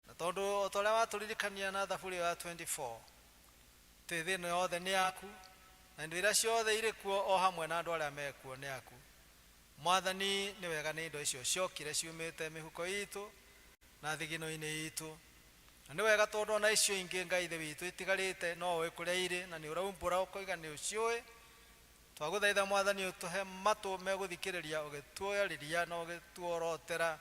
na tondũ o ta ũrĩa watũririkania na thaburi ya 24 atĩ thĩ ĩno yothe nĩ yaku na indo iria ciothe irĩ kuo o hamwe na andũ arĩa mekuo nĩ yaku. Mwathani, nĩ wega nĩ indo icio ciokire ciumĩte mĩhuko itũ na thigino-inĩ itũ, na nĩ wega tondũ ona icio ingĩ Ngai ithe witũ itigarĩte no ũĩ kũrĩa irĩ na nĩ ũraumbũra ũkoiga nĩ ũciũĩ. Twagũthaitha Mwathani ũtũhe matũ megũthikĩrĩria, ũgĩtuoyarĩria na ũgĩtuorotera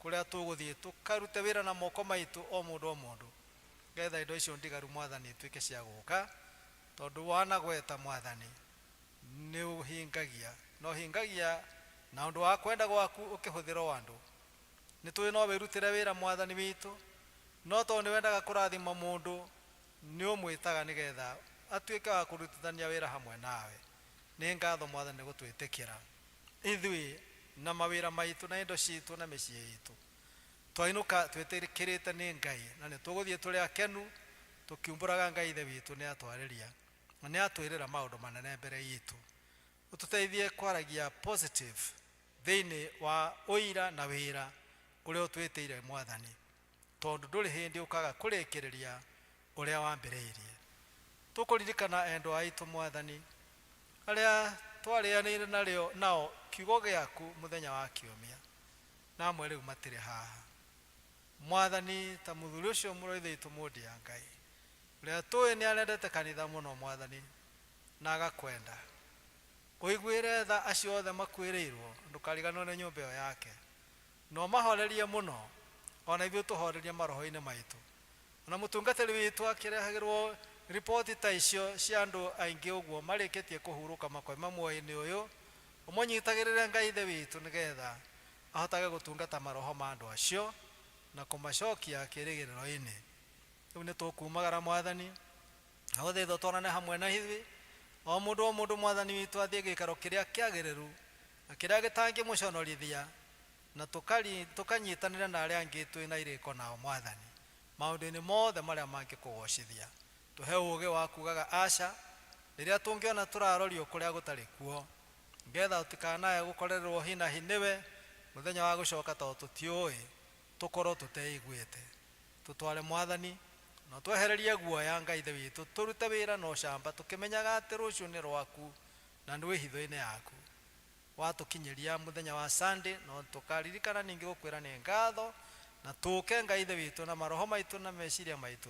kũrĩa tũgũthiĩ tũkarute wĩra na moko maitũ o mũndũ getha indo icio ndigaru Mwathani ituĩke cia gũka, tondũ wanagweta Mwathani nĩ ũhingagia na ũhingagia na ũndũ wa kwenda gwaku ũkĩhũthĩra o andũ. Nĩ tũĩ no wĩrutĩre wĩra Mwathani witũ, no tondũ nĩ wendaga kũrathima mũndũ nĩ ũmwĩtaga nĩgetha atuĩke wa kũrutithania wĩra hamwe nawe. Nĩ ngatho Mwathani gũtwĩtĩkĩra ithuĩ na mawĩra maitũ na indo citũ na mĩciĩ itũ. Twainũka twĩtĩkĩrĩte nĩ Ngai na nĩ tũgũthiĩ tũrĩ akenu tũkiumbũraga Ngai ithe witũ nĩ atwarĩria na nĩ atwĩrĩra maũndũ manene mbere itũ. Ũtũteithie kwaragia positive thĩinĩ wa ũira na wĩra ũrĩa ũtwĩtĩire Mwathani, tondũ ndũrĩ hĩndĩ ũkaga kũrĩkĩrĩria ũrĩa wambĩrĩirie. Tũkũririkana endwa aitũ Mwathani arĩa twarĩanĩire nao kiugo gĩaku mũthenya wa Kiumia, na amwe rĩu matirĩ haha. Mwathani, ta mũthuri ũcio mũrũithĩ witũ Mũndia Ngai ũrĩa tũĩ nĩ arendete kanitha mũno Mwathani na agakwenda, ũiguĩre tha acio othe makuĩrĩirwo, ndũkariganĩrwo nĩ nyũmba ĩyo yake, no mahorerie mũno ona ithuĩ tũhorerie maroho-inĩ maitũ. Ona mũtungatĩri witũ akĩrehagĩrwo ripoti ta icio cia andũ aingĩ ũguo marĩkĩtie kũhurũka makoima muoyo-inĩ ũyũ, ũmũnyitagĩrĩre Ngai ithe witũ nĩgetha ahotage gũtungata maroho ma andũ acio na kũmacokia kĩĩrĩgĩrĩro-inĩ. Rĩu nĩ tũkumagara Mwathani na gũthaitha twarane hamwe na ithuĩ o mũndũ Mwathani witũ athiĩ gĩikaro kĩrĩa kĩagĩrĩru na kĩrĩa gĩtangĩmũconorithia, na tũkanyitanĩra na arĩa angĩ twĩ na irĩko nao Mwathani, maũndũ-inĩ mothe marĩa mangĩkũgocithia. Tũhe ũũgĩ wa kugaga aca rĩrĩa tũngĩona tũrarorio kũrĩa gũtarĩ kuo, ngetha tũtikanae gũkorerwo hi na hi nĩwe mũthenya wa gũcoka tondũ tũtiũĩ, tũkorwo tũteiguĩte. Tũtware Mwathani na twehererie guoya Ngai Ithe witũ, tũrute wĩra na ũcamba tũkĩmenyaga atĩ rũciũ nĩ rwaku na nĩ hitho-inĩ yaku. Watũkinyĩria mũthenya wa Sunday no tũkaririkana ningĩ gũkwĩra nĩ ngatho na tũke Ngai Ithe witũ na maroho maitũ na meciria maitũ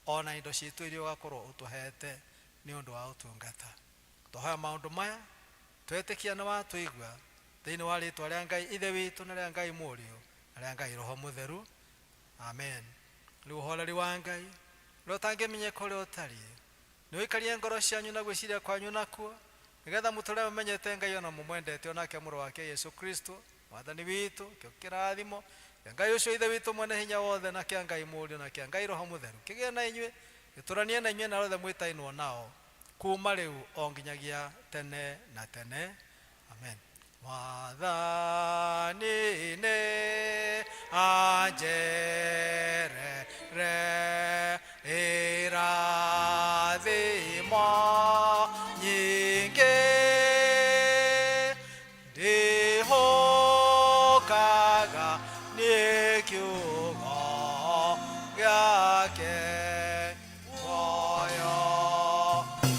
ona indo ciitũ iria ũgakorwo ũtũhete nĩ ũndũ wa ũtungata. Tũhoya maũndũ maya twetĩkia nĩ watũigua thĩinĩ wa rĩĩtwa rĩa Ngai Ithe witũ na rĩa Ngai Mũriũ na rĩa Ngai Roho Mũtheru. Amen. Rĩu ũhoreri wa Ngai ũrĩa ũtangĩmenyeka ũrĩa ũtariĩ nĩ ũikarie ngoro cianyu na gwĩciria kwanyu nakuo, nĩgetha mũtũũre mũmenyete Ngai ona mũmwendete onake mũrũ wake Yesu Kristo Mwathani witũ. Kĩo kĩrathimo kĩa Ngai ũcio Ithe witũ mwene hinya wothe na kĩa Ngai Mũriũ na kĩa Ngai Roho Mũtheru kĩgĩe na inyuĩ, gĩtũranie na inyuĩ na rothe mwĩtainwo nao kuma rĩu o nginyagia tene na tene. Amen. Mwathani nĩ anjerere irathimo nyingĩ, ndĩhũkaga nĩ kiugo gĩake, muoyo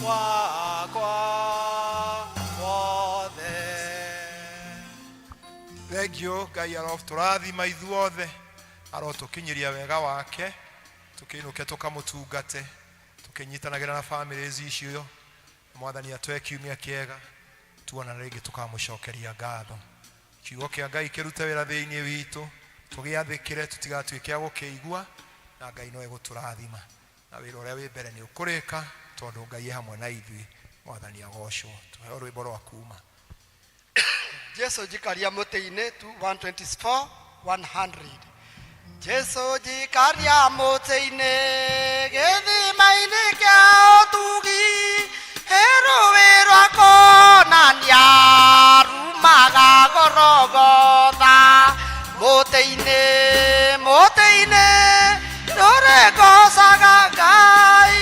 wakwa wothe. Thengio Ngai arotũrathima ithuothe, arotũkinyĩria wega wake, tũkĩinũke tũkamũtungate, tũkĩnyitanagĩra na families icio. Mwathani atũhe kiumia kĩega, tuona rĩngĩ tũkamũcokeria ngatho. Kiugo kĩa Ngai kĩrute wĩra thĩinĩ witũ, tũgĩathĩkĩre, tũtigatuĩke a gũkĩigua, na Ngai no egũtũrathima na wĩra ũrĩa wĩ mbere nĩ ũkũrĩka tondũ Ngai hamwe na ithuĩ. Mwathani agocwo. Tũheo rwĩmbo rwa kuuma Jesu jikaria mũtĩ-inĩ 124:100. Jesu jikaria mũtĩ-inĩ gĩthima-inĩ kĩa ũtugi, rũĩ rwa kuonania rumaga Gologotha. Mũtĩ-inĩ ndũrĩgocaga Ngai,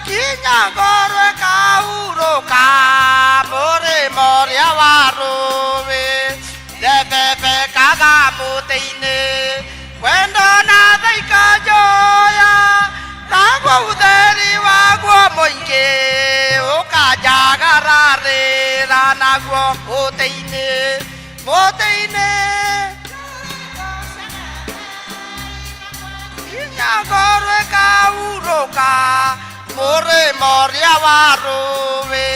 kinya ngoro ĩkahurũka mũrĩmo ũrĩa wa rũĩ. Ndebebekaga mũtĩ-inĩ wendo na tha ikanjoya, naguo ũtheri waguo mũingĩ ũkanjagararĩra naguo. Mũtĩ-inĩ kinya ngoro ĩkahurũka mũrĩmo ũrĩa wa rũĩ.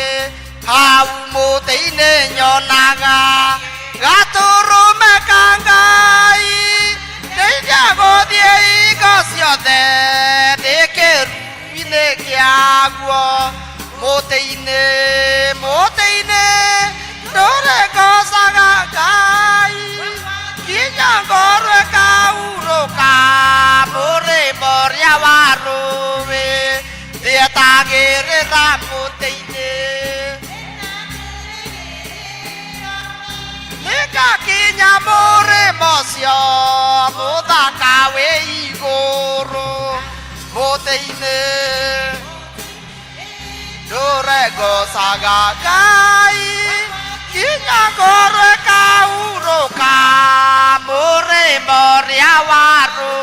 Hau mũtĩ-inĩ nyonaga gatũrũme ka Ngai, ndeithia gũthiĩ hingo ciothe ndĩ kĩrumi-inĩ kĩaguo. Mũtĩ-inĩ ndũrĩgocaga Ngai, kinya ngoro ĩkahurũka mũrĩmo ũrĩa wa rũĩ. Thietagĩrĩra mũtĩ-inĩ nĩngakinya mũrĩmo ũcio mũthaka wĩ igũrũ. Mũtĩ-inĩ ndũrĩgocaga Ngai, kinya ngoro ĩkahurũka mũrĩmo ũrĩa wa rũĩ.